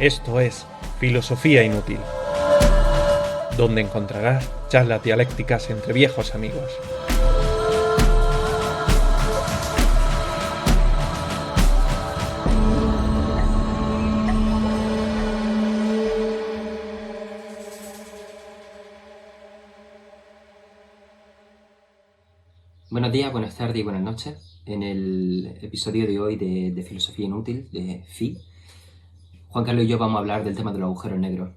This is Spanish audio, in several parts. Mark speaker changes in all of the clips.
Speaker 1: Esto es Filosofía Inútil, donde encontrarás charlas dialécticas entre viejos amigos.
Speaker 2: Buenos días, buenas tardes y buenas noches. En el episodio de hoy de Filosofía Inútil, de FI, Juan Carlos y yo vamos a hablar del tema de los agujeros negros.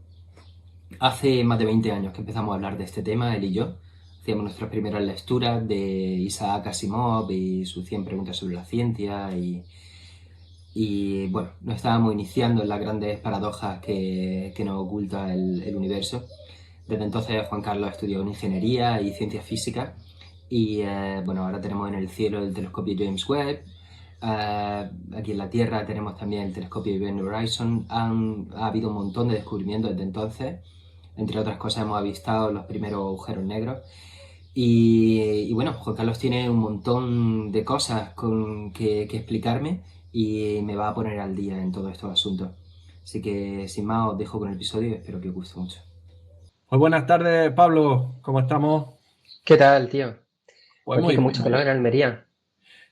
Speaker 2: Hace más de 20 años que empezamos a hablar de este tema, él y yo. Hacíamos nuestras primeras lecturas de Isaac Asimov y sus 100 preguntas sobre la ciencia y bueno, nos estábamos iniciando en las grandes paradojas que nos oculta el universo. Desde entonces Juan Carlos estudió ingeniería y ciencias físicas. Y bueno, ahora tenemos en el cielo el telescopio James Webb. Aquí en la Tierra tenemos también el telescopio Event Horizon. Ha habido un montón de descubrimientos desde entonces. Entre otras cosas hemos avistado los primeros agujeros negros. Y bueno, Juan Carlos tiene un montón de cosas que explicarme y me va a poner al día en todos estos asuntos. Así que sin más os dejo con el episodio y espero que os guste mucho.
Speaker 1: Muy buenas tardes, Pablo. ¿Cómo estamos?
Speaker 2: ¿Qué tal, tío?
Speaker 1: Pues
Speaker 2: Aquí
Speaker 1: muy
Speaker 2: con
Speaker 1: bien.
Speaker 2: mucho calor en Almería.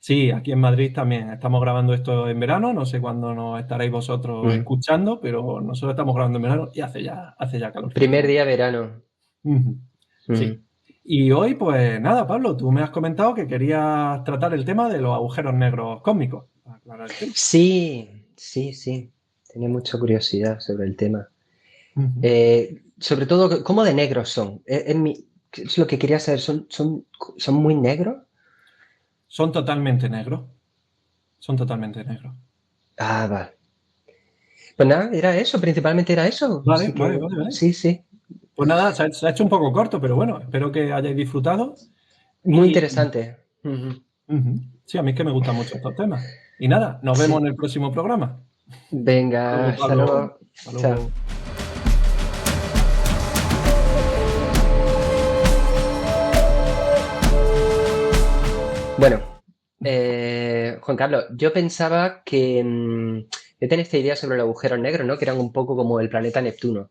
Speaker 1: Sí, aquí en Madrid también. Estamos grabando esto en verano. No sé cuándo nos estaréis vosotros escuchando, pero nosotros estamos grabando en verano y hace ya calor.
Speaker 2: Primer día de verano.
Speaker 1: Sí. Y hoy, pues nada, Pablo, tú me has comentado que querías tratar el tema de los agujeros negros cósmicos.
Speaker 2: Sí. Tenía mucha curiosidad sobre el tema. Sobre todo, ¿cómo de negros son? Es lo que quería saber. ¿Son muy negros?
Speaker 1: Son totalmente negros. Son totalmente negros.
Speaker 2: Ah, vale. Pues nada, principalmente era eso.
Speaker 1: Vale.
Speaker 2: Sí.
Speaker 1: Pues nada, se ha hecho un poco corto, pero bueno, espero que hayáis disfrutado.
Speaker 2: Muy interesante.
Speaker 1: Sí, a mí es que me gustan mucho estos temas. Y nada, nos vemos en el próximo programa.
Speaker 2: Venga, hasta luego. Chao. Bueno, Juan Carlos, yo pensaba que yo tenía esta idea sobre los agujeros negros, ¿no? Que eran un poco como el planeta Neptuno,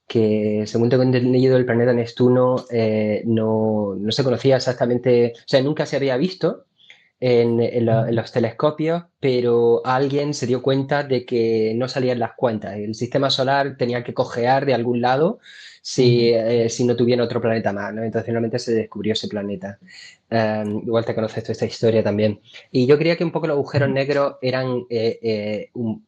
Speaker 2: que según tengo entendido el planeta Neptuno no se conocía exactamente, o sea, nunca se había visto en los telescopios, pero alguien se dio cuenta de que no salían las cuentas. El sistema solar tenía que cojear de algún lado si no tuviera otro planeta más, ¿no? Entonces finalmente se descubrió ese planeta. Igual te conoces toda esta historia también. Y yo creía que un poco los agujeros negros eran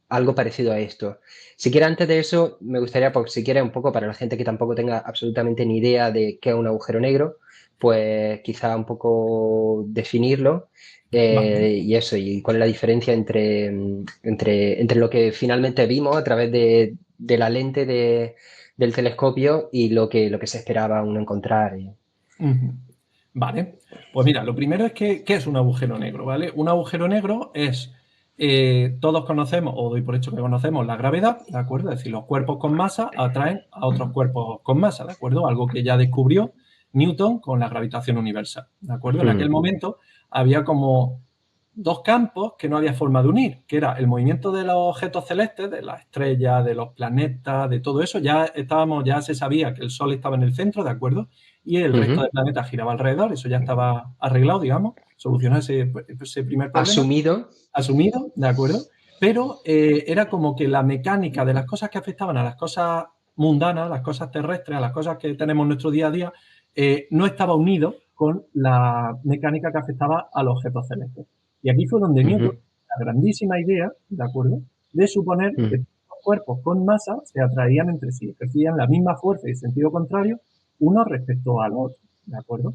Speaker 2: algo parecido a esto. Si quieres, antes de eso, me gustaría, porque si quieres, un poco para la gente que tampoco tenga absolutamente ni idea de qué es un agujero negro, pues quizá un poco definirlo. Y eso, y cuál es la diferencia entre lo que finalmente vimos a través de la lente del telescopio y lo que se esperaba uno encontrar.
Speaker 1: Vale, pues mira, lo primero es que, ¿qué es un agujero negro? ¿Vale? Un agujero negro es, todos conocemos, o doy por hecho que conocemos, la gravedad, ¿de acuerdo? Es decir, los cuerpos con masa atraen a otros cuerpos con masa, ¿de acuerdo? Algo que ya descubrió Newton con la gravitación universal, ¿de acuerdo? En aquel momento había como dos campos que no había forma de unir, que era el movimiento de los objetos celestes, de las estrellas, de los planetas, de todo eso. Ya se sabía que el Sol estaba en el centro, ¿de acuerdo? Y el resto de planetas giraba alrededor, eso ya estaba arreglado, digamos, solucionó ese primer problema. Asumido, ¿de acuerdo? Pero era como que la mecánica de las cosas que afectaban a las cosas mundanas, a las cosas terrestres, a las cosas que tenemos en nuestro día a día, no estaba unido con la mecánica que afectaba a los objetos celestes. Y aquí fue donde Newton, la grandísima idea, ¿de acuerdo?, de suponer que los cuerpos con masa se atraían entre sí, ejercían la misma fuerza y sentido contrario uno respecto al otro, ¿de acuerdo?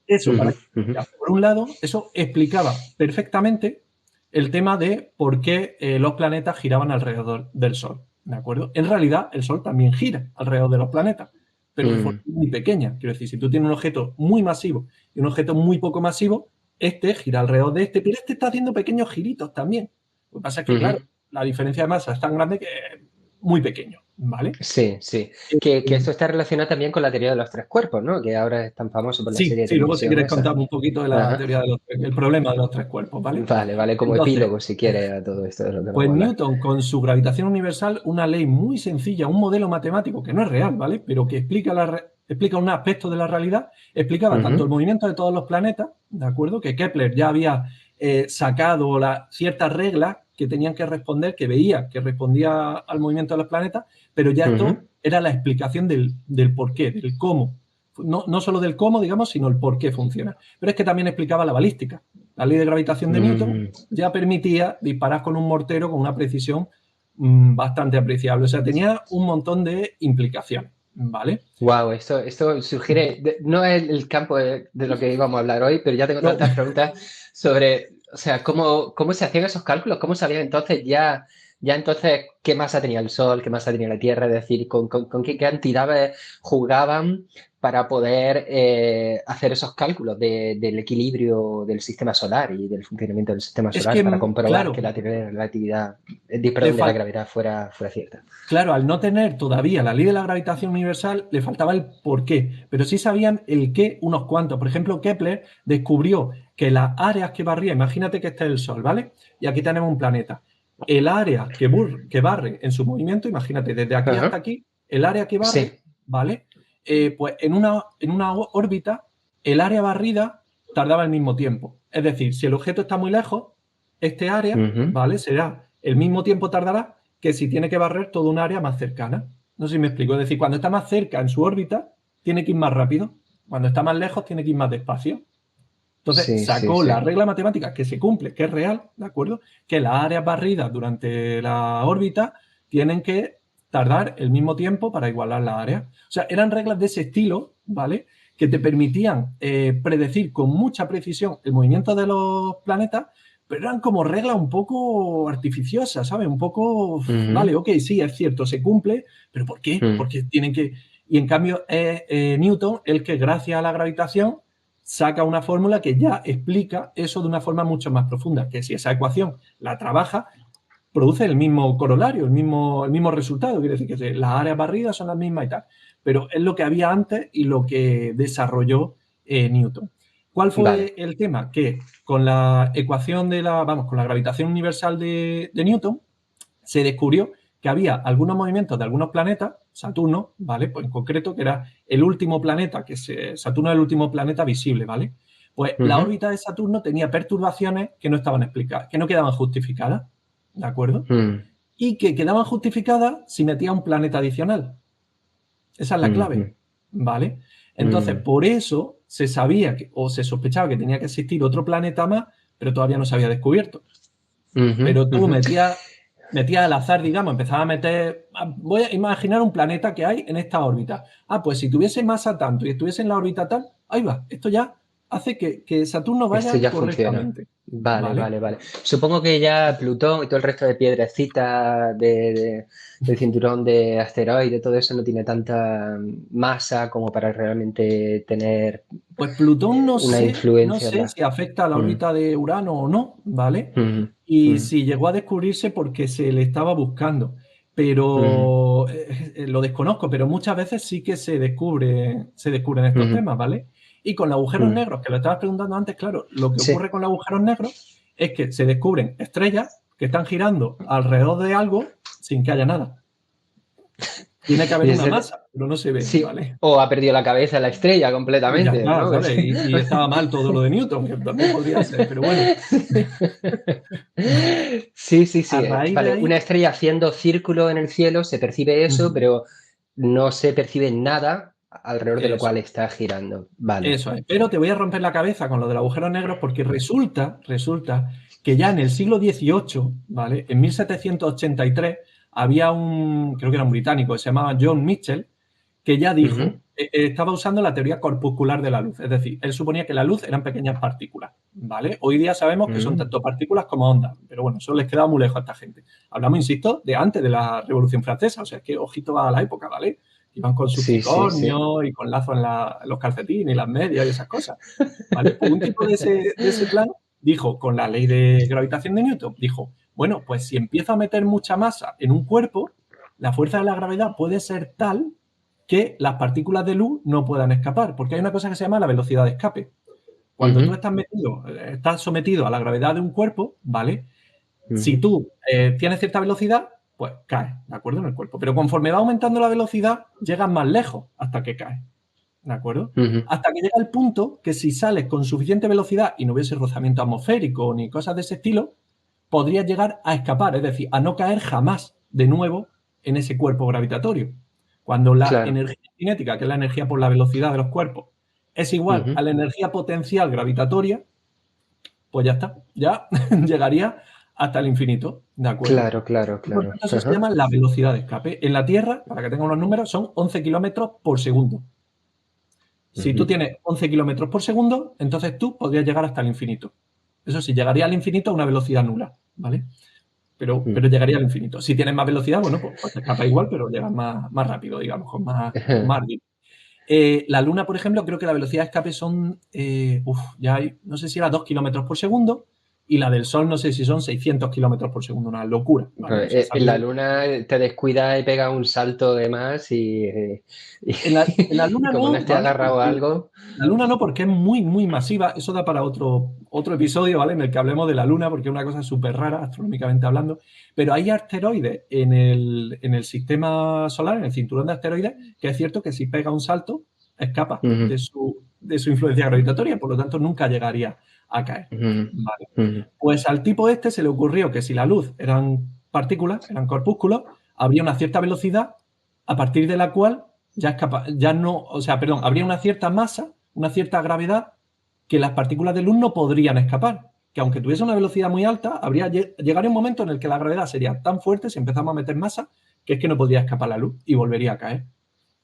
Speaker 1: Eso, por un lado, eso explicaba perfectamente el tema de por qué los planetas giraban alrededor del Sol, ¿de acuerdo? En realidad, el Sol también gira alrededor de los planetas, pero de forma muy pequeña. Quiero decir, si tú tienes un objeto muy masivo y un objeto muy poco masivo, este gira alrededor de este, pero este está haciendo pequeños giritos también. Lo que pasa es que, claro, la diferencia de masa es tan grande que muy pequeño, ¿vale?
Speaker 2: Sí, sí. Que esto está relacionado también con la teoría de los tres cuerpos, ¿no? Que ahora es tan famoso por la
Speaker 1: Sí,
Speaker 2: serie de
Speaker 1: sí, luego si
Speaker 2: televisión
Speaker 1: quieres
Speaker 2: esa.
Speaker 1: contarme un poquito de la
Speaker 2: Ajá.
Speaker 1: teoría del problema de los tres cuerpos, ¿vale?
Speaker 2: Vale, vale, como
Speaker 1: Entonces,
Speaker 2: epílogo, si quieres, a todo esto de lo que
Speaker 1: pues
Speaker 2: vamos a hablar.
Speaker 1: Newton, con su gravitación universal, una ley muy sencilla, un modelo matemático que no es real, ¿vale? Pero que explica un aspecto de la realidad, explicaba tanto el movimiento de todos los planetas, ¿de acuerdo? Que Kepler ya había sacado ciertas reglas que tenían que responder, que veía que respondía al movimiento de los planetas, pero ya esto era la explicación del por qué, del cómo. No solo del cómo, digamos, sino el por qué funciona. Pero es que también explicaba la balística. La ley de gravitación de Newton ya permitía disparar con un mortero con una precisión bastante apreciable. O sea, tenía un montón de implicaciones, ¿vale?
Speaker 2: Wow, esto sugiere, no es el campo de lo que íbamos a hablar hoy, pero ya tengo tantas preguntas sobre, o sea, cómo se hacían esos cálculos, cómo sabían entonces ya entonces qué masa tenía el Sol, qué masa tenía la Tierra, es decir, con qué cantidades jugaban para poder hacer esos cálculos del equilibrio del sistema solar y del funcionamiento del sistema
Speaker 1: Es
Speaker 2: solar
Speaker 1: que,
Speaker 2: para comprobar
Speaker 1: claro,
Speaker 2: que la teoría de la relatividad, perdón, de la gravedad fuera cierta.
Speaker 1: Claro, al no tener todavía la ley de la gravitación universal, le faltaba el por qué, pero sí sabían el qué unos cuantos. Por ejemplo, Kepler descubrió que las áreas que barría, imagínate que este es el Sol, ¿vale? Y aquí tenemos un planeta. El área que barre en su movimiento, imagínate, desde aquí hasta aquí, el área que barre,
Speaker 2: Sí.
Speaker 1: ¿vale? Pues en una órbita, el área barrida tardaba el mismo tiempo. Es decir, si el objeto está muy lejos, este área, ¿vale? Será el mismo tiempo tardará que si tiene que barrer toda un área más cercana. No sé si me explico. Es decir, cuando está más cerca en su órbita, tiene que ir más rápido. Cuando está más lejos, tiene que ir más despacio. Entonces, sacó la regla matemática que se cumple, que es real, ¿de acuerdo? Que las áreas barridas durante la órbita tienen que tardar el mismo tiempo para igualar la área. O sea, eran reglas de ese estilo, ¿vale? Que te permitían predecir con mucha precisión el movimiento de los planetas, pero eran como reglas un poco artificiosas, ¿sabes? Un poco, vale, ok, sí, es cierto, se cumple, pero ¿por qué? Porque tienen que... Y en cambio, Newton, el que gracias a la gravitación saca una fórmula que ya explica eso de una forma mucho más profunda, que si esa ecuación la trabaja, produce el mismo corolario, el mismo resultado, quiere decir que las áreas barridas son las mismas y tal, pero es lo que había antes y lo que desarrolló Newton. ¿Cuál fue el tema? Que con la ecuación con la gravitación universal de Newton, se descubrió que había algunos movimientos de algunos planetas, Saturno, ¿vale? Pues en concreto, que era el último planeta, Saturno es el último planeta visible, ¿vale? Pues la órbita de Saturno tenía perturbaciones que no estaban explicadas, que no quedaban justificadas, ¿de acuerdo? Y que quedaban justificadas si metía un planeta adicional. Esa es la clave, ¿vale? Entonces, por eso se sabía o se sospechaba que tenía que existir otro planeta más, pero todavía no se había descubierto. Pero tú metías al azar, digamos, empezaba a meter... Voy a imaginar un planeta que hay en esta órbita. Pues si tuviese masa tanto y estuviese en la órbita tal, ahí va, esto ya hace que Saturno vaya
Speaker 2: Esto ya
Speaker 1: correctamente.
Speaker 2: Funciona. Vale. Supongo que ya Plutón y todo el resto de piedrecitas del cinturón de asteroides, todo eso no tiene tanta masa como para realmente tener
Speaker 1: pues Plutón
Speaker 2: no influencia.
Speaker 1: No sé si afecta a la órbita de Urano o no, ¿vale? Y si llegó a descubrirse porque se le estaba buscando. Pero lo desconozco, pero muchas veces sí que se descubren estos temas, ¿vale? Y con los agujeros negros, que lo estabas preguntando antes, claro, lo que ocurre con los agujeros negros es que se descubren estrellas que están girando alrededor de algo sin que haya nada. Tiene que haber una masa, pero no se ve, ¿vale?
Speaker 2: O ha perdido la cabeza la estrella completamente.
Speaker 1: Ya está,
Speaker 2: ¿no?
Speaker 1: ¿sabes? Y estaba mal todo lo de Newton, que también podría ser, pero bueno.
Speaker 2: Sí.
Speaker 1: Vale, ahí,
Speaker 2: una estrella haciendo círculo en el cielo, se percibe eso, pero no se percibe nada alrededor de lo cual está girando. Vale.
Speaker 1: Eso es. Pero te voy a romper la cabeza con lo del agujero negro porque resulta que ya en el siglo XVIII, ¿vale? En 1783, había creo que era un británico, que se llamaba John Mitchell, que ya dijo, estaba usando la teoría corpuscular de la luz. Es decir, él suponía que la luz eran pequeñas partículas, ¿vale? Hoy día sabemos que son tanto partículas como ondas, pero bueno, eso les queda muy lejos a esta gente. Hablamos, insisto, de antes de la Revolución Francesa, o sea, que ojito a la época, ¿vale? Iban con sus tricornios y con lazos en los calcetines y las medias y esas cosas, ¿vale? Pues un tipo de ese plan dijo, con la ley de gravitación de Newton, dijo, bueno, pues si empiezo a meter mucha masa en un cuerpo, la fuerza de la gravedad puede ser tal que las partículas de luz no puedan escapar, porque hay una cosa que se llama la velocidad de escape. Cuando tú estás sometido a la gravedad de un cuerpo, ¿vale? Si tú tienes cierta velocidad, pues caes, ¿de acuerdo? En el cuerpo. Pero conforme va aumentando la velocidad, llegas más lejos hasta que caes, ¿de acuerdo? Hasta que llega el punto que si sales con suficiente velocidad y no hubiese rozamiento atmosférico ni cosas de ese estilo, podrías llegar a escapar, es decir, a no caer jamás de nuevo en ese cuerpo gravitatorio. Cuando la energía cinética, que es la energía por la velocidad de los cuerpos, es igual a la energía potencial gravitatoria, pues ya está, ya llegaría hasta el infinito, ¿de acuerdo?
Speaker 2: Claro.
Speaker 1: Por tanto, eso se llama la velocidad de escape. En la Tierra, para que tengan unos números, son 11 kilómetros por segundo. Si tú tienes 11 kilómetros por segundo, entonces tú podrías llegar hasta el infinito. Eso sí, llegaría al infinito a una velocidad nula, ¿vale? Pero llegaría al infinito. Si tienes más velocidad, bueno, pues te escapa igual, pero llegas más rápido, digamos, con más rápido. La Luna, por ejemplo, creo que la velocidad de escape son, no sé si era 2 kilómetros por segundo, y la del Sol no sé si son 600 kilómetros por segundo, una locura. ¿vale?
Speaker 2: En la Luna te descuidas y pegas un salto de más
Speaker 1: en la Luna
Speaker 2: como no esté
Speaker 1: ¿vale?
Speaker 2: agarrado a algo.
Speaker 1: La Luna no, porque es muy, muy masiva. Eso da para otro episodio, ¿vale? En el que hablemos de la Luna, porque es una cosa súper rara, astronómicamente hablando. Pero hay asteroides en el sistema solar, en el cinturón de asteroides, que es cierto que si pega un salto, escapa de su influencia gravitatoria, por lo tanto nunca llegaría a caer. ¿Vale? Pues al tipo este se le ocurrió que si la luz eran partículas, eran corpúsculos, habría una cierta velocidad a partir de la cual habría una cierta masa, una cierta gravedad que las partículas de luz no podrían escapar. Que aunque tuviese una velocidad muy alta, llegaría un momento en el que la gravedad sería tan fuerte, si empezamos a meter masa, que es que no podría escapar la luz y volvería a caer.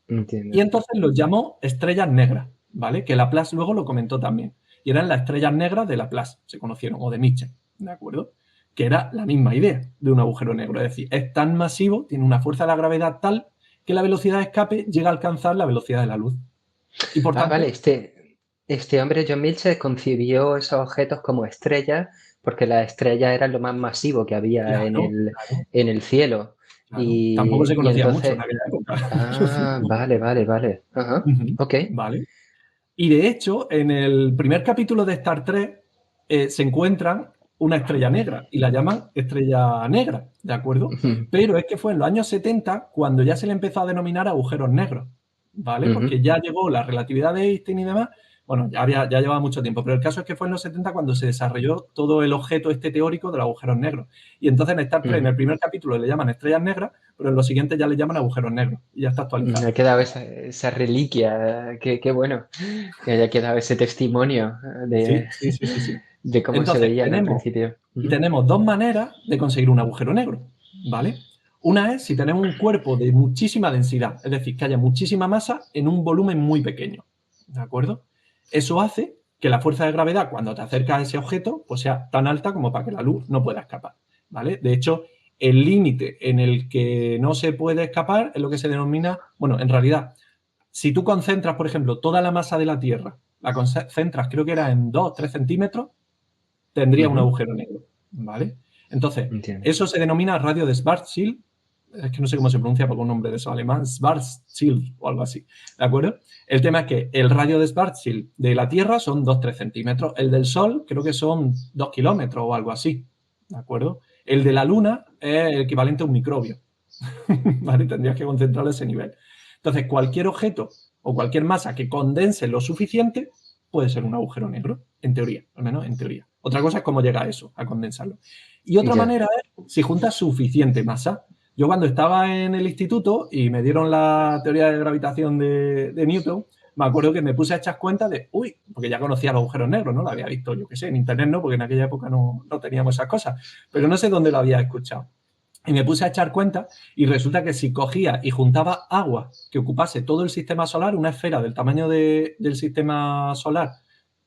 Speaker 2: Entiendo.
Speaker 1: Y entonces los llamó estrellas negras, ¿vale? Que Laplace luego lo comentó también. Y eran las estrellas negras de Laplace, se conocieron, o de Mitchell, ¿de acuerdo? Que era la misma idea de un agujero negro. Es decir, es tan masivo, tiene una fuerza de la gravedad tal que la velocidad de escape llega a alcanzar la velocidad de la luz. Y por tanto,
Speaker 2: vale, este hombre, John Mitchell, concibió esos objetos como estrellas porque las estrellas eran lo más masivo que había en el cielo.
Speaker 1: Claro. Tampoco se conocía
Speaker 2: entonces,
Speaker 1: mucho en aquella época.
Speaker 2: Vale. Ajá. Ok.
Speaker 1: Vale. Y de hecho, en el primer capítulo de Star Trek se encuentran una estrella negra y la llaman estrella negra, ¿de acuerdo? Pero es que fue en los años 70 cuando ya se le empezó a denominar agujeros negros, ¿vale? Porque ya llegó la relatividad de Einstein y demás. Bueno, ya llevaba mucho tiempo, pero el caso es que fue en los 70 cuando se desarrolló todo el objeto teórico de los agujeros negros. Y entonces en Star Trek, en el primer capítulo le llaman estrellas negras, pero en los siguientes ya le llaman agujeros negros. Y ya está actualizado.
Speaker 2: Ha quedado esa reliquia, qué bueno que haya quedado ese testimonio
Speaker 1: Sí.
Speaker 2: de cómo
Speaker 1: entonces,
Speaker 2: se veía al principio.
Speaker 1: Y tenemos dos maneras de conseguir un agujero negro, ¿vale? Una es si tenemos un cuerpo de muchísima densidad, es decir, que haya muchísima masa en un volumen muy pequeño, ¿de acuerdo? Eso hace que la fuerza de gravedad cuando te acercas a ese objeto pues sea tan alta como para que la luz no pueda escapar, ¿vale? De hecho, el límite en el que no se puede escapar es lo que se denomina, bueno, en realidad, si tú concentras, por ejemplo, toda la masa de la Tierra, la concentras, creo que era en 2-3 centímetros, tendría un agujero negro, ¿vale? Entonces, eso se denomina radio de Schwarzschild, es que no sé cómo se pronuncia por un nombre de eso alemán, Schwarzschild o algo así, ¿de acuerdo? El tema es que el radio de Schwarzschild de la Tierra son 2-3 centímetros, el del Sol creo que son 2 kilómetros o algo así, ¿de acuerdo? El de la Luna es el equivalente a un microbio, ¿vale? Tendrías que concentrarlo a ese nivel. Entonces, cualquier objeto o cualquier masa que condense lo suficiente puede ser un agujero negro, en teoría, al menos en teoría. Otra cosa es cómo llega a eso, a condensarlo. Y otra manera es si juntas suficiente masa. Yo cuando estaba en el instituto y me dieron la teoría de gravitación de Newton, me acuerdo que me puse a echar cuenta de, porque ya conocía los agujeros negros, ¿no? Lo había visto, yo qué sé, en internet no, porque en aquella época no teníamos esas cosas, pero no sé dónde lo había escuchado. Y me puse a echar cuenta y resulta que si cogía y juntaba agua que ocupase todo el sistema solar, una esfera del tamaño del sistema solar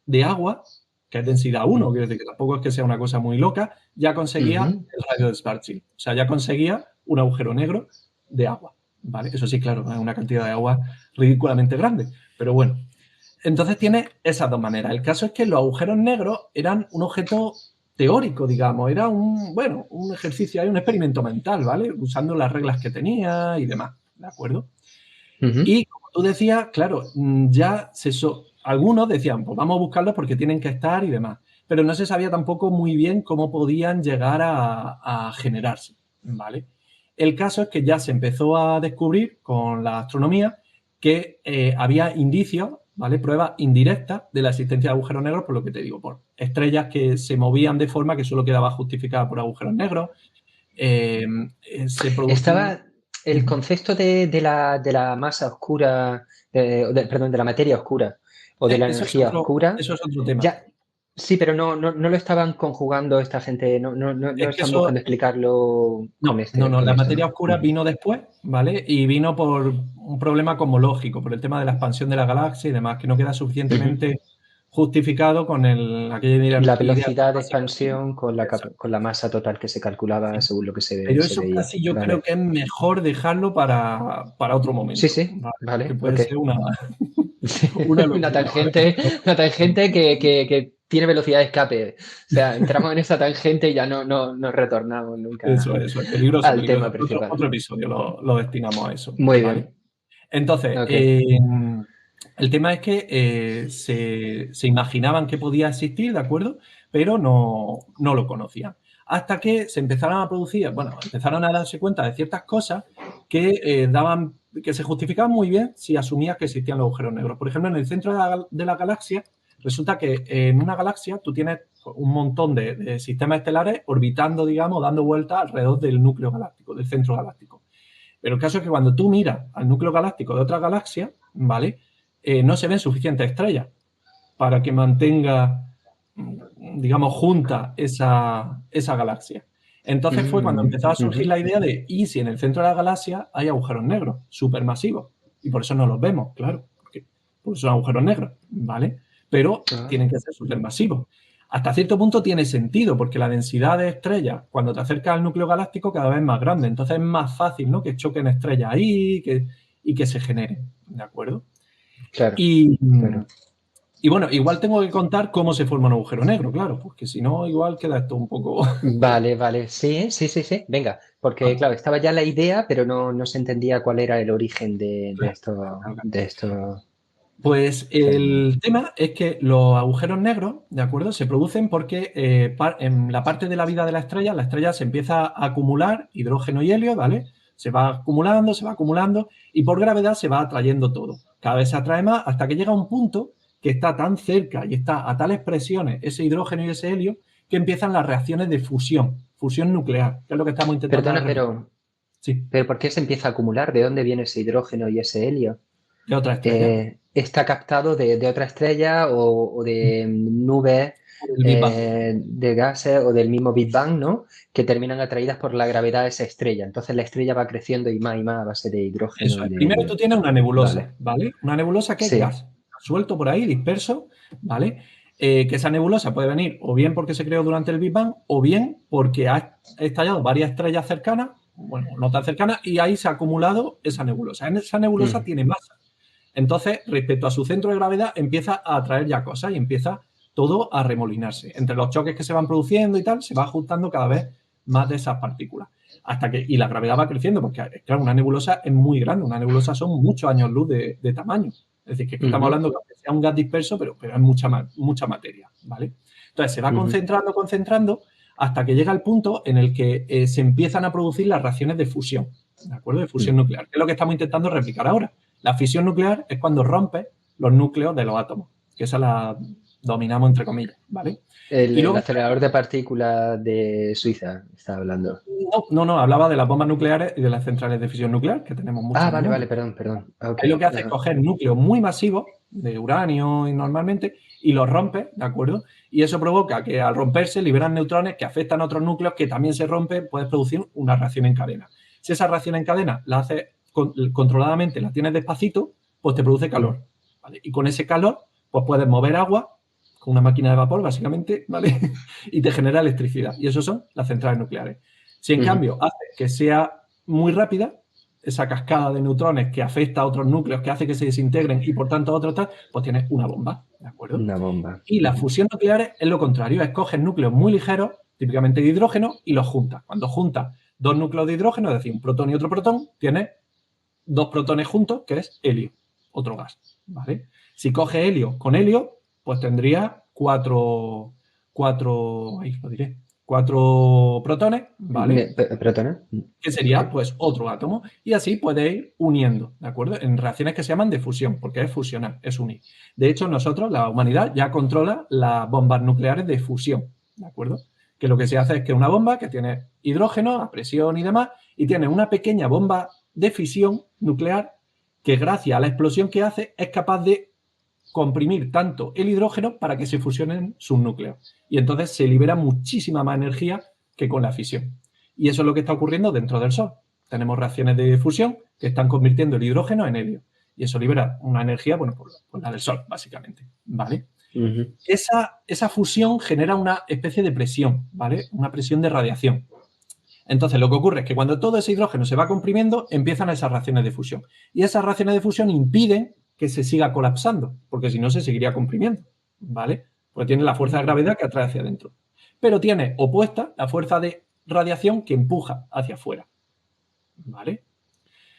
Speaker 1: de agua, que es densidad 1, quiero decir que tampoco es que sea una cosa muy loca, ya conseguía el radio de Schwarzschild. O sea, ya conseguía un agujero negro de agua, ¿vale? Eso sí, claro, es una cantidad de agua ridículamente grande, pero bueno. Entonces tiene esas dos maneras. El caso es que los agujeros negros eran un objeto teórico, digamos. Era un ejercicio, un experimento mental, ¿vale? Usando las reglas que tenía y demás, ¿de acuerdo? Y como tú decías, claro, algunos decían, pues vamos a buscarlos porque tienen que estar y demás, pero no se sabía tampoco muy bien cómo podían llegar a generarse, ¿vale? El caso es que ya se empezó a descubrir con la astronomía que había indicios, ¿vale? Pruebas indirectas de la existencia de agujeros negros, por lo que te digo, por estrellas que se movían de forma que solo quedaba justificada por agujeros negros. Se producían...
Speaker 2: Estaba el concepto de la masa oscura, perdón, de la materia oscura o de la energía oscura.
Speaker 1: Eso es otro tema.
Speaker 2: Ya, sí, pero no lo estaban conjugando esta gente, no están buscando explicarlo con
Speaker 1: la
Speaker 2: esto,
Speaker 1: materia
Speaker 2: ¿no?
Speaker 1: oscura vino después, ¿vale? Y vino por un problema cosmológico, por el tema de la expansión de la galaxia y demás, que no queda suficientemente justificado con aquella
Speaker 2: La
Speaker 1: idea
Speaker 2: velocidad de
Speaker 1: básica.
Speaker 2: expansión con la masa total que se calculaba
Speaker 1: Sí.
Speaker 2: según lo que
Speaker 1: Pero
Speaker 2: se
Speaker 1: eso
Speaker 2: veía.
Speaker 1: casi yo
Speaker 2: Vale.
Speaker 1: creo que es mejor dejarlo para otro momento.
Speaker 2: Sí, vale,
Speaker 1: Que puede
Speaker 2: ok.
Speaker 1: ser una
Speaker 2: Una
Speaker 1: locura, ¿vale?
Speaker 2: tangente que tiene velocidad de escape. O sea, entramos en esa tangente y ya no retornamos nunca
Speaker 1: Eso es peligroso,
Speaker 2: al tema
Speaker 1: peligroso.
Speaker 2: principal.
Speaker 1: Otro episodio lo destinamos a eso,
Speaker 2: Muy
Speaker 1: ¿vale?
Speaker 2: bien,
Speaker 1: Entonces,
Speaker 2: ok.
Speaker 1: el tema es que se imaginaban que podía existir, ¿de acuerdo? Pero no lo conocían. Hasta que se empezaron a producir, empezaron a darse cuenta de ciertas cosas que que se justificaban muy bien si asumías que existían los agujeros negros. Por ejemplo, en el centro de la galaxia, resulta que en una galaxia tú tienes un montón de sistemas estelares orbitando, digamos, dando vueltas alrededor del núcleo galáctico, del centro galáctico. Pero el caso es que cuando tú miras al núcleo galáctico de otra galaxia, ¿vale? No se ven suficientes estrellas para que mantenga, digamos, junta esa galaxia. Entonces fue cuando empezó a surgir la idea de, ¿y si en el centro de la galaxia hay agujeros negros supermasivos? Y por eso no los vemos, claro, porque son agujeros negros, ¿vale? Pero tienen que ser supermasivos. Hasta cierto punto tiene sentido, porque la densidad de estrellas, cuando te acercas al núcleo galáctico, cada vez es más grande. Entonces es más fácil, ¿no?, que choquen estrellas ahí y que se generen, ¿de acuerdo?
Speaker 2: Claro,
Speaker 1: claro. Y bueno, igual tengo que contar cómo se forma un agujero negro, claro, porque si no, igual queda esto un poco...
Speaker 2: Vale. Sí. Venga, porque claro, estaba ya la idea, pero no se entendía cuál era el origen de esto.
Speaker 1: Pues el tema es que los agujeros negros, ¿de acuerdo?, se producen porque en la parte de la vida de la estrella se empieza a acumular hidrógeno y helio, ¿vale? Se va acumulando y por gravedad se va atrayendo todo. Cada vez se atrae más hasta que llega un punto que está tan cerca y está a tales presiones ese hidrógeno y ese helio que empiezan las reacciones de fusión nuclear, que es lo que estamos intentando.
Speaker 2: Perdona, pero ¿por qué se empieza a acumular? ¿De dónde viene ese hidrógeno y ese helio?
Speaker 1: De otra estrella.
Speaker 2: ¿Está captado de otra estrella o de nubes de gases o del mismo Big Bang, ¿no?, que terminan atraídas por la gravedad de esa estrella? Entonces la estrella va creciendo y más a base de hidrógeno.
Speaker 1: Eso es. Primero tú tienes una nebulosa, ¿vale? Una nebulosa que es
Speaker 2: Sí.
Speaker 1: gas, suelto por ahí, disperso, ¿vale? Que esa nebulosa puede venir o bien porque se creó durante el Big Bang o bien porque ha estallado varias estrellas cercanas, bueno, no tan cercanas, y ahí se ha acumulado esa nebulosa. Esa nebulosa tiene masa. Entonces, respecto a su centro de gravedad, empieza a atraer ya cosas y empieza todo a remolinarse. Entre los choques que se van produciendo y tal, se va ajustando cada vez más de esas partículas. Y la gravedad va creciendo, porque, claro, una nebulosa es muy grande. Una nebulosa son muchos años luz de tamaño. Es decir, que estamos hablando de que sea un gas disperso, pero es mucha materia, ¿vale? Entonces, se va concentrando hasta que llega el punto en el que se empiezan a producir las reacciones de fusión, ¿de acuerdo? De fusión nuclear, que es lo que estamos intentando replicar ahora. La fisión nuclear es cuando rompe los núcleos de los átomos, que esa la dominamos entre comillas, ¿vale?
Speaker 2: El acelerador de partículas de Suiza está hablando.
Speaker 1: No, hablaba de las bombas nucleares y de las centrales de fisión nuclear, que tenemos muchas.
Speaker 2: Vale, perdón.
Speaker 1: Okay, ahí lo que hace es coger núcleos muy masivos de uranio y normalmente y los rompe, ¿de acuerdo? Y eso provoca que al romperse liberan neutrones que afectan a otros núcleos que también se rompen, puedes producir una reacción en cadena. Si esa reacción en cadena la haces controladamente, la tienes despacito, pues te produce calor, ¿vale? Y con ese calor, pues puedes mover agua con una máquina de vapor, básicamente, ¿vale? Y te genera electricidad. Y eso son las centrales nucleares. Si en cambio hace que sea muy rápida, esa cascada de neutrones que afecta a otros núcleos, que hace que se desintegren y por tanto otros tal, pues tienes una bomba, ¿de acuerdo?
Speaker 2: Una bomba.
Speaker 1: Y la fusión nuclear es lo contrario, escoges núcleos muy ligeros, típicamente de hidrógeno, y los juntas. Cuando juntas dos núcleos de hidrógeno, es decir, un protón y otro protón, tienes dos protones juntos, que es helio, otro gas, ¿vale? Si coges helio con helio, pues tendría cuatro protones, ¿vale?
Speaker 2: ¿Protones?
Speaker 1: Que sería, pues, otro átomo. Y así puede ir uniendo, ¿de acuerdo? En reacciones que se llaman de fusión, porque es fusionar, es unir. De hecho, nosotros, la humanidad, ya controla las bombas nucleares de fusión, ¿de acuerdo? Que lo que se hace es que una bomba que tiene hidrógeno a presión y demás, y tiene una pequeña bomba de fisión nuclear que gracias a la explosión que hace es capaz de comprimir tanto el hidrógeno para que se fusionen sus núcleos. Y entonces se libera muchísima más energía que con la fisión. Y eso es lo que está ocurriendo dentro del Sol. Tenemos reacciones de fusión que están convirtiendo el hidrógeno en helio. Y eso libera una energía, bueno, pues la del Sol, básicamente, ¿vale? Esa fusión genera una especie de presión, ¿vale? Una presión de radiación. Entonces, lo que ocurre es que cuando todo ese hidrógeno se va comprimiendo, empiezan esas reacciones de fusión. Y esas reacciones de fusión impiden que se siga colapsando, porque si no se seguiría comprimiendo, ¿vale? Porque tiene la fuerza de gravedad que atrae hacia adentro. Pero tiene opuesta la fuerza de radiación que empuja hacia afuera, ¿vale?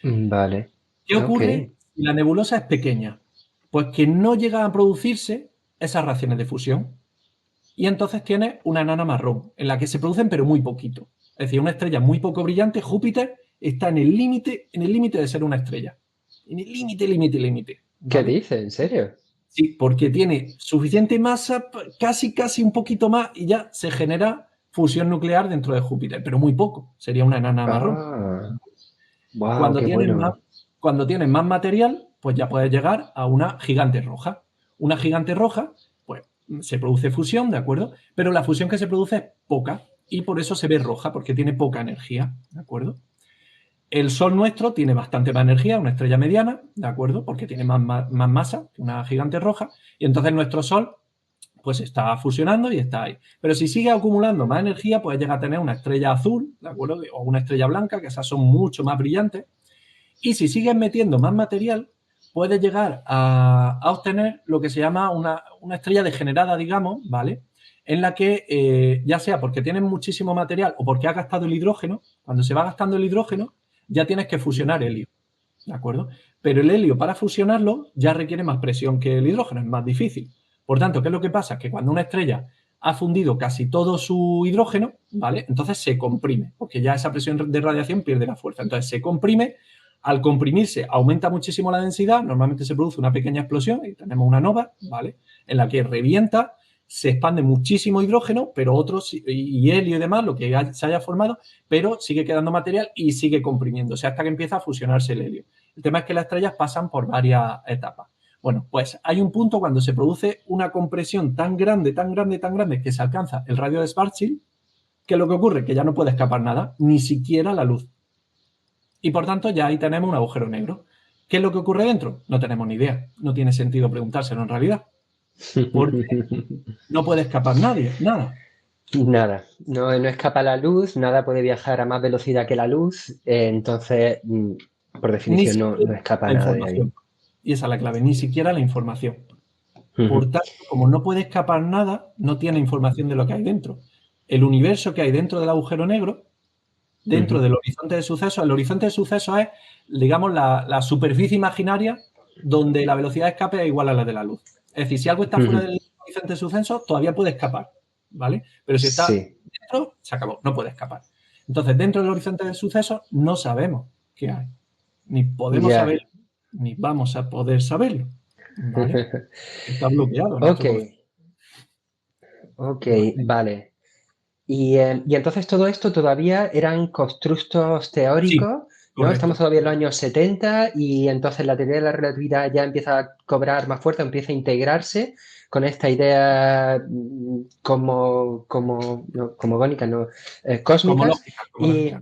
Speaker 2: Vale.
Speaker 1: ¿Qué ocurre si la nebulosa es pequeña? Pues que no llegan a producirse esas reacciones de fusión. Y entonces tiene una enana marrón, en la que se producen pero muy poquito. Es decir, una estrella muy poco brillante, Júpiter, está en el límite de ser una estrella. En el límite.
Speaker 2: ¿Qué dices? ¿En serio?
Speaker 1: Sí, porque tiene suficiente masa, casi un poquito más, y ya se genera fusión nuclear dentro de Júpiter, pero muy poco. Sería una enana marrón.
Speaker 2: Wow,
Speaker 1: Cuando tienes más material, pues ya puedes llegar a una gigante roja. Una gigante roja, pues se produce fusión, ¿de acuerdo? Pero la fusión que se produce es poca y por eso se ve roja, porque tiene poca energía, ¿de acuerdo? El Sol nuestro tiene bastante más energía, una estrella mediana, ¿de acuerdo? Porque tiene más masa que una gigante roja. Y entonces nuestro Sol, pues está fusionando y está ahí. Pero si sigue acumulando más energía, pues llega a tener una estrella azul, ¿de acuerdo? O una estrella blanca, que esas son mucho más brillantes. Y si sigues metiendo más material, puedes llegar a obtener lo que se llama una estrella degenerada, digamos, ¿vale? En la que, ya sea porque tienes muchísimo material o porque has gastado el hidrógeno, cuando se va gastando el hidrógeno, ya tienes que fusionar helio, ¿de acuerdo? Pero el helio, para fusionarlo, ya requiere más presión que el hidrógeno, es más difícil. Por tanto, ¿qué es lo que pasa? Que cuando una estrella ha fundido casi todo su hidrógeno, ¿vale? Entonces se comprime, porque ya esa presión de radiación pierde la fuerza. Entonces se comprime, al comprimirse aumenta muchísimo la densidad, normalmente se produce una pequeña explosión y tenemos una nova, ¿vale? En la que revienta, se expande muchísimo hidrógeno, pero otros, y helio y demás, lo que se haya formado, pero sigue quedando material y sigue comprimiéndose hasta que empieza a fusionarse el helio. El tema es que las estrellas pasan por varias etapas. Bueno, pues hay un punto cuando se produce una compresión tan grande que se alcanza el radio de Schwarzschild, que lo que ocurre es que ya no puede escapar nada, ni siquiera la luz. Y por tanto ya ahí tenemos un agujero negro. ¿Qué es lo que ocurre dentro? No tenemos ni idea. No tiene sentido preguntárselo en realidad. Porque no puede escapar nadie, nada.
Speaker 2: Nada, no escapa la luz, nada puede viajar a más velocidad que la luz, entonces, por definición, no escapa nada de ahí.
Speaker 1: Y esa es la clave, ni siquiera la información. Por tanto, como no puede escapar nada, no tiene información de lo que hay dentro. El universo que hay dentro del agujero negro, dentro del horizonte de sucesos, el horizonte de sucesos es, digamos, la superficie imaginaria donde la velocidad de escape es igual a la de la luz. Es decir, si algo está fuera del horizonte de sucesos, todavía puede escapar, ¿vale? Pero si está dentro, se acabó, no puede escapar. Entonces, dentro del horizonte de sucesos no sabemos qué hay. Ni podemos saberlo, ni vamos a poder saberlo, ¿vale? Está bloqueado.
Speaker 2: Ok, vale. Y entonces todo esto todavía eran constructos teóricos, sí, ¿no? Estamos todavía en los años 70 y entonces la teoría de la relatividad ya empieza a cobrar más fuerza, empieza a integrarse con esta idea cosmogónica, ¿no? Cósmica y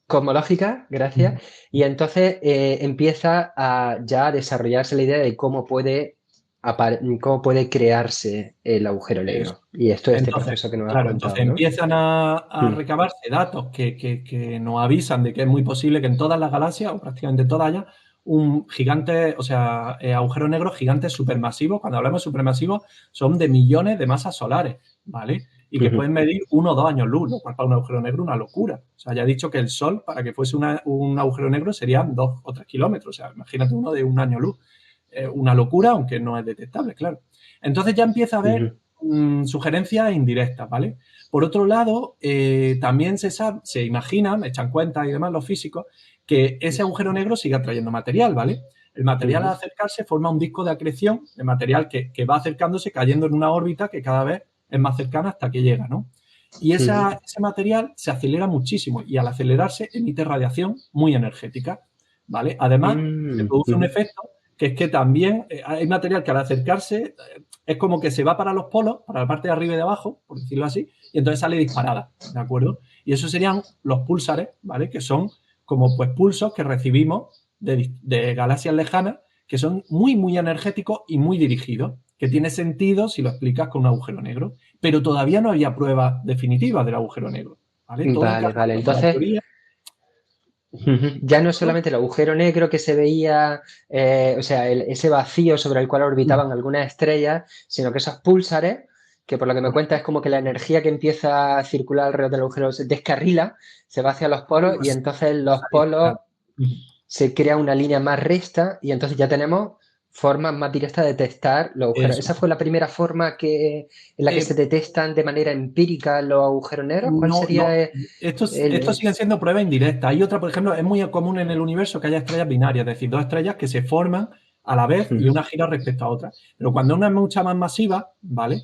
Speaker 2: cosmológica, gracias. Y entonces empieza a ya desarrollarse la idea de cómo puede cómo puede crearse el agujero
Speaker 1: Eso.
Speaker 2: negro. Y esto es este
Speaker 1: Entonces,
Speaker 2: proceso que nos has
Speaker 1: claro,
Speaker 2: contado,
Speaker 1: entonces
Speaker 2: ¿no?
Speaker 1: empiezan a
Speaker 2: Mm,
Speaker 1: recabarse datos que nos avisan de que es muy posible que en todas las galaxias, o prácticamente todas, haya un gigante, o sea, agujeros negros gigantes supermasivos. Cuando hablamos de supermasivos, son de millones de masas solares, ¿vale? Y que
Speaker 2: ujú,
Speaker 1: pueden medir 1 o 2 años luz, lo cual para un agujero negro es una locura. O sea, ya he dicho que el Sol, para que fuese un agujero negro, serían 2 o 3 kilómetros. O sea, imagínate uno de 1 año luz. Una locura, aunque no es detectable, claro. Entonces ya empieza a haber
Speaker 2: ujú,
Speaker 1: sugerencias indirectas, ¿vale? Por otro lado, también se imaginan, echan cuenta y demás los físicos, que ese agujero negro sigue atrayendo material, ¿vale? El material al
Speaker 2: ujú,
Speaker 1: acercarse forma un disco de acreción de material que va acercándose, cayendo en una órbita que cada vez es más cercana hasta que llega, ¿no? Y
Speaker 2: ujú,
Speaker 1: ese material se acelera muchísimo y al acelerarse emite radiación muy energética, ¿vale? Además, se produce un
Speaker 2: ujú.
Speaker 1: efecto que es que también hay material que al acercarse es como que se va para los polos, para la parte de arriba y de abajo, por decirlo así, y entonces sale disparada, ¿de acuerdo? Y eso serían los púlsares, ¿vale? Que son como pues pulsos que recibimos de galaxias lejanas, que son muy, muy energéticos y muy dirigidos, que tiene sentido si lo explicas con un agujero negro, pero todavía no había pruebas definitivas del agujero negro, ¿vale? Todo
Speaker 2: Vale,
Speaker 1: encajaba
Speaker 2: vale.
Speaker 1: con la
Speaker 2: Entonces,
Speaker 1: teoría,
Speaker 2: ujú, ya no es solamente el agujero negro que se veía, o sea, ese vacío sobre el cual orbitaban algunas estrellas, sino que esos púlsares, que por lo que me cuenta
Speaker 1: correcto,
Speaker 2: es como que la energía que empieza a circular alrededor del agujero se descarrila, se va hacia los polos
Speaker 1: algo
Speaker 2: y
Speaker 1: así,
Speaker 2: entonces en los
Speaker 1: exactamente,
Speaker 2: polos
Speaker 1: claro. Ujú.
Speaker 2: se crea una línea más recta y entonces ya tenemos formas más directas de detectar los agujeros.
Speaker 1: Eso.
Speaker 2: ¿Esa fue la primera forma en la que se
Speaker 1: Eh,
Speaker 2: detectan de manera empírica los agujeros negros? ¿Cuál
Speaker 1: No, no.
Speaker 2: sería
Speaker 1: Estos siguen siendo pruebas indirectas. Hay otra, por ejemplo, es muy común en el universo que haya estrellas binarias, es decir, dos estrellas que se forman a la vez y una gira respecto a otra. Pero cuando una es mucha más masiva, ¿vale?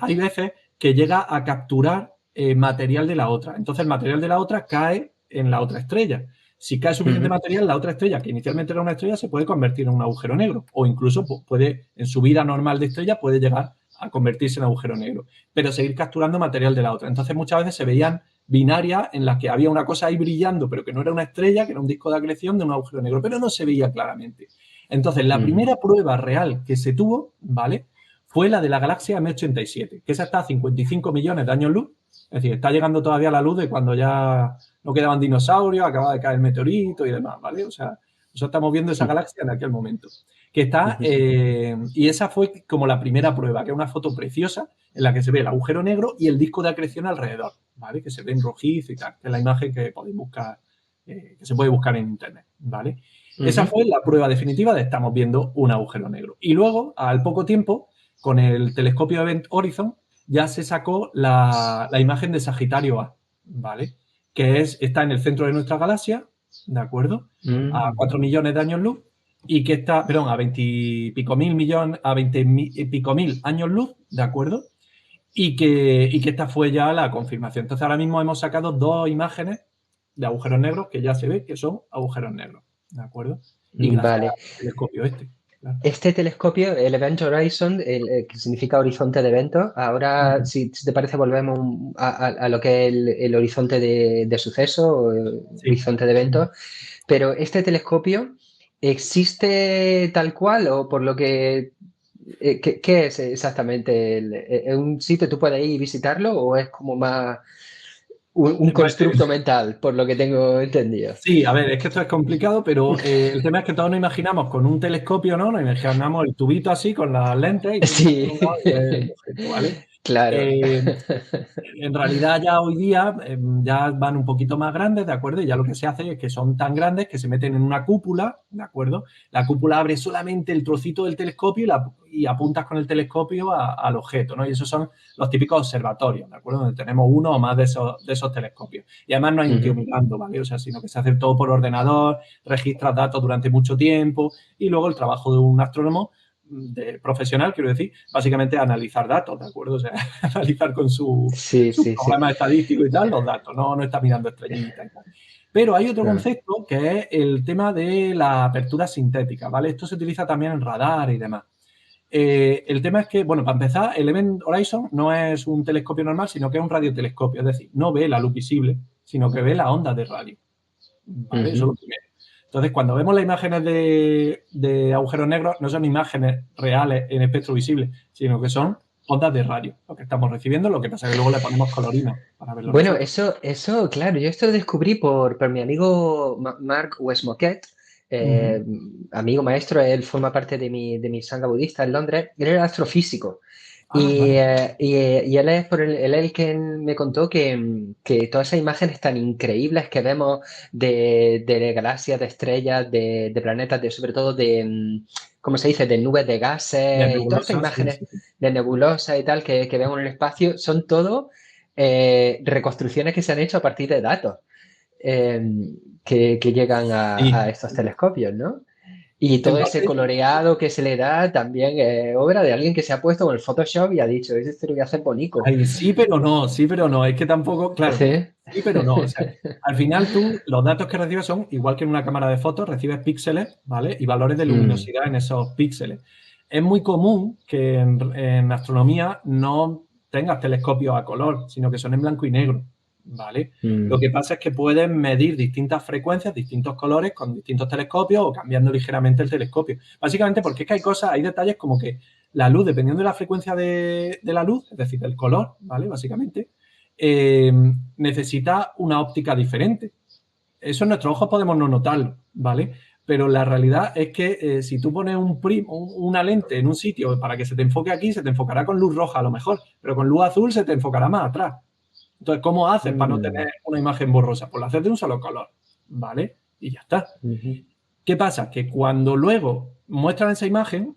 Speaker 1: Hay veces que llega a capturar material de la otra. Entonces el material de la otra cae en la otra estrella. Si cae suficiente
Speaker 2: Ujú,
Speaker 1: material, la otra estrella, que inicialmente era una estrella, se puede convertir en un agujero negro. O incluso pues, puede, en su vida normal de estrella, puede llegar a convertirse en agujero negro, pero seguir capturando material de la otra. Entonces muchas veces se veían binarias en las que había una cosa ahí brillando, pero que no era una estrella, que era un disco de acreción de un agujero negro, pero no se veía claramente. Entonces, la
Speaker 2: ujú.
Speaker 1: primera prueba real que se tuvo, ¿vale? Fue la de la galaxia M87, que esa está a 55 millones de años luz, es decir, está llegando todavía la luz de cuando ya no quedaban dinosaurios, acababa de caer el meteorito y demás, ¿vale? O sea, nosotros estamos viendo esa galaxia en aquel momento. Que está,
Speaker 2: Ujú.
Speaker 1: y esa fue como la primera prueba, que es una foto preciosa en la que se ve el agujero negro y el disco de acreción alrededor, ¿vale? Que se ve en rojizo y tal, que es la imagen que podéis buscar, que se puede buscar en internet, ¿vale? Esa
Speaker 2: Ujú.
Speaker 1: fue la prueba definitiva de estamos viendo un agujero negro. Y luego, al poco tiempo, con el telescopio Event Horizon, ya se sacó la imagen de Sagitario A, ¿vale? Que está en el centro de nuestra galaxia, ¿de acuerdo? A
Speaker 2: Mm.
Speaker 1: 4 millones de años luz, y que está, perdón, a 20 y pico mil millones, a 20 y pico mil años luz, ¿de acuerdo? Y que esta fue ya la confirmación. Entonces ahora mismo hemos sacado dos imágenes de agujeros negros que ya se ve que son agujeros negros, ¿de acuerdo? Y gracias
Speaker 2: Vale.
Speaker 1: al telescopio este, claro.
Speaker 2: Este telescopio, el Event Horizon, que significa horizonte de eventos, ahora,
Speaker 1: Ujú.
Speaker 2: si te parece, volvemos a lo que es el horizonte de suceso, o el
Speaker 1: Sí.
Speaker 2: horizonte de
Speaker 1: Ujú.
Speaker 2: eventos, pero este telescopio existe tal cual o por lo que... ¿qué es exactamente? ¿Es un sitio tú puedes ir y visitarlo o es como más un constructo mental, por lo que tengo entendido?
Speaker 1: Sí, a ver, es que esto es complicado, pero el tema es que todos nos imaginamos con un telescopio, ¿no? Nos imaginamos el tubito así con las lentes y tú miras por
Speaker 2: Sí,
Speaker 1: un lado y ves el objeto, ¿vale?
Speaker 2: claro.
Speaker 1: Eh, En realidad ya hoy día ya van un poquito más grandes, ¿de acuerdo? Y ya lo que se hace es que son tan grandes que se meten en una cúpula, ¿de acuerdo? La cúpula abre solamente el trocito del telescopio y apuntas con el telescopio al objeto, ¿no? Y esos son los típicos observatorios, ¿de acuerdo? Donde tenemos uno o más de esos telescopios. Y además no hay un tío
Speaker 2: Ujú.
Speaker 1: mirando, ¿vale? O sea, sino que se hace todo por ordenador, registras datos durante mucho tiempo y luego el trabajo de un astrónomo profesional, quiero decir, básicamente analizar datos, ¿de acuerdo? O sea, analizar con su,
Speaker 2: Sí,
Speaker 1: su
Speaker 2: sí, sí.
Speaker 1: programa estadístico y tal los datos, no está mirando estrellitas y tal. Pero hay otro
Speaker 2: Ah.
Speaker 1: concepto que es el tema de la apertura sintética, ¿vale? Esto se utiliza también en radar y demás. El tema es que, bueno, para empezar, el Event Horizon no es un telescopio normal, sino que es un radiotelescopio, es decir, no ve la luz visible, sino que ve la onda de radio, ¿vale? Eso es
Speaker 2: Ujú.
Speaker 1: lo primero. Entonces, cuando vemos las imágenes de agujeros negros, no son imágenes reales en espectro visible, sino que son ondas de radio, lo que estamos recibiendo, lo que pasa es que luego le ponemos colorinos para verlo
Speaker 2: Bueno,
Speaker 1: nosotros.
Speaker 2: eso, claro, yo esto lo descubrí por mi amigo Mark Westmocquett, amigo maestro, él forma parte de mi sangha budista en Londres, él era astrofísico.
Speaker 1: Ah, vale.
Speaker 2: Y él es él es el que me contó que todas esas imágenes tan increíbles que vemos de galaxias, de estrellas, de planetas, sobre todo ¿cómo se dice?, de nubes de
Speaker 1: De
Speaker 2: gases y todas estas
Speaker 1: nebulosas, sí,
Speaker 2: imágenes
Speaker 1: sí, sí.
Speaker 2: de nebulosas y tal que vemos en el espacio, son todo reconstrucciones que se han hecho a partir de datos eh, que llegan a
Speaker 1: Sí,
Speaker 2: estos telescopios, ¿no? Y
Speaker 1: en
Speaker 2: todo ese
Speaker 1: parte,
Speaker 2: coloreado que se le da también es obra de alguien que se ha puesto con el Photoshop y ha dicho, esto lo voy a hacer bonito.
Speaker 1: ay, sí, pero no, sí, pero no. Es que tampoco, claro,
Speaker 2: Sí.
Speaker 1: sí, pero no. O sea, al final tú, los datos que recibes son, igual que en una cámara de fotos, recibes píxeles, ¿vale? Y valores de
Speaker 2: Mm,
Speaker 1: luminosidad en esos píxeles. Es muy común que en astronomía no tengas telescopios a color, sino que son en blanco y negro, ¿vale? Lo
Speaker 2: mm,
Speaker 1: que pasa es que puedes medir distintas frecuencias, distintos colores con distintos telescopios o cambiando ligeramente el telescopio. Básicamente porque es que hay cosas, hay detalles como que la luz, dependiendo de la frecuencia de la luz, es decir, del color, ¿vale? Básicamente, eh, necesita una óptica diferente. Eso en nuestros ojos podemos no notarlo, ¿vale? Pero la realidad es que si tú pones una lente en un sitio para que se te enfoque aquí, se te enfocará con luz roja a lo mejor, pero con luz azul se te enfocará más atrás. Entonces, ¿cómo haces para no
Speaker 2: mm,
Speaker 1: tener una imagen borrosa? Pues lo haces de un solo color, ¿vale? Y ya está.
Speaker 2: ujú,
Speaker 1: ¿Qué pasa? Que cuando luego muestran esa imagen,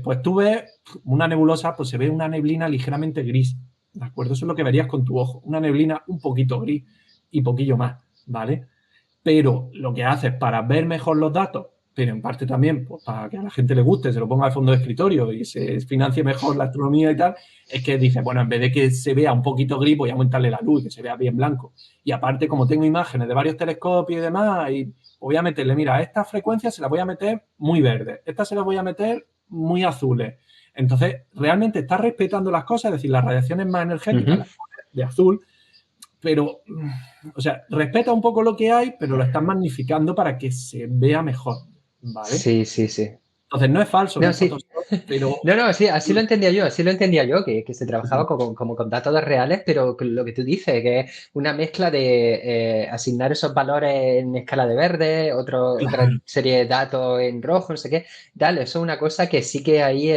Speaker 1: pues tú ves una nebulosa, pues se ve una neblina ligeramente gris, ¿de acuerdo? Eso es lo que verías con tu ojo, una neblina un poquito gris y poquillo más, ¿vale? Pero lo que haces para ver mejor los datos, pero en parte también pues, para que a la gente le guste, se lo ponga al fondo de escritorio y se financie mejor la astronomía y tal, es que dices, bueno, en vez de que se vea un poquito gris, voy a aumentarle la luz y que se vea bien blanco. Y aparte, como tengo imágenes de varios telescopios y demás, y voy a meterle, mira, a esta frecuencia se la voy a meter muy verde, esta se la voy a meter muy azules. Entonces, realmente estás respetando las cosas, es decir, las radiaciones más energéticas,
Speaker 2: ujú.
Speaker 1: las de azul, pero, o sea, respeta un poco lo que hay, pero lo estás magnificando para que se vea mejor, ¿vale?
Speaker 2: Sí, sí, sí.
Speaker 1: Entonces, no es falso, no
Speaker 2: No,
Speaker 1: es
Speaker 2: sí.
Speaker 1: Photoshop, pero
Speaker 2: No, no, sí, así lo entendía yo, que se trabajaba como con datos reales, pero con lo que tú dices, que es una mezcla de asignar esos valores en escala de verde, otra
Speaker 1: claro,
Speaker 2: serie de datos en rojo, no sé qué. Dale, eso es una cosa que sí que ahí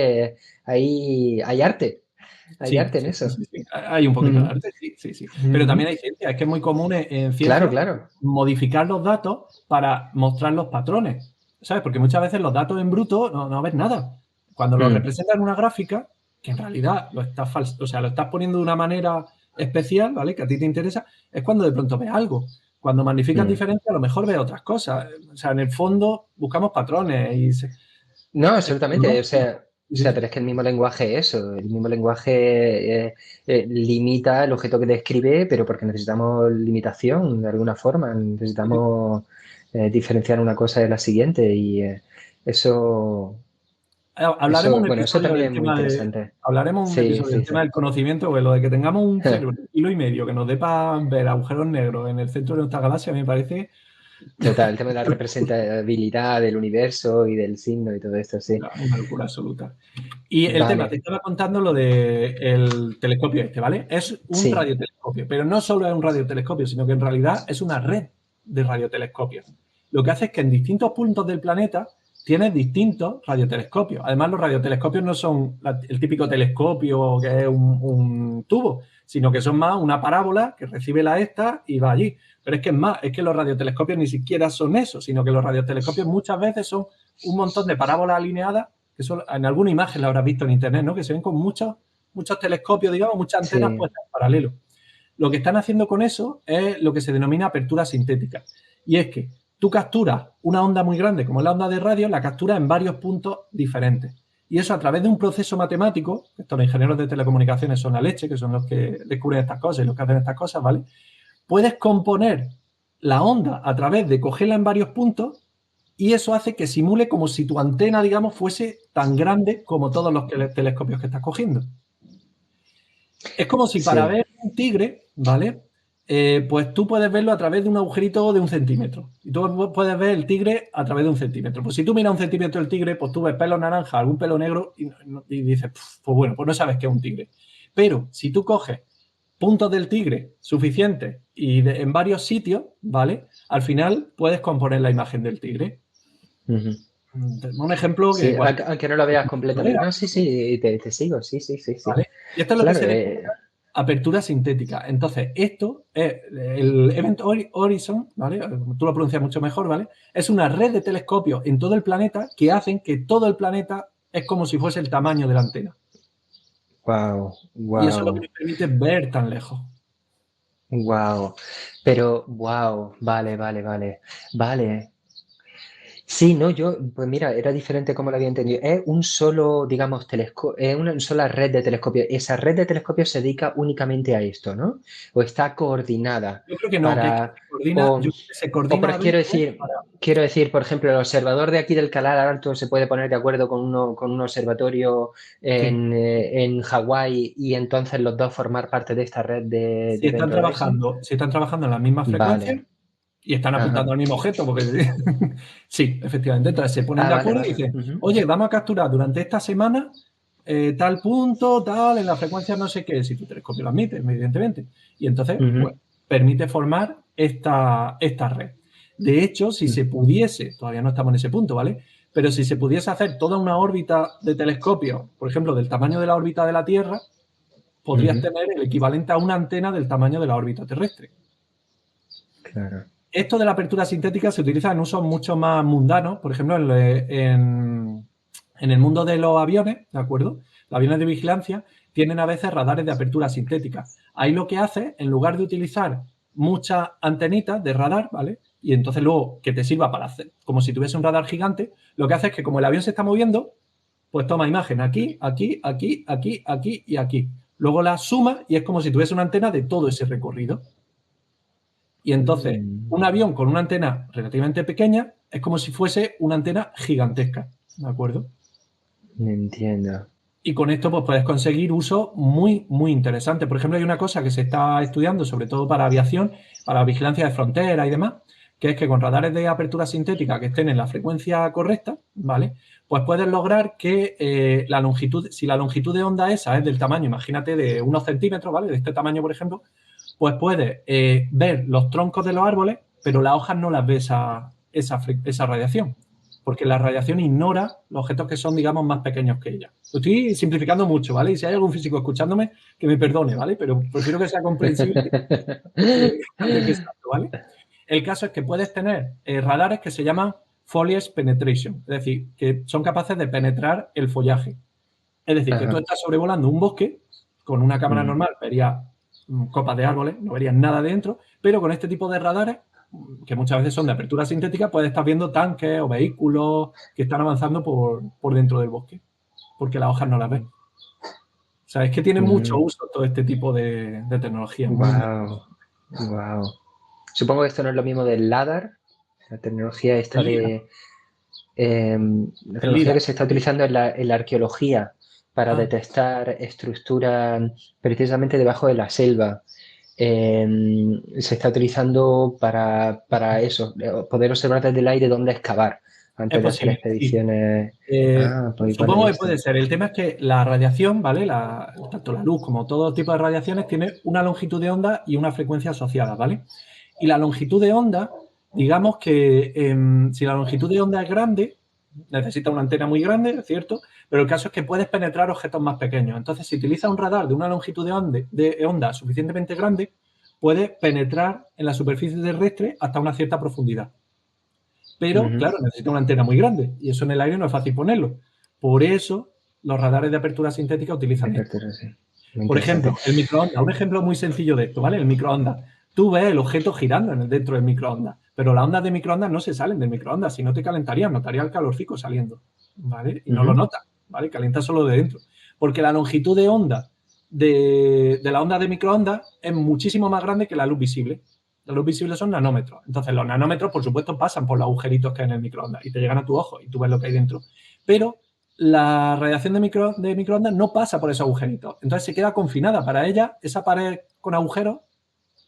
Speaker 2: hay
Speaker 1: sí,
Speaker 2: arte en
Speaker 1: sí, sí,
Speaker 2: eso.
Speaker 1: sí, sí. Hay un poquito de
Speaker 2: Ujú,
Speaker 1: arte, sí, sí, sí. Pero
Speaker 2: ujú.
Speaker 1: también hay ciencia, es que es muy común en
Speaker 2: Claro,
Speaker 1: ciencia
Speaker 2: claro.
Speaker 1: modificar los datos para mostrar los patrones, ¿sabes? Porque muchas veces los datos en bruto no ves nada. Cuando los
Speaker 2: Mm,
Speaker 1: representan en una gráfica, que en realidad o sea, lo estás poniendo de una manera especial, ¿vale? Que a ti te interesa, es cuando de pronto ves algo. Cuando magnificas
Speaker 2: mm.
Speaker 1: diferencias, a lo mejor ves otras cosas. O sea, en el fondo buscamos patrones y
Speaker 2: No,
Speaker 1: pero no,
Speaker 2: absolutamente. O
Speaker 1: sí,
Speaker 2: sea,
Speaker 1: sí.
Speaker 2: pero es que el mismo lenguaje es eso. El mismo lenguaje limita el objeto que describe, pero porque necesitamos limitación de alguna forma. Necesitamos diferenciar una cosa de la siguiente y
Speaker 1: Hablaremos un
Speaker 2: bueno, eso
Speaker 1: episodio
Speaker 2: también
Speaker 1: del
Speaker 2: es muy
Speaker 1: tema de.
Speaker 2: interesante.
Speaker 1: Hablaremos un
Speaker 2: Sí,
Speaker 1: episodio del
Speaker 2: sí, sí.
Speaker 1: tema del conocimiento, porque lo de que tengamos un cerebro de 1,5 kg que nos dé para ver agujeros negros en el centro de nuestra galaxia, me parece
Speaker 2: Total, el tema de la representabilidad del universo y del signo y todo esto, sí.
Speaker 1: una locura absoluta. Y el tema, te
Speaker 2: Vale.
Speaker 1: estaba contando lo del telescopio este, ¿vale? Es un
Speaker 2: Sí.
Speaker 1: radiotelescopio, pero no solo es un radiotelescopio, sino que en realidad es una red de radiotelescopios. Lo que hace es que en distintos puntos del planeta tienes distintos radiotelescopios. Además, los radiotelescopios no son el típico telescopio que es un tubo, sino que son más una parábola que recibe la esta y va allí. Pero es que es más, es que los radiotelescopios ni siquiera son eso, sino que los radiotelescopios muchas veces son un montón de parábolas alineadas que eso en alguna imagen la habrás visto en internet, ¿no? Que se ven con muchos telescopios, digamos, muchas antenas
Speaker 2: Sí.
Speaker 1: puestas en paralelo. Lo que están haciendo con eso es lo que se denomina apertura sintética. Y es que tú capturas una onda muy grande, como es la onda de radio, la capturas en varios puntos diferentes. Y eso a través de un proceso matemático, estos los ingenieros de telecomunicaciones son la leche, que son los que descubren estas cosas y los que hacen estas cosas, ¿vale? Puedes componer la onda a través de cogerla en varios puntos y eso hace que simule como si tu antena, digamos, fuese tan grande como todos los telescopios que estás cogiendo. Es como si para
Speaker 2: Sí.
Speaker 1: ver un tigre, ¿vale? pues tú puedes verlo a través de un agujerito de 1 centímetro. Y tú puedes ver el tigre a través de 1 centímetro. Pues si tú miras 1 centímetro el tigre, pues tú ves pelo naranja, algún pelo negro y dices, pues bueno, pues no sabes qué es un tigre. Pero si tú coges puntos del tigre suficientes y en varios sitios, ¿vale? Al final puedes componer la imagen del tigre. Un ejemplo que...
Speaker 2: Sí, aunque no lo veas completamente. No, sí, te sigo, sí.
Speaker 1: ¿Vale? Y esto es lo
Speaker 2: Claro,
Speaker 1: que se le llama apertura sintética. Entonces, esto es el Event Horizon, ¿vale? Tú lo pronuncias mucho mejor, ¿vale? Es una red de telescopios en todo el planeta que hacen que todo el planeta es como si fuese el tamaño de la antena.
Speaker 2: wow.
Speaker 1: Y eso es lo que nos permite ver tan lejos.
Speaker 2: Wow. Pero, wow, vale. Sí, no, pues mira, era diferente como lo había entendido. Es un solo, digamos, es una sola red de telescopios. Esa red de telescopios se dedica únicamente a esto, ¿no? ¿O está coordinada
Speaker 1: Yo creo que no, que
Speaker 2: para...
Speaker 1: yo creo que se coordina a
Speaker 2: quiero
Speaker 1: veces
Speaker 2: decir,
Speaker 1: para...
Speaker 2: por ejemplo, el observador de aquí del Calar Alto se puede poner de acuerdo con un observatorio
Speaker 1: Sí.
Speaker 2: en Hawái y entonces los dos formar parte de esta red de
Speaker 1: Si
Speaker 2: Event Horizon.
Speaker 1: están trabajando en las mismas frecuencias
Speaker 2: Vale.
Speaker 1: y están
Speaker 2: Ajá.
Speaker 1: apuntando al mismo objeto, porque sí, efectivamente. Entonces se ponen de acuerdo y
Speaker 2: Vale.
Speaker 1: dicen,
Speaker 2: Ujú.
Speaker 1: oye, vamos a capturar durante esta semana tal punto, tal, en la frecuencia no sé qué, si tu telescopio lo admite, evidentemente. Y entonces, pues, permite formar esta red. De hecho, si se pudiese, todavía no estamos en ese punto, ¿vale? Pero si se pudiese hacer toda una órbita de telescopio, por ejemplo, del tamaño de la órbita de la Tierra, podrías tener el equivalente a una antena del tamaño de la órbita terrestre.
Speaker 2: Claro.
Speaker 1: Esto de la apertura sintética se utiliza en usos mucho más mundanos, por ejemplo, en el mundo de los aviones, ¿de acuerdo? Los aviones de vigilancia tienen a veces radares de apertura sintética. Ahí lo que hace, en lugar de utilizar muchas antenitas de radar, ¿vale? Y entonces luego que te sirva para hacer, como si tuviese un radar gigante, lo que hace es que como el avión se está moviendo, pues toma imagen aquí, aquí, aquí, aquí, aquí y aquí. Luego la suma y es como si tuviese una antena de todo ese recorrido. Y entonces, un avión con una antena relativamente pequeña es como si fuese una antena gigantesca, ¿de acuerdo?
Speaker 2: Entiendo.
Speaker 1: Y con esto pues puedes conseguir uso muy, muy interesante. Por ejemplo, hay una cosa que se está estudiando, sobre todo para aviación, para vigilancia de frontera y demás, que es que con radares de apertura sintética que estén en la frecuencia correcta, ¿vale? Pues puedes lograr que la longitud, si la longitud de onda esa es del tamaño, imagínate, de unos centímetros, ¿vale? De este tamaño, por ejemplo, pues puedes ver los troncos de los árboles, pero las hojas no las ve esa radiación, porque la radiación ignora los objetos que son, digamos, más pequeños que ella. Lo estoy simplificando mucho, ¿vale? Y si hay algún físico escuchándome, que me perdone, ¿vale? Pero prefiero que sea comprensible antes que exacto, ¿vale? El caso es que puedes tener radares que se llaman foliage penetration, es decir, que son capaces de penetrar el follaje. Es decir, que tú estás sobrevolando un bosque, con una cámara normal verías copas de árboles, no verías nada dentro, pero con este tipo de radares, que muchas veces son de apertura sintética, puedes estar viendo tanques o vehículos que están avanzando por dentro del bosque, porque las hojas no las ven. O sea, es que tiene mucho uso todo este tipo de tecnología.
Speaker 2: Wow. Supongo que esto no es lo mismo del LADAR, la tecnología esta la tecnología que se está utilizando en la arqueología para detectar estructuras precisamente debajo de la selva. Se está utilizando para eso, poder observar desde el aire dónde excavar antes de hacer expediciones.
Speaker 1: Pues supongo que puede ser. El tema es que la radiación, ¿vale? Tanto la luz como todo tipo de radiaciones tiene una longitud de onda y una frecuencia asociada, ¿vale? Y la longitud de onda, digamos que si la longitud de onda es grande, necesita una antena muy grande, es cierto, pero el caso es que puedes penetrar objetos más pequeños. Entonces, si utilizas un radar de una longitud de onda suficientemente grande, puedes penetrar en la superficie terrestre hasta una cierta profundidad. Pero, claro, necesita una antena muy grande y eso en el aire no es fácil ponerlo. Por eso, los radares de apertura sintética utilizan esto. Por ejemplo, el microondas. Un ejemplo muy sencillo de esto, ¿vale? El microondas. Tú ves el objeto girando dentro del microondas, pero las ondas de microondas no se salen del microondas, si no te calentarían, notaría el calorcico saliendo, ¿vale? Y no lo notas, ¿vale? Calienta solo de dentro. Porque la longitud de onda de la onda de microondas es muchísimo más grande que la luz visible. La luz visible son nanómetros. Entonces, los nanómetros, por supuesto, pasan por los agujeritos que hay en el microondas y te llegan a tu ojo y tú ves lo que hay dentro. Pero la radiación de microondas no pasa por esos agujeritos. Entonces, se queda confinada. Para ella, esa pared con agujeros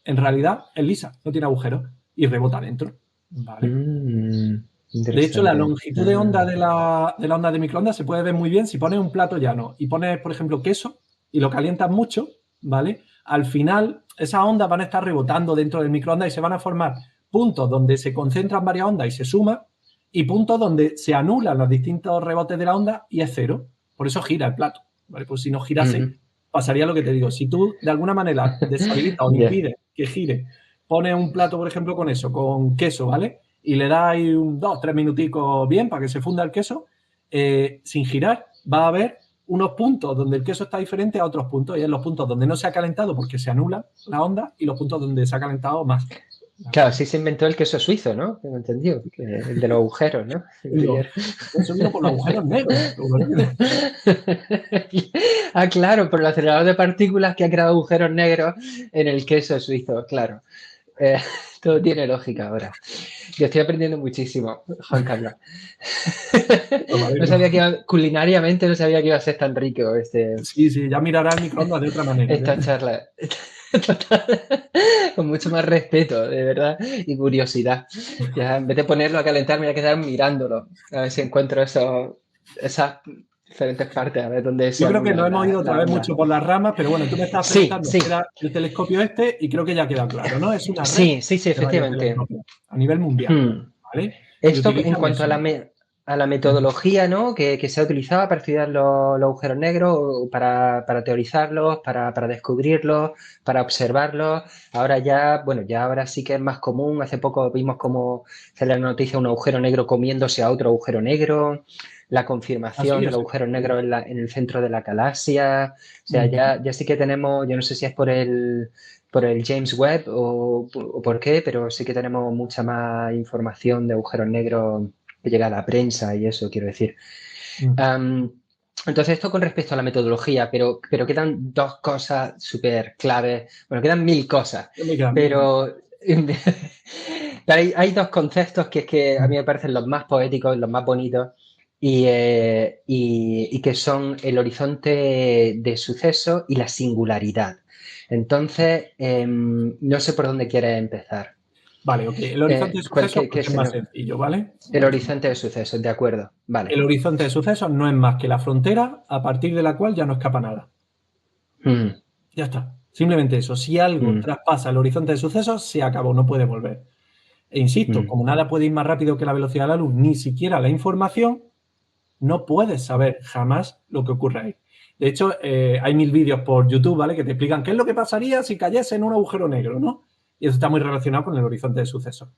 Speaker 1: en realidad es lisa, no tiene agujeros y rebota dentro. ¿Vale? De hecho, la longitud de onda de la onda de microondas se puede ver muy bien si pones un plato llano y pones, por ejemplo, queso y lo calientas mucho, ¿vale? Al final, esas ondas van a estar rebotando dentro del microondas y se van a formar puntos donde se concentran varias ondas y se suman y puntos donde se anulan los distintos rebotes de la onda y es cero. Por eso gira el plato, ¿vale? Pues si no girase, pasaría lo que te digo. Si tú, de alguna manera, deshabilitas o impides que gire, pones un plato, por ejemplo, con eso, con queso, ¿vale? Y le das ahí 2-3 minuticos bien para que se funda el queso, sin girar, va a haber unos puntos donde el queso está diferente a otros puntos, y en los puntos donde no se ha calentado porque se anula la onda y los puntos donde se ha calentado más.
Speaker 2: Claro, así se inventó el queso suizo, ¿no? Tengo entendido, el de los agujeros, ¿no?
Speaker 1: Eso vino por los agujeros negros.
Speaker 2: Claro, por el acelerador de partículas que ha creado agujeros negros en el queso suizo, claro. Todo tiene lógica ahora. Yo estoy aprendiendo muchísimo, Juan Carlos. No sabía que culinariamente no sabía que iba a ser tan rico este.
Speaker 1: Sí, ya mirará el microondas de otra manera.
Speaker 2: Esta charla. Con mucho más respeto, de verdad, y curiosidad. Ya, en vez de ponerlo a calentar, me voy a quedar mirándolo. A ver si encuentro esas diferentes partes, a ver dónde
Speaker 1: Yo creo que lo hemos ido otra vez mucho por las ramas, pero bueno, tú me estás presentando el telescopio y creo que ya queda claro, ¿no? Es una red
Speaker 2: sí, efectivamente.
Speaker 1: A nivel mundial, ¿vale?
Speaker 2: Esto en cuanto a la metodología, ¿no? que se ha utilizado para estudiar los agujeros negros, para teorizarlos, para descubrirlos, para observarlos. Ahora ya, bueno, ahora sí que es más común. Hace poco vimos cómo sale la noticia de un agujero negro comiéndose a otro agujero negro, la confirmación del agujero negro en el centro de la galaxia. O sea, ya sí que tenemos, yo no sé si es por el James Webb o por qué, pero sí que tenemos mucha más información de agujeros negros que llega a la prensa y eso, quiero decir. Entonces, esto con respecto a la metodología, pero quedan dos cosas súper claves. Bueno, quedan 1000 cosas, pero hay dos conceptos que es que a mí me parecen los más poéticos, los más bonitos, y que son el horizonte de suceso y la singularidad. Entonces, no sé por dónde quieres empezar.
Speaker 1: Vale, ok. El horizonte de sucesos es más sencillo, ¿vale?
Speaker 2: El horizonte de sucesos, de acuerdo. Vale.
Speaker 1: El horizonte de sucesos no es más que la frontera a partir de la cual ya no escapa nada. Ya está. Simplemente eso. Si algo traspasa el horizonte de sucesos, se acabó, no puede volver. E insisto, como nada puede ir más rápido que la velocidad de la luz, ni siquiera la información, no puedes saber jamás lo que ocurre ahí. De hecho, hay 1000 vídeos por YouTube, ¿vale? Que te explican qué es lo que pasaría si cayese en un agujero negro, ¿no? Y eso está muy relacionado con el horizonte de sucesos.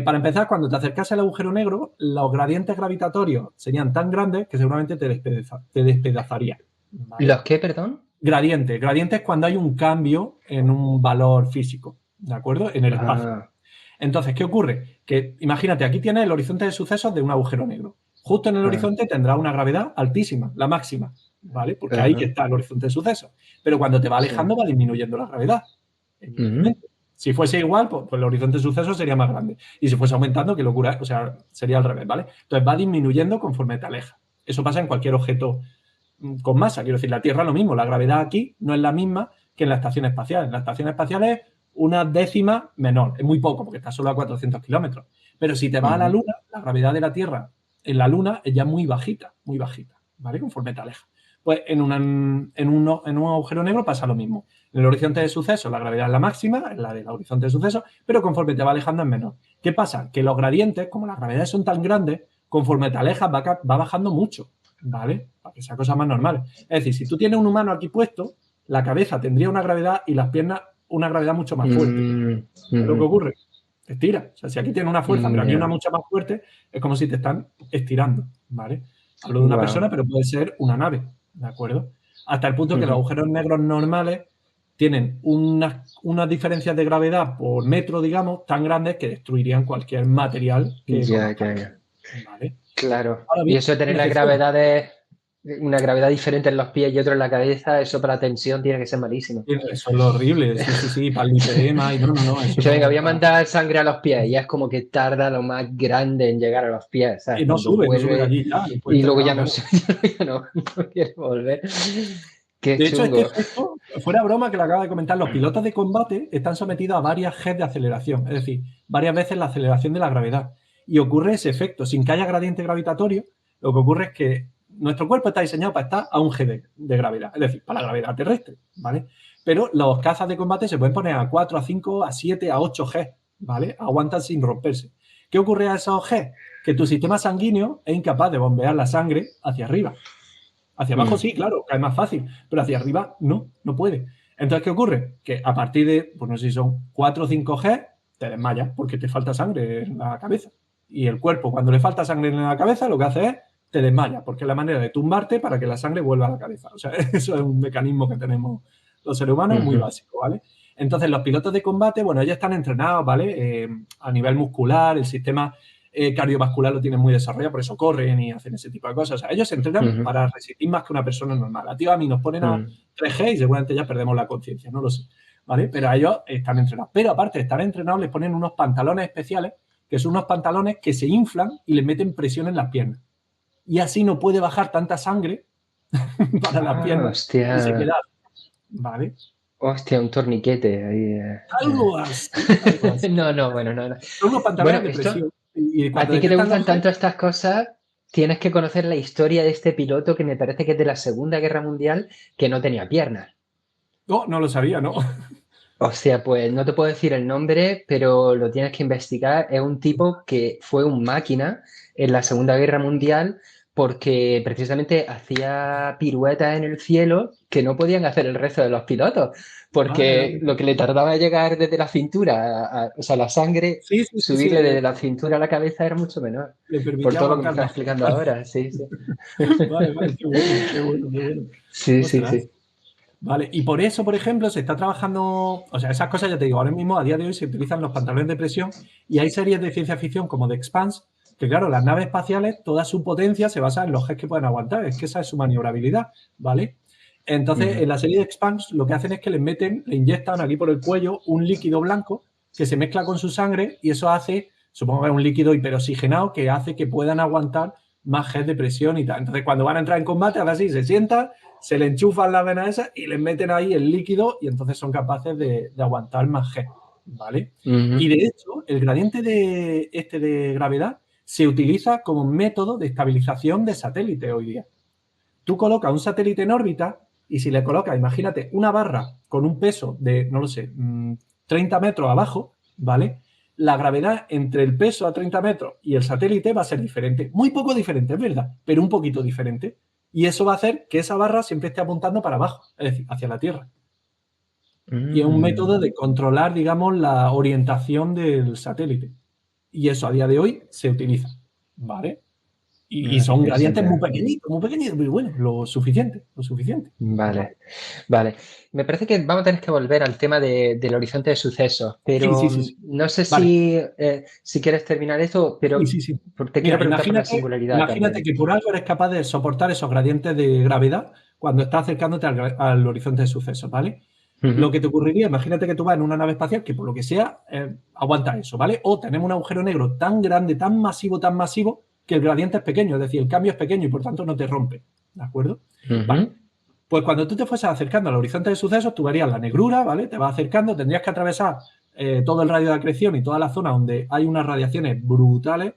Speaker 1: Para empezar, cuando te acercas al agujero negro, los gradientes gravitatorios serían tan grandes que seguramente te despedazarían. ¿Vale?
Speaker 2: ¿Los qué, perdón?
Speaker 1: Gradientes. Gradientes cuando hay un cambio en un valor físico, ¿de acuerdo? En el espacio. Entonces, ¿qué ocurre? Que imagínate, aquí tienes el horizonte de sucesos de un agujero negro. Justo en el horizonte tendrá una gravedad altísima, la máxima, ¿vale? Porque ahí está el horizonte de sucesos. Pero cuando te va alejando va disminuyendo la gravedad. Si fuese igual, pues el horizonte de sucesos sería más grande. Y si fuese aumentando, qué locura, o sea, sería al revés, ¿vale? Entonces va disminuyendo conforme te aleja. Eso pasa en cualquier objeto con masa. Quiero decir, la Tierra lo mismo. La gravedad aquí no es la misma que en la estación espacial. En la estación espacial es una décima menor. Es muy poco, porque está solo a 400 kilómetros. Pero si te vas a la Luna, la gravedad de la Tierra en la Luna es ya muy bajita, ¿vale? Conforme te aleja. Pues en un agujero negro pasa lo mismo. En el horizonte de sucesos la gravedad es la máxima, es la del horizonte de sucesos, pero conforme te va alejando es menor. ¿Qué pasa? Que los gradientes, como las gravedades son tan grandes, conforme te alejas va bajando mucho, ¿vale? Para que sea cosa más normal. Es decir, si tú tienes un humano aquí puesto, la cabeza tendría una gravedad y las piernas una gravedad mucho más fuerte. ¿Qué es lo que ocurre? Te estira. O sea, si aquí tiene una fuerza, pero aquí una mucho más fuerte, es como si te están estirando, ¿vale? Hablo de una persona, pero puede ser una nave, ¿de acuerdo? Hasta el punto que los agujeros negros normales tienen unas diferencias de gravedad por metro, digamos, tan grandes que destruirían cualquier material que ¿vale?
Speaker 2: Claro. Bien, y eso de tener una gravedad diferente en los pies y otro en la cabeza, eso para la tensión tiene que ser malísimo.
Speaker 1: Eso es lo horrible, sí, para el lipedema y no.
Speaker 2: Eso venga, voy a mandar sangre a los pies y es como que tarda lo más grande en llegar a los pies, ¿sabes?
Speaker 1: Y no sube de allí ya.
Speaker 2: Y luego ya no quiere volver. Qué
Speaker 1: de hecho,
Speaker 2: chungo.
Speaker 1: fuera broma que lo acaba de comentar, los pilotos de combate están sometidos a varias G de aceleración, es decir, varias veces la aceleración de la gravedad. Y ocurre ese efecto, sin que haya gradiente gravitatorio, lo que ocurre es que nuestro cuerpo está diseñado para estar a un G de gravedad, es decir, para la gravedad terrestre, ¿vale? Pero los cazas de combate se pueden poner a 4, a 5, a 7, a 8 G, ¿vale? Aguantan sin romperse. ¿Qué ocurre a esos G? Que tu sistema sanguíneo es incapaz de bombear la sangre hacia arriba. Hacia abajo sí, claro, cae más fácil, pero hacia arriba no puede. Entonces, ¿qué ocurre? Que a partir de, pues no sé si son 4 o 5 G, te desmayas porque te falta sangre en la cabeza. Y el cuerpo, cuando le falta sangre en la cabeza, lo que hace es te desmaya, porque es la manera de tumbarte para que la sangre vuelva a la cabeza. O sea, eso es un mecanismo que tenemos los seres humanos muy básico, ¿vale? Entonces, los pilotos de combate, bueno, ellos están entrenados, ¿vale? A nivel muscular, el sistema cardiovascular lo tienen muy desarrollado, por eso corren y hacen ese tipo de cosas. O sea, ellos se entrenan para resistir más que una persona normal. A ti o a mí nos ponen a 3G y seguramente ya perdemos la conciencia, no lo sé, ¿vale? Pero a ellos están entrenados. Pero aparte de estar entrenados, les ponen unos pantalones especiales, que son unos pantalones que se inflan y les meten presión en las piernas. Y así no puede bajar tanta sangre para las piernas.
Speaker 2: Hostia.
Speaker 1: Y se queda, ¿vale?
Speaker 2: Hostia, un torniquete ahí.
Speaker 1: Algo así.
Speaker 2: No, bueno, no.
Speaker 1: Son unos pantalones de presión.
Speaker 2: A ti que te gustan tanto estas cosas, tienes que conocer la historia de este piloto que me parece que es de la Segunda Guerra Mundial, que no tenía piernas.
Speaker 1: No lo sabía, ¿no?
Speaker 2: O sea, pues no te puedo decir el nombre, pero lo tienes que investigar. Es un tipo que fue un máquina en la Segunda Guerra Mundial porque precisamente hacía piruetas en el cielo que no podían hacer el resto de los pilotos, porque lo que le tardaba en llegar desde la cintura, o sea, la sangre, subirle desde la cintura a la cabeza era mucho menor. Por todo lo que me estás explicando ahora, sí.
Speaker 1: Vale, qué bueno.
Speaker 2: Sí.
Speaker 1: Vale, y por eso, por ejemplo, se está trabajando, o sea, esas cosas ya te digo, ahora mismo a día de hoy se utilizan los pantalones de presión y hay series de ciencia ficción como The Expanse, que claro, las naves espaciales, toda su potencia se basa en los Gs que pueden aguantar, es que esa es su maniobrabilidad, ¿vale? Entonces, en la serie de Expanse lo que hacen es que le inyectan aquí por el cuello un líquido blanco que se mezcla con su sangre y eso hace, supongo que es un líquido hiperoxigenado que hace que puedan aguantar más Gs de presión y tal. Entonces, cuando van a entrar en combate, ahora sí, se sientan, se le enchufan la vena esa y les meten ahí el líquido y entonces son capaces de aguantar más G, ¿vale? Y de hecho, el gradiente de gravedad se utiliza como método de estabilización de satélites hoy día. Tú colocas un satélite en órbita y si le colocas, imagínate, una barra con un peso de, no lo sé, 30 metros abajo, ¿vale? La gravedad entre el peso a 30 metros y el satélite va a ser diferente. Muy poco diferente, es verdad, pero un poquito diferente. Y eso va a hacer que esa barra siempre esté apuntando para abajo, es decir, hacia la Tierra. Y es un método de controlar, digamos, la orientación del satélite. Y eso a día de hoy se utiliza, ¿vale? Y son gradientes muy pequeñitos, muy bueno, lo suficiente.
Speaker 2: Vale. Me parece que vamos a tener que volver al tema del horizonte de sucesos, pero
Speaker 1: sí.
Speaker 2: no sé si quieres terminar esto, pero
Speaker 1: sí.
Speaker 2: Te quiero preguntar por la singularidad.
Speaker 1: Imagínate que por algo eres capaz de soportar esos gradientes de gravedad cuando estás acercándote al horizonte de sucesos, ¿vale? Lo que te ocurriría, imagínate que tú vas en una nave espacial que por lo que sea aguanta eso, ¿vale? O tenemos un agujero negro tan grande, tan masivo, que el gradiente es pequeño, es decir, el cambio es pequeño y por tanto no te rompe, ¿de acuerdo? Vale. Pues cuando tú te fueses acercando al horizonte de sucesos, tú verías la negrura, ¿vale? Te vas acercando, tendrías que atravesar todo el radio de acreción y toda la zona donde hay unas radiaciones brutales,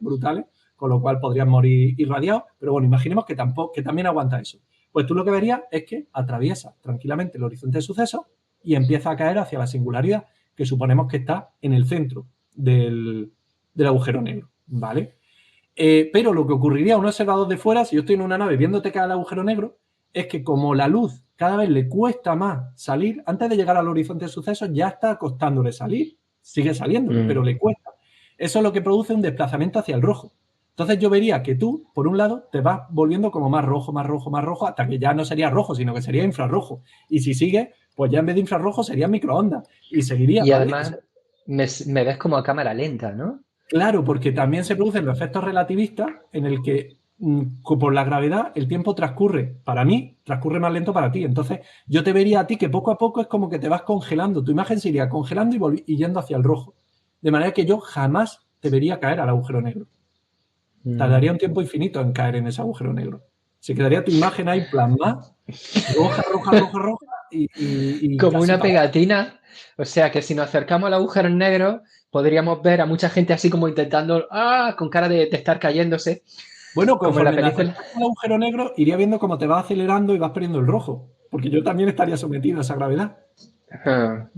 Speaker 1: con lo cual podrías morir irradiado, pero bueno, imaginemos que también aguanta eso. Pues tú lo que verías es que atraviesa tranquilamente el horizonte de sucesos y empieza a caer hacia la singularidad, que suponemos que está en el centro del agujero negro, ¿vale? Pero lo que ocurriría a un observador de fuera, si yo estoy en una nave viéndote caer al agujero negro, es que como la luz cada vez le cuesta más salir, antes de llegar al horizonte de sucesos ya está costándole salir, sigue saliendo, pero le cuesta. Eso es lo que produce un desplazamiento hacia el rojo. Entonces yo vería que tú, por un lado, te vas volviendo como más rojo, hasta que ya no sería rojo, sino que sería infrarrojo. Y si sigue, pues ya en vez de infrarrojo sería microondas. Y seguiría.
Speaker 2: Y además me ves como a cámara lenta, ¿no?
Speaker 1: Claro, porque también se producen los efectos relativistas en el que por la gravedad el tiempo transcurre más lento para ti. Entonces yo te vería a ti que poco a poco es como que te vas congelando. Tu imagen se iría congelando y yendo hacia el rojo. De manera que yo jamás te vería caer al agujero negro. Tardaría un tiempo infinito en caer en ese agujero negro. Se quedaría tu imagen ahí plasmada, roja, y
Speaker 2: Como
Speaker 1: casi
Speaker 2: una
Speaker 1: pasa.
Speaker 2: pegatina. O sea que si nos acercamos al agujero negro, podríamos ver a mucha gente así como intentando, con cara de estar cayéndose,
Speaker 1: Bueno,
Speaker 2: como en la
Speaker 1: conforme me
Speaker 2: película.
Speaker 1: acercas al agujero negro, iría viendo cómo te vas acelerando y vas perdiendo el rojo, porque yo también estaría sometido a esa gravedad.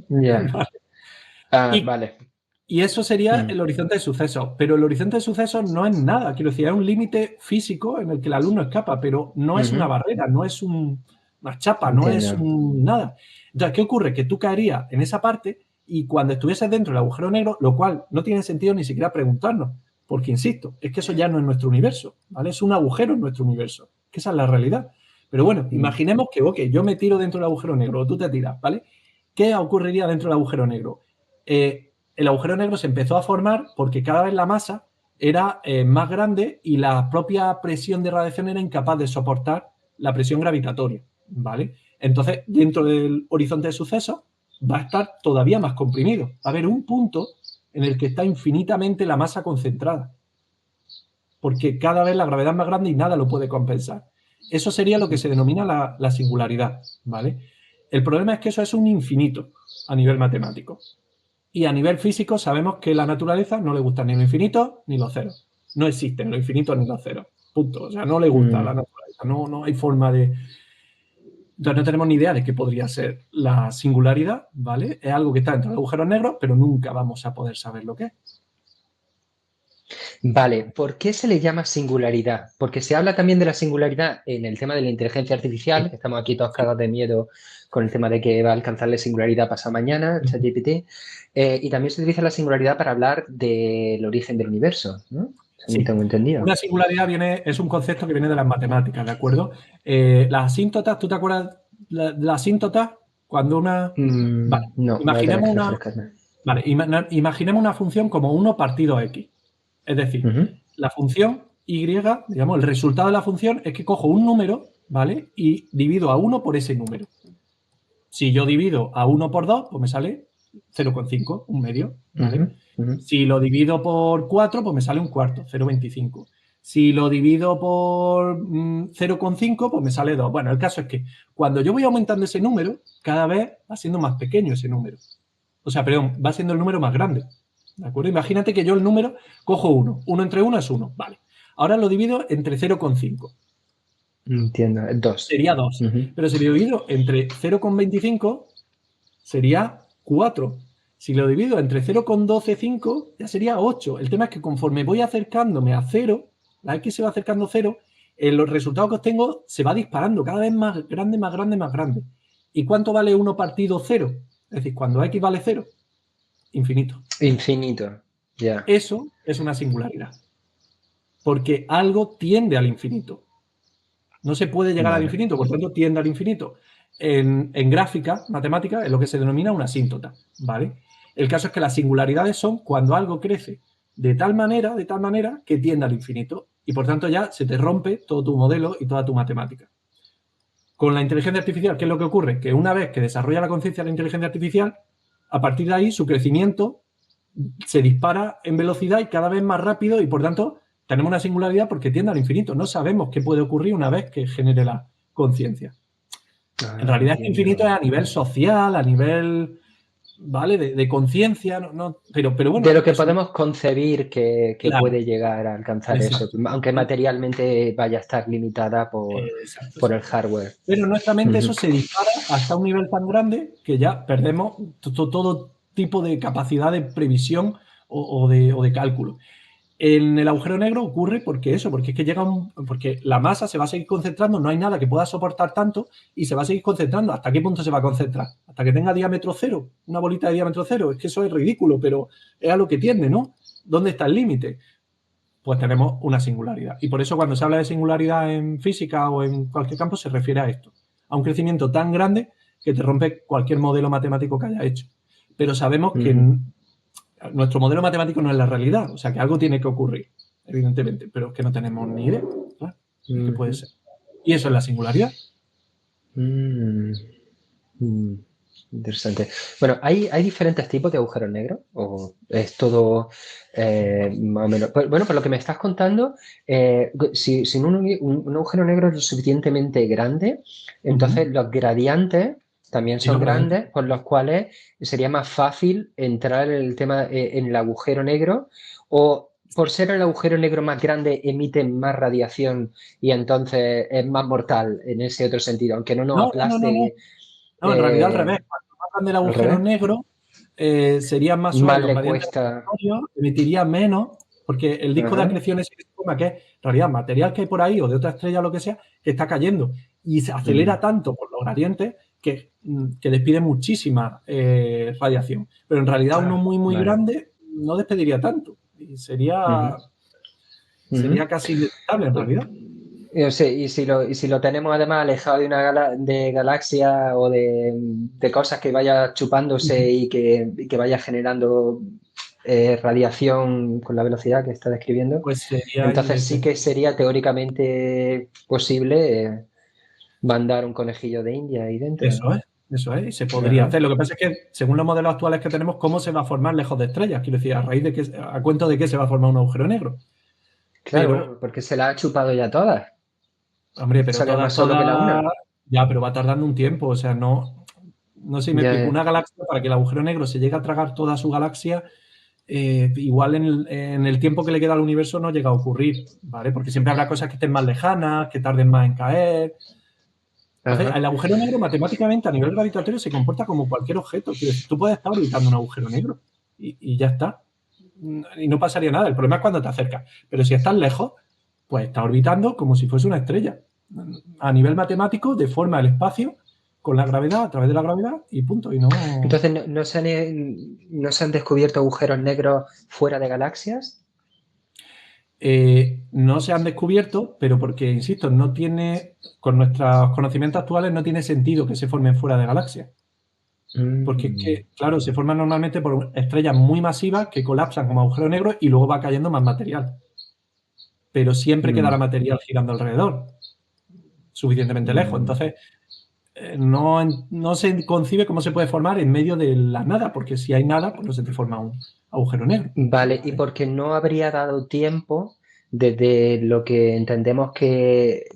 Speaker 2: Ya.
Speaker 1: Y,
Speaker 2: Vale.
Speaker 1: y eso sería
Speaker 2: Mm,
Speaker 1: el horizonte de sucesos, pero el horizonte de sucesos no es nada, quiero decir, es un límite físico en el que el alumno escapa, pero no es una
Speaker 2: ujú,
Speaker 1: barrera, no es una chapa, no es
Speaker 2: entiendo.
Speaker 1: nada. Entonces, ¿qué ocurre? Que tú caerías en esa parte y cuando estuvieses dentro del agujero negro, lo cual no tiene sentido ni siquiera preguntarnos, porque insisto, es que eso ya no es nuestro universo, ¿vale? Es un agujero en nuestro universo, que esa es la realidad. Pero bueno,
Speaker 2: Mm.
Speaker 1: imaginemos que, ok, yo me tiro dentro del agujero negro, o tú te tiras, ¿vale? ¿Qué ocurriría dentro del agujero negro? El agujero negro se empezó a formar porque cada vez la masa era más grande y la propia presión de radiación era incapaz de soportar la presión gravitatoria, ¿vale? Entonces, dentro del horizonte de sucesos va a estar todavía más comprimido. Va a haber un punto en el que está infinitamente la masa concentrada, porque cada vez la gravedad es más grande y nada lo puede compensar. Eso sería lo que se denomina la singularidad, ¿vale? El problema es que eso es un infinito a nivel matemático. Y a nivel físico sabemos que la naturaleza no le gustan ni los infinitos ni los ceros. No existen los infinitos ni los ceros. Punto. O sea, no le gusta a la
Speaker 2: Mm.
Speaker 1: naturaleza. No hay forma de. Entonces no tenemos ni idea de qué podría ser la singularidad, ¿vale? Es algo que está entre los agujeros negros, pero nunca vamos a poder saber lo que es.
Speaker 2: Vale, ¿por qué se le llama singularidad? Porque se habla también de la singularidad en el tema de la inteligencia artificial, que estamos aquí todos
Speaker 1: Sí.
Speaker 2: cagados de miedo con el tema de que va a alcanzar la singularidad pasado mañana, ChatGPT, y también se utiliza la singularidad para hablar del origen del universo, ¿no? Según
Speaker 1: Sí.
Speaker 2: tengo entendido.
Speaker 1: Una singularidad es un concepto que viene de las matemáticas, ¿de acuerdo? Las asíntotas, ¿tú te acuerdas de las asíntotas? Cuando una. Vale,
Speaker 2: No, voy a tener
Speaker 1: imaginemos
Speaker 2: que
Speaker 1: una.
Speaker 2: refrescarme.
Speaker 1: Vale, imaginemos una función como 1 partido x. Es decir,
Speaker 2: Ujú,
Speaker 1: la función y, digamos, el resultado de la función es que cojo un número, ¿vale? Y divido a 1 por ese número. Si yo divido a 1 por 2, pues me sale 0,5, un medio,
Speaker 2: ujú,
Speaker 1: ¿vale?
Speaker 2: ujú.
Speaker 1: Si lo divido por 4, pues me sale un cuarto, 0,25. Si lo divido por 0,5, pues me sale 2. Bueno, el caso es que cuando yo voy aumentando ese número, cada vez va siendo más pequeño ese número. O sea, perdón, va siendo el número más grande. ¿De acuerdo? Imagínate que yo el número cojo 1. 1 entre 1 es 1. Vale. Ahora lo divido entre 0,5.
Speaker 2: Entiendo, dos.
Speaker 1: Sería 2.
Speaker 2: Ujú.
Speaker 1: Pero si lo divido entre 0,25 sería 4. Si lo divido entre 0,125 ya sería 8. El tema es que conforme voy acercándome a 0, la x se va acercando a 0, los resultados que obtengo se va disparando cada vez más grande, más grande, más grande. ¿Y cuánto vale 1 partido 0? Es decir, cuando x vale 0, infinito.
Speaker 2: Infinito, ya.
Speaker 1: Eso es una singularidad, porque algo tiende al infinito. No se puede llegar al
Speaker 2: Vale.
Speaker 1: infinito, por tanto tiende al infinito. En gráfica, matemática, es lo que se denomina una asíntota, ¿vale? El caso es que las singularidades son cuando algo crece de tal manera, que tiende al infinito, y por tanto ya se te rompe todo tu modelo y toda tu matemática. Con la inteligencia artificial, ¿qué es lo que ocurre? Que una vez que desarrolla la conciencia de la inteligencia artificial, a partir de ahí su crecimiento se dispara en velocidad y cada vez más rápido y por tanto tenemos una singularidad porque tiende al infinito. No sabemos qué puede ocurrir una vez que genere la conciencia. En realidad este infinito
Speaker 2: Entiendo.
Speaker 1: es a nivel social, a nivel, ¿vale? De conciencia, pero
Speaker 2: De
Speaker 1: bueno,
Speaker 2: lo que
Speaker 1: es un.
Speaker 2: podemos concebir que
Speaker 1: Claro,
Speaker 2: puede llegar a alcanzar eso,
Speaker 1: exacto.
Speaker 2: aunque materialmente vaya a estar limitada
Speaker 1: Exacto,
Speaker 2: por el
Speaker 1: exacto.
Speaker 2: hardware.
Speaker 1: Pero en nuestra mente
Speaker 2: Ujú.
Speaker 1: eso se dispara hasta un nivel tan grande que ya perdemos todo tipo de capacidad de previsión o de cálculo. En el agujero negro ocurre porque eso, porque es que porque la masa se va a seguir concentrando, no hay nada que pueda soportar tanto y se va a seguir concentrando. ¿Hasta qué punto se va a concentrar? ¿Hasta que tenga diámetro cero? Una bolita de diámetro cero. Es que eso es ridículo, pero es a lo que tiende, ¿no? ¿Dónde está el límite? Pues tenemos una singularidad. Y por eso cuando se habla de singularidad en física o en cualquier campo se refiere a esto, a un crecimiento tan grande que te rompe cualquier modelo matemático que haya hecho. Pero sabemos que
Speaker 2: Ujú.
Speaker 1: nuestro modelo matemático no es la realidad, o sea que algo tiene que ocurrir, evidentemente, pero es que no tenemos ni idea, claro, de qué puede
Speaker 2: Ujú.
Speaker 1: ser. Y eso es la singularidad.
Speaker 2: Mm. Mm. Interesante. Bueno, ¿hay diferentes tipos de agujeros negros? ¿O es todo más o menos? Bueno, por lo que me estás contando, si un agujero negro es lo suficientemente grande,
Speaker 1: Uh -huh.
Speaker 2: entonces los gradientes también
Speaker 1: Y no
Speaker 2: son
Speaker 1: realmente.
Speaker 2: grandes, por los cuales sería más fácil entrar en el tema en el agujero negro, o por ser el agujero negro más grande emiten más radiación y entonces es más mortal en ese otro sentido, aunque no nos
Speaker 1: No, no, no, no, no.
Speaker 2: aplaste
Speaker 1: No, en realidad al revés.
Speaker 2: eh,
Speaker 1: Cuanto más grande el
Speaker 2: al
Speaker 1: agujero
Speaker 2: revés,
Speaker 1: negro, serían más suaves
Speaker 2: más
Speaker 1: los
Speaker 2: le
Speaker 1: gradientes
Speaker 2: cuesta.
Speaker 1: gravitatorios, emitiría menos, porque el disco de
Speaker 2: Ajá,
Speaker 1: acreción ese que se forma, que es en realidad material que hay por ahí o de otra estrella o lo que sea, que está cayendo. Y se acelera
Speaker 2: mm,
Speaker 1: tanto por los gradientes que despide muchísima radiación. Pero en realidad uno
Speaker 2: ah,
Speaker 1: muy, muy
Speaker 2: vale.
Speaker 1: grande no despediría tanto. Y
Speaker 2: Ujú,
Speaker 1: sería
Speaker 2: ujú.
Speaker 1: casi indetectable en realidad.
Speaker 2: Yo sé, y si lo tenemos además alejado de una de galaxia o de cosas que vaya chupándose y que vaya generando radiación con la velocidad que está describiendo,
Speaker 1: Pues sería
Speaker 2: entonces sí que
Speaker 1: indetectable.
Speaker 2: sería teóricamente posible mandar un conejillo de India ahí dentro.
Speaker 1: Eso es, y se podría
Speaker 2: Ajá.
Speaker 1: hacer. Lo que pasa es que, según los modelos actuales que tenemos, ¿cómo se va a formar lejos de estrellas? Quiero decir, a cuento de qué se va a formar un agujero negro.
Speaker 2: Claro,
Speaker 1: Pero,
Speaker 2: porque se la ha chupado ya todas.
Speaker 1: hombre, pero
Speaker 2: Sale más
Speaker 1: todas,
Speaker 2: solo que la
Speaker 1: todas,
Speaker 2: una.
Speaker 1: ya, pero va tardando un tiempo. O sea, no sé si me
Speaker 2: Ya,
Speaker 1: explico.
Speaker 2: ya.
Speaker 1: Una galaxia, para que el agujero negro se llegue a tragar toda su galaxia, igual en el tiempo que le queda al universo no llega a ocurrir, ¿vale? Porque siempre habrá cosas que estén más lejanas, que tarden más en caer. Entonces,
Speaker 2: Ajá.
Speaker 1: el agujero negro matemáticamente a nivel gravitatorio se comporta como cualquier objeto. Quiero decir, tú puedes estar orbitando un agujero negro y ya está. Y no pasaría nada. El problema es cuando te acercas. Pero si estás lejos, pues está orbitando como si fuese una estrella. A nivel matemático, deforma el espacio con la gravedad, a través de la gravedad y punto. Y no,
Speaker 2: Entonces, no se han descubierto agujeros negros fuera de galaxias?
Speaker 1: no se han descubierto, pero porque, insisto, no tiene, con nuestros conocimientos actuales, no tiene sentido que se formen fuera de galaxias. Porque es
Speaker 2: Mm,
Speaker 1: que, claro, se forman normalmente por estrellas muy masivas que colapsan como agujeros negros y luego va cayendo más material. Pero siempre quedará
Speaker 2: mm,
Speaker 1: material girando alrededor, suficientemente lejos.
Speaker 2: mm.
Speaker 1: Entonces, no se concibe cómo se puede formar en medio de la nada, porque si hay nada, pues no se te forma un agujero negro.
Speaker 2: Vale, y
Speaker 1: ¿Vale?
Speaker 2: porque no habría dado tiempo desde lo que entendemos que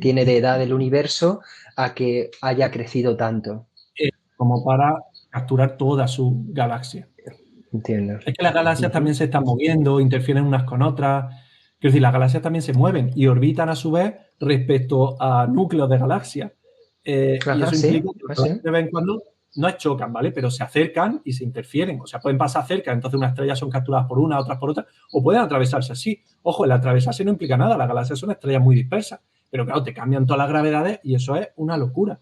Speaker 2: tiene de edad el universo a que haya crecido tanto.
Speaker 1: Como para capturar toda su galaxia.
Speaker 2: Entiendo.
Speaker 1: Es que las galaxias
Speaker 2: Ujú.
Speaker 1: también se están moviendo, interfieren unas con otras. Quiero decir, las galaxias también se mueven y orbitan a su vez respecto a núcleos de galaxias. Y
Speaker 2: Ajá,
Speaker 1: eso
Speaker 2: sí,
Speaker 1: implica que las
Speaker 2: así.
Speaker 1: galaxias de vez en cuando no es chocan, ¿vale? Pero se acercan y se interfieren. O sea, pueden pasar cerca, entonces unas estrellas son capturadas por una, otras por otra, o pueden atravesarse así. Ojo, el atravesarse no implica nada, las galaxias son estrellas muy dispersas. Pero claro, te cambian todas las gravedades y eso es una locura.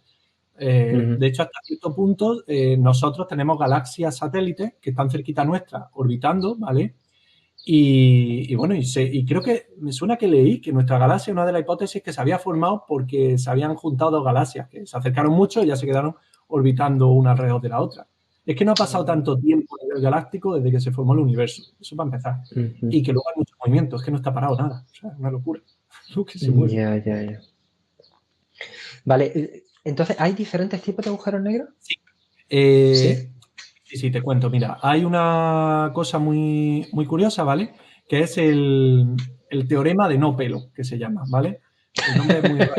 Speaker 2: Ujú.
Speaker 1: De hecho, hasta cierto punto, nosotros tenemos galaxias satélites que están cerquita nuestra, orbitando, ¿vale? Y bueno, y creo que me suena que leí que nuestra galaxia, una de las hipótesis que se había formado porque se habían juntado dos galaxias, que se acercaron mucho y ya se quedaron orbitando una alrededor de la otra. Es que no ha pasado tanto tiempo a nivel galáctico desde que se formó el universo. Eso para empezar.
Speaker 2: Ujú.
Speaker 1: Y que luego hay mucho movimiento, es que no está parado nada. O sea, es una locura. Lo que se mueve.
Speaker 2: Ya, ya, ya. Vale, entonces, ¿hay diferentes tipos de agujeros negros?
Speaker 1: Sí.
Speaker 2: Sí.
Speaker 1: Sí, sí, te cuento. Mira, hay una cosa muy, muy curiosa, ¿vale? Que es el teorema de no pelo, que se llama, ¿vale? El nombre es muy raro.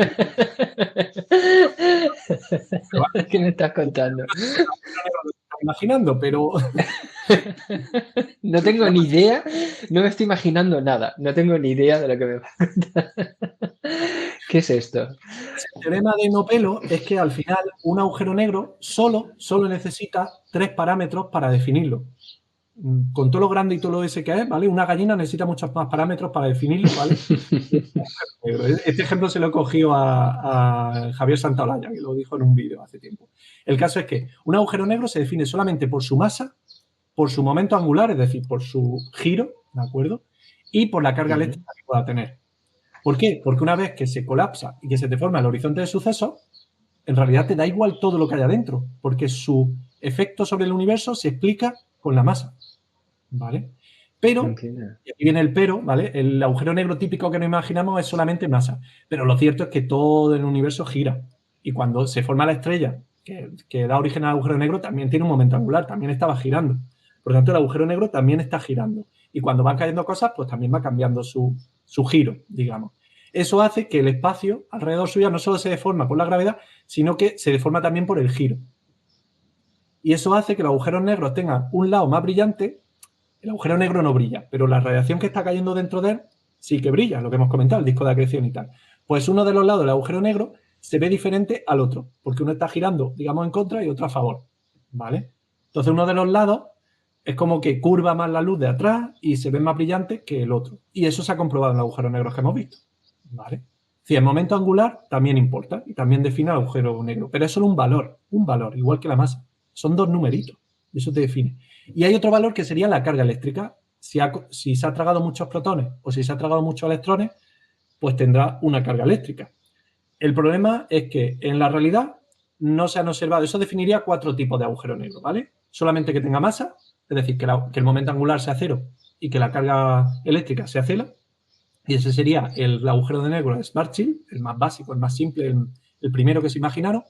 Speaker 1: Pero vale,
Speaker 2: ¿Qué me estás contando?
Speaker 1: no lo estás imaginando, pero
Speaker 2: No tengo ni idea, no me estoy imaginando nada, no tengo ni idea de lo que me va a contar. ¿Qué es esto?
Speaker 1: el teorema de no pelo es que al final un agujero negro solo necesita tres parámetros para definirlo. Con todo lo grande y todo lo ese que es, ¿vale? Una gallina necesita muchos más parámetros para definirlo, ¿vale? Este ejemplo se lo he cogido a Javier Santaolalla, que lo dijo en un vídeo hace tiempo. El caso es que un agujero negro se define solamente por su masa, por su momento angular, es decir, por su giro, ¿de acuerdo? Y por la carga
Speaker 2: Ujú,
Speaker 1: eléctrica que pueda tener. ¿Por qué? Porque una vez que se colapsa y que se te forma el horizonte de sucesos, en realidad te da igual todo lo que hay adentro, porque su efecto sobre el universo se explica con la masa, ¿vale? Pero,
Speaker 2: entiendo.
Speaker 1: y aquí viene el pero, ¿vale? El agujero negro típico que nos imaginamos es solamente masa, pero lo cierto es que todo el universo gira. Y cuando se forma la estrella que da origen al agujero negro, también tiene un momento angular, también estaba girando. Por lo tanto, el agujero negro también está girando. Y cuando van cayendo cosas, pues también va cambiando su giro, digamos. eso hace que el espacio alrededor suyo no solo se deforma por la gravedad, sino que se deforma también por el giro. Y eso hace que los agujeros negros tengan un lado más brillante. El agujero negro no brilla, pero la radiación que está cayendo dentro de él sí que brilla, lo que hemos comentado, el disco de acreción y tal. Pues uno de los lados del agujero negro se ve diferente al otro, porque uno está girando, digamos, en contra y otro a favor, ¿vale? Entonces uno de los lados es como que curva más la luz de atrás y se ve más brillante que el otro. Y eso se ha comprobado en los agujeros negros que hemos visto, ¿vale? Si el momento angular también importa y también define el agujero negro, pero es solo un valor, igual que la masa. Son dos numeritos, y eso te define. Y hay otro valor que sería la carga eléctrica. Si se ha tragado muchos protones o si se ha tragado muchos electrones, pues tendrá una carga eléctrica. El problema es que en la realidad no se han observado. Eso definiría 4 tipos de agujero negro, ¿vale? Solamente que tenga masa, es decir, que el momento angular sea cero y que la carga eléctrica sea cero. Y ese sería el agujero de negro de Schwarzschild, el más básico, el más simple, el primero que se imaginaron.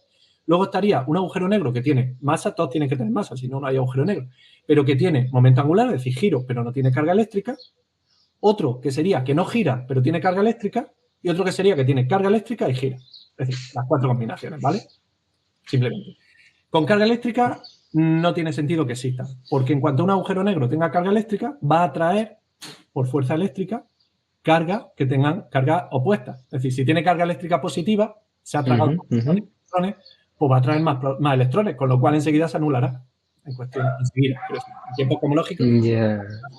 Speaker 1: Luego estaría un agujero negro que tiene masa, todos tienen que tener masa, si no, no hay agujero negro, pero que tiene momento angular, es decir, giro, pero no tiene carga eléctrica. Otro que sería que no gira, pero tiene carga eléctrica. Y otro que sería que tiene carga eléctrica y gira. Es decir, las 4 combinaciones, ¿vale? Simplemente. Con carga eléctrica no tiene sentido que exista, porque en cuanto un agujero negro tenga carga eléctrica, va a atraer, por fuerza eléctrica, carga que tengan carga opuesta. Es decir, si tiene carga eléctrica positiva, se ha tragado electrones, pues va a traer más electrones, con lo cual enseguida se anulará. En cuestión, enseguida. Pero en tiempo cosmológico,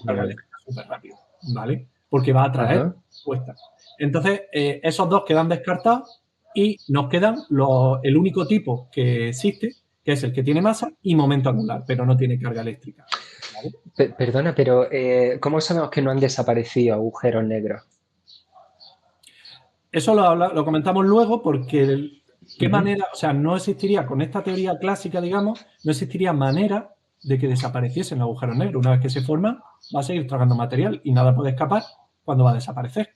Speaker 1: carga eléctrica súper rápido, ¿vale? Porque va a traer opuesta. Entonces, esos dos quedan descartados y nos quedan el único tipo que existe, que es el que tiene masa y momento angular, pero no tiene carga eléctrica, ¿vale?
Speaker 2: Perdona, pero ¿cómo sabemos que no han desaparecido agujeros negros?
Speaker 1: Eso lo comentamos luego porque ¿qué manera? O sea, no existiría, con esta teoría clásica, digamos, no existiría manera de que desapareciesen los agujeros negros. Una vez que se forman, va a seguir tragando material y nada puede escapar cuando va a desaparecer.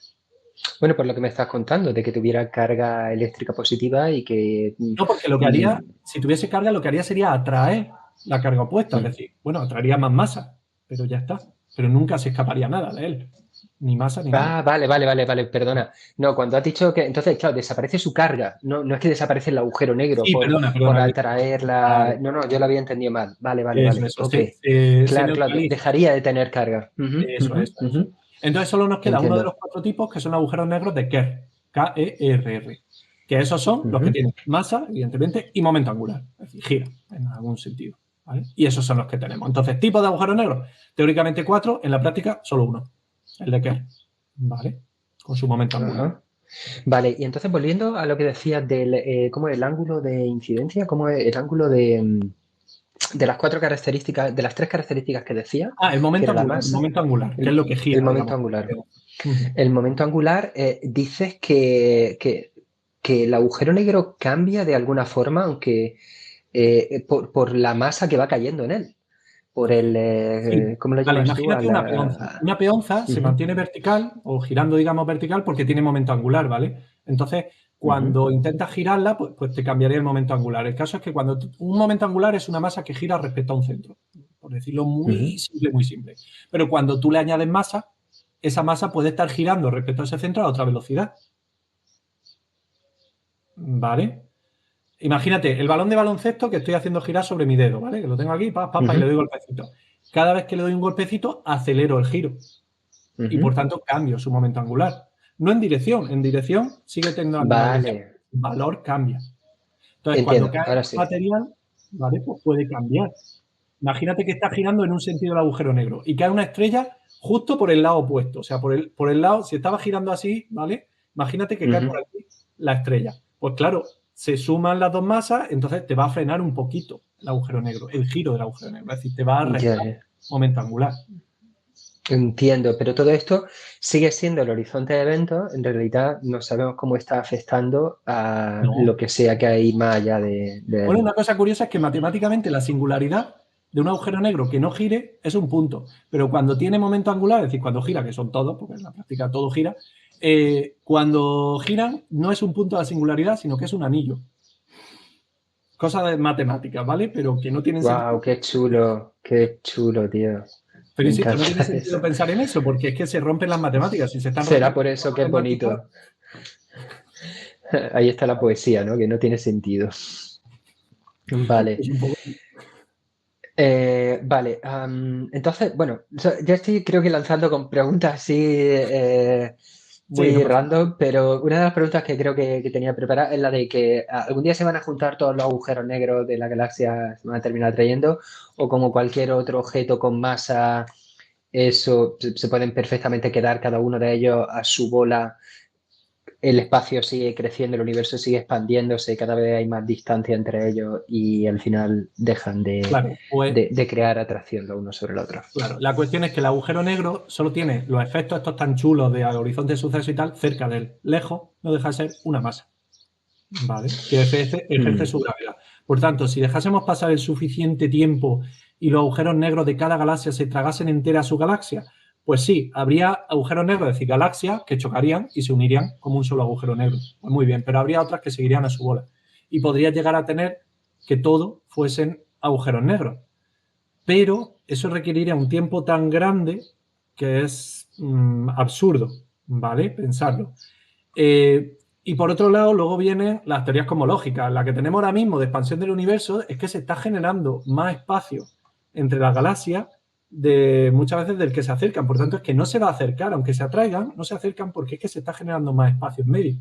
Speaker 2: Bueno, por lo que me estás contando, de que tuviera carga eléctrica positiva y que...
Speaker 1: No, porque lo que haría, si tuviese carga, lo que haría sería atraer la carga opuesta. Es decir, bueno, atraería más masa, pero ya está. Pero nunca se escaparía nada de él. Ni masa ni nada.
Speaker 2: Vale, perdona. No, cuando has dicho que... Entonces, claro, desaparece su carga. No es que desaparece el agujero negro
Speaker 1: Sí,
Speaker 2: por atraer la... No, yo lo había entendido mal. Vale.
Speaker 1: Eso,
Speaker 2: okay. Claro, dejaría de tener carga.
Speaker 1: Eso. Entonces solo nos queda uno de los 4 tipos que son agujeros negros de Kerr, K-E-R-R, que esos son los que tienen masa, evidentemente, y momento angular, es decir, gira en algún sentido, ¿vale? Y esos son los que tenemos. Entonces, tipos de agujeros negros, teóricamente 4, en la práctica solo uno, el de Kerr, ¿vale? Con su momento angular.
Speaker 2: Vale, y entonces volviendo a lo que decías del ¿cómo es el ángulo de incidencia? ¿Cómo es el ángulo de las 4 características, de las 3 características que decía?
Speaker 1: El momento angular, que es lo que gira.
Speaker 2: El momento angular. El momento angular, dices que el agujero negro cambia de alguna forma, aunque por la masa que va cayendo en él. Por el... ¿Cómo lo llamas tú?
Speaker 1: Imagínate una peonza. Una peonza se mantiene vertical o girando, digamos, vertical porque tiene momento angular, ¿vale? Entonces, cuando intentas girarla, pues te cambiaría el momento angular. El caso es que cuando un momento angular es una masa que gira respecto a un centro, por decirlo muy simple. Pero cuando tú le añades masa, esa masa puede estar girando respecto a ese centro a otra velocidad. ¿Vale? Imagínate, el balón de baloncesto que estoy haciendo girar sobre mi dedo, ¿vale? Que lo tengo aquí, y le doy golpecito. Cada vez que le doy un golpecito, acelero el giro. Y por tanto, cambio su momento angular. No en dirección sigue teniendo el valor cambia. Entonces, cuando cae el material, ¿vale? Pues puede cambiar. Imagínate que está girando en un sentido el agujero negro y cae una estrella justo por el lado opuesto. O sea, por el lado, si estaba girando así, ¿vale? Imagínate que cae por aquí la estrella. Pues claro, se suman las dos masas, entonces te va a frenar un poquito el agujero negro, el giro del agujero negro. Es decir, te va a restar momento angular.
Speaker 2: Entiendo, pero todo esto sigue siendo el horizonte de eventos. En realidad no sabemos cómo está afectando a lo que sea que hay más allá de...
Speaker 1: Bueno, una cosa curiosa es que matemáticamente la singularidad de un agujero negro que no gire es un punto, pero cuando tiene momento angular, es decir, cuando gira, que son todos, porque en la práctica todo gira, cuando giran no es un punto de la singularidad, sino que es un anillo. Cosa de matemáticas, ¿vale? Pero que no tienen
Speaker 2: sentido. ¡Wow! ¡Qué chulo, tío!
Speaker 1: Pero insisto, no tiene sentido pensar en eso, porque es que se rompen las matemáticas y se están
Speaker 2: Será por eso que es bonito. Ahí está la poesía, ¿no? Que no tiene sentido. Vale.
Speaker 1: Es un poco...
Speaker 2: Vale, entonces, bueno, ya estoy creo que lanzando con preguntas así
Speaker 1: Sí, no
Speaker 2: muy
Speaker 1: pasa nada.
Speaker 2: random, pero una de las preguntas que creo que tenía preparada es la de que algún día se van a juntar todos los agujeros negros de la galaxia, se van a terminar trayendo, o como cualquier otro objeto con masa, eso se pueden perfectamente quedar cada uno de ellos a su bola, el espacio sigue creciendo, el universo sigue expandiéndose, cada vez hay más distancia entre ellos y al final dejan
Speaker 1: Claro, pues
Speaker 2: de crear atracción los unos sobre el otro.
Speaker 1: claro, la cuestión es que el agujero negro solo tiene los efectos estos tan chulos de horizonte de suceso y tal cerca de él. Lejos no deja de ser una masa, ¿vale? Que ejerce su gravedad. Por tanto, si dejásemos pasar el suficiente tiempo y los agujeros negros de cada galaxia se tragasen entera su galaxia, pues sí, habría agujeros negros, es decir, galaxias que chocarían y se unirían como un solo agujero negro. Pues muy bien, pero habría otras que seguirían a su bola. Y podría llegar a tener que todo fuesen agujeros negros. Pero eso requeriría un tiempo tan grande que es absurdo, ¿vale? Pensarlo. Y por otro lado, luego vienen las teorías cosmológicas. La que tenemos ahora mismo de expansión del universo es que se está generando más espacio entre las galaxias muchas veces del que se acercan. Por tanto, es que no se va a acercar, aunque se atraigan, no se acercan porque es que se está generando más espacio en medio.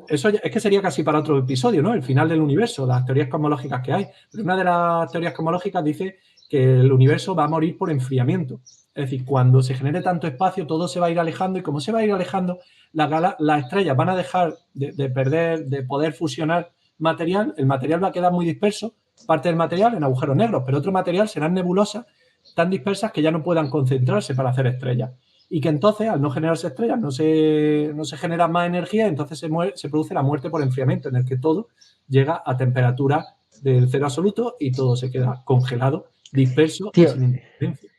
Speaker 1: Eso es que sería casi para otro episodio, ¿no? El final del universo, las teorías cosmológicas que hay. Pero una de las teorías cosmológicas dice que el universo va a morir por enfriamiento. Es decir, cuando se genere tanto espacio, todo se va a ir alejando y como se va a ir alejando, las estrellas van a dejar de perder, de poder fusionar material, el material va a quedar muy disperso, parte del material en agujeros negros, pero otro material serán nebulosas tan dispersas que ya no puedan concentrarse para hacer estrellas. Y que entonces, al no generarse estrellas, no se genera más energía, entonces se produce la muerte por enfriamiento, en el que todo llega a temperatura del cero absoluto y todo se queda congelado, disperso y
Speaker 2: Tío,
Speaker 1: sin interferencia.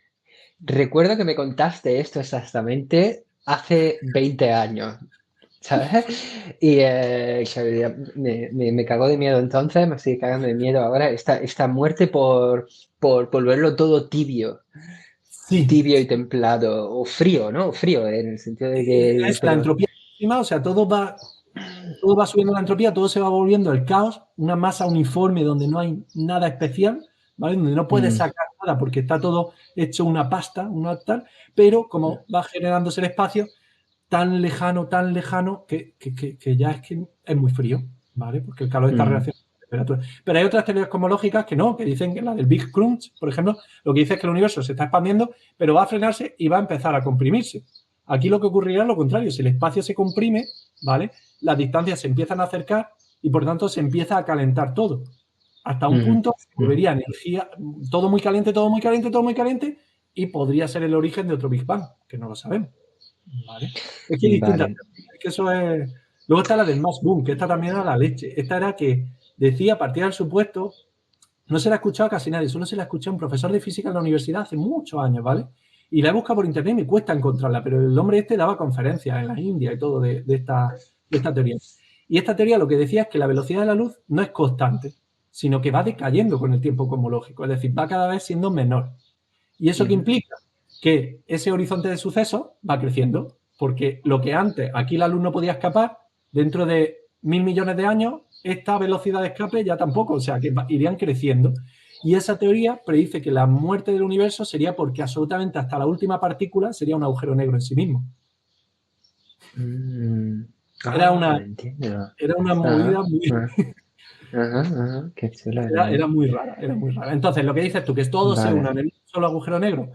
Speaker 2: recuerdo que me contaste esto exactamente hace 20 años, ¿sabes? Y me cagó de miedo entonces, me sigue cagando de miedo ahora esta muerte por volverlo todo tibio,
Speaker 1: Sí,
Speaker 2: tibio y templado, o frío, ¿no? Frío, en el sentido de que...
Speaker 1: es la
Speaker 2: Pero,
Speaker 1: entropía máxima, o sea, todo va subiendo la entropía, todo se va volviendo el caos, una masa uniforme donde no hay nada especial, ¿vale? Donde no puedes sacar nada porque está todo hecho una pasta, una tal, pero como va generándose el espacio tan lejano que ya es que es muy frío, ¿vale? Porque el calor está reaccionando a la temperatura. Pero hay otras teorías cosmológicas que no, que dicen que la del Big Crunch, por ejemplo, lo que dice es que el universo se está expandiendo, pero va a frenarse y va a empezar a comprimirse. Aquí lo que ocurrirá es lo contrario, si el espacio se comprime, ¿vale? Las distancias se empiezan a acercar y por tanto se empieza a calentar todo. Hasta un punto se volvería energía, todo muy caliente, todo muy caliente, todo muy caliente, y podría ser el origen de otro Big Bang, que no lo sabemos. ¿Vale? Es que hay distintas.
Speaker 2: vale.
Speaker 1: Es que eso es. Luego está la del Max Boom, que esta también era la leche. Esta era que decía, a partir del supuesto, no se la ha escuchado a casi nadie, solo se la escuché a un profesor de física en la universidad hace muchos años, ¿vale? Y la he buscado por internet y me cuesta encontrarla, pero el hombre este daba conferencias en la India y todo de esta teoría. Y esta teoría lo que decía es que la velocidad de la luz no es constante, sino que va decayendo con el tiempo cosmológico, es decir, va cada vez siendo menor. ¿Y eso qué implica? Que ese horizonte de sucesos va creciendo, porque lo que antes aquí la luz no podía escapar, dentro de 1.000 millones de años, esta velocidad de escape ya tampoco, o sea, que irían creciendo. Y esa teoría predice que la muerte del universo sería porque absolutamente hasta la última partícula sería un agujero negro en sí mismo. Era
Speaker 2: Entiendo.
Speaker 1: una
Speaker 2: Ajá,
Speaker 1: movida muy...
Speaker 2: qué chulo,
Speaker 1: Era muy rara, era muy rara. Entonces, lo que dices tú, que todo se una
Speaker 2: Vale.
Speaker 1: en un solo agujero negro,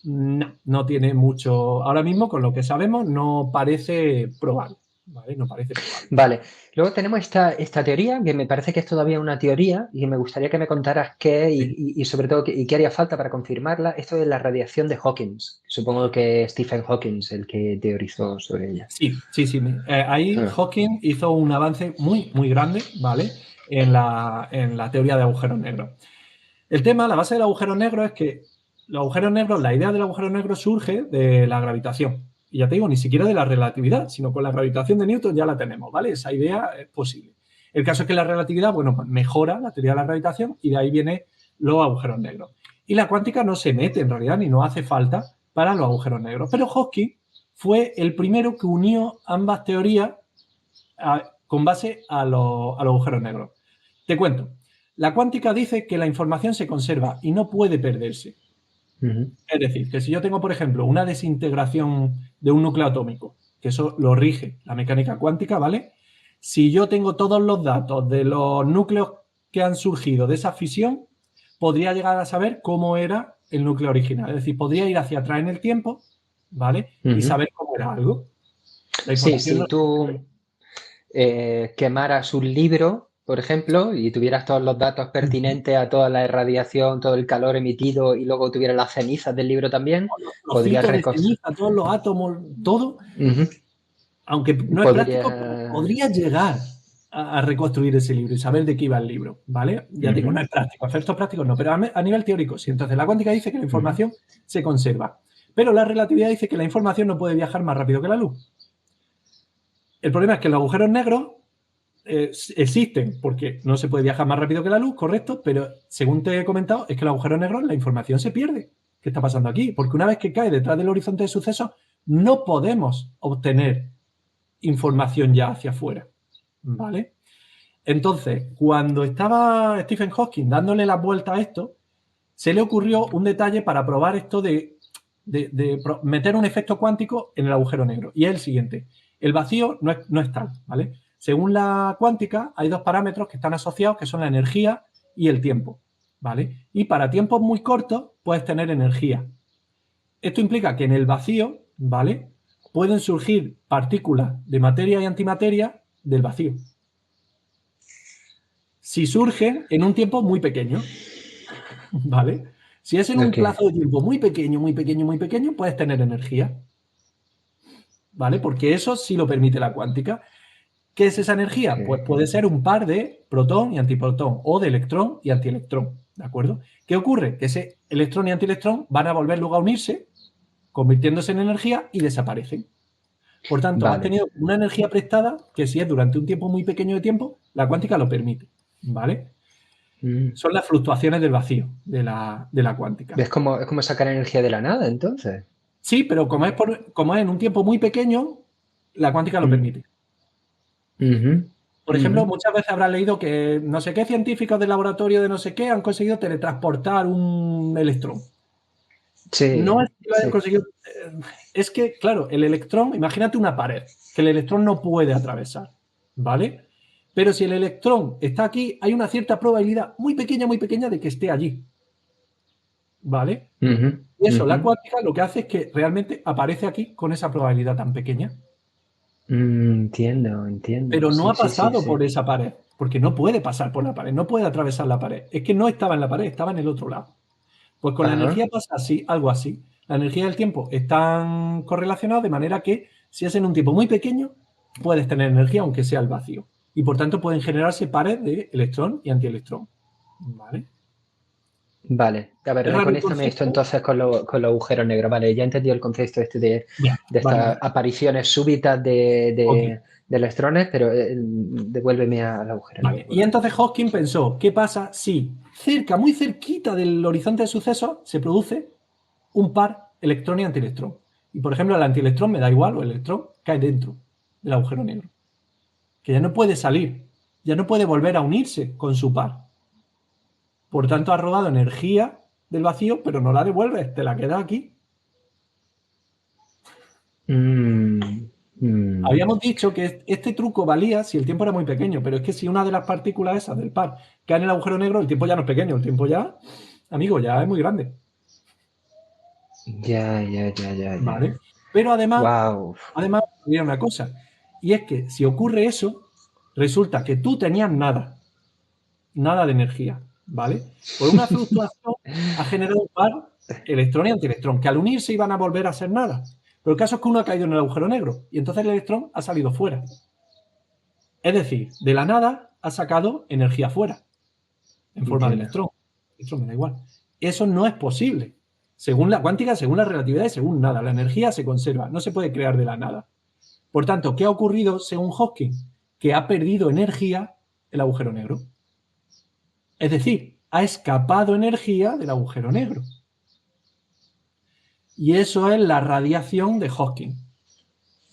Speaker 1: no tiene mucho. Ahora mismo, con lo que sabemos, no parece probable. ¿Vale? No parece probable.
Speaker 2: Vale, luego tenemos esta teoría, que me parece que es todavía una teoría, y me gustaría que me contaras qué
Speaker 1: Sí,
Speaker 2: y sobre todo qué haría falta para confirmarla. Esto de la radiación de Hawking. Supongo que Stephen Hawking es el que teorizó sobre ella.
Speaker 1: sí. Ahí Hawking hizo un avance muy, muy grande, ¿vale? En la teoría de agujeros negros. El tema, la base del agujero negro es que los agujeros negros, la idea del agujero negro surge de la gravitación. Y ya te digo, ni siquiera de la relatividad, sino con la gravitación de Newton ya la tenemos, ¿vale? Esa idea es posible. El caso es que la relatividad, bueno, pues mejora la teoría de la gravitación y de ahí vienen los agujeros negros. Y la cuántica no se mete en realidad ni no hace falta para los agujeros negros. Pero Hawking fue el primero que unió ambas teorías con base a los agujeros negros. Te cuento. La cuántica dice que la información se conserva y no puede perderse. Es decir, que si yo tengo, por ejemplo, una desintegración de un núcleo atómico, que eso lo rige la mecánica cuántica, ¿vale? Si yo tengo todos los datos de los núcleos que han surgido de esa fisión, podría llegar a saber cómo era el núcleo original. Es decir, podría ir hacia atrás en el tiempo, ¿vale? Y saber cómo era algo.
Speaker 2: Sí, si tú quemaras un libro, por ejemplo, y tuvieras todos los datos pertinentes a toda la irradiación, todo el calor emitido y luego tuvieras las cenizas del libro también,
Speaker 1: los
Speaker 2: podrías
Speaker 1: de ceniza, todos los átomos, todo, aunque no es práctico, podría llegar a reconstruir ese libro y saber de qué iba el libro, ¿vale? Ya digo, no es práctico, efectos prácticos no, pero a nivel teórico sí. Entonces, la cuántica dice que la información se conserva, pero la relatividad dice que la información no puede viajar más rápido que la luz. El problema es que los agujeros negros existen porque no se puede viajar más rápido que la luz, correcto, pero según te he comentado, es que los agujeros negros la información se pierde. ¿Qué está pasando aquí? Porque una vez que cae detrás del horizonte de sucesos, no podemos obtener información ya hacia afuera, ¿vale? Entonces, cuando estaba Stephen Hawking dándole la vuelta a esto, se le ocurrió un detalle para probar esto de meter un efecto cuántico en el agujero negro. Y es el siguiente. El vacío no es tal, ¿vale? Según la cuántica, hay dos parámetros que están asociados, que son la energía y el tiempo, ¿vale? Y para tiempos muy cortos puedes tener energía. Esto implica que en el vacío, ¿vale?, pueden surgir partículas de materia y antimateria del vacío. Si surgen en un tiempo muy pequeño, ¿vale? Si es en un plazo de tiempo muy pequeño, muy pequeño, muy pequeño, puedes tener energía, ¿vale? Porque eso sí lo permite la cuántica. ¿Qué es esa energía? Pues puede ser un par de protón y antiprotón o de electrón y antielectrón, ¿de acuerdo? ¿Qué ocurre? Que ese electrón y antielectrón van a volver luego a unirse, convirtiéndose en energía y desaparecen. Por tanto, has tenido una energía prestada que si es durante un tiempo muy pequeño de tiempo, la cuántica lo permite, ¿vale? Son las fluctuaciones del vacío de la cuántica.
Speaker 2: Es como sacar energía de la nada, entonces.
Speaker 1: Sí, pero como es en un tiempo muy pequeño, la cuántica lo permite. Por ejemplo, muchas veces habrás leído que no sé qué científicos del laboratorio de no sé qué han conseguido teletransportar un electrón.
Speaker 2: Sí.
Speaker 1: No es que lo hayan conseguido. Es que, claro, el electrón, imagínate una pared que el electrón no puede atravesar, ¿vale? Pero si el electrón está aquí, hay una cierta probabilidad muy pequeña de que esté allí, ¿vale? Y eso, la cuántica lo que hace es que realmente aparece aquí con esa probabilidad tan pequeña.
Speaker 2: Entiendo.
Speaker 1: Pero no ha pasado por esa pared, porque no puede pasar por la pared, no puede atravesar la pared. Es que no estaba en la pared, estaba en el otro lado. Pues con la energía pasa así, algo así. La energía y el tiempo están correlacionados de manera que si es en un tiempo muy pequeño, puedes tener energía aunque sea el vacío. Y por tanto pueden generarse pares de electrón y antielectrón. ¿Vale?
Speaker 2: Vale, a ver, reconéctame esto entonces con los agujeros negros. Vale, ya he entendido el concepto este de estas apariciones súbitas de electrones, pero devuélveme al agujero negro.
Speaker 1: Y entonces Hawking pensó, ¿qué pasa si muy cerquita del horizonte de sucesos, se produce un par electrón y antielectrón? Y por ejemplo, el antielectrón me da igual, o el electrón cae dentro del agujero negro. Que ya no puede salir, ya no puede volver a unirse con su par. Por tanto, ha robado energía del vacío, pero no la devuelves, te la quedas aquí. Habíamos dicho que este truco valía si el tiempo era muy pequeño, pero es que si una de las partículas esas del par cae en el agujero negro, el tiempo ya no es pequeño, el tiempo ya, amigo, ya es muy grande.
Speaker 2: Ya.
Speaker 1: ¿Vale? Pero además había una cosa, y es que si ocurre eso, resulta que tú tenías nada de energía, ¿vale? Por una fluctuación ha generado un par electrón y antielectrón, que al unirse iban a volver a ser nada. Pero el caso es que uno ha caído en el agujero negro y entonces el electrón ha salido fuera. Es decir, de la nada ha sacado energía fuera, en forma de electrón. Eso me da igual. Eso no es posible. Según la cuántica, según la relatividad y según nada. La energía se conserva, no se puede crear de la nada. Por tanto, ¿qué ha ocurrido según Hawking? Que ha perdido energía el agujero negro. Es decir, ha escapado energía del agujero negro. Y eso es la radiación de Hawking.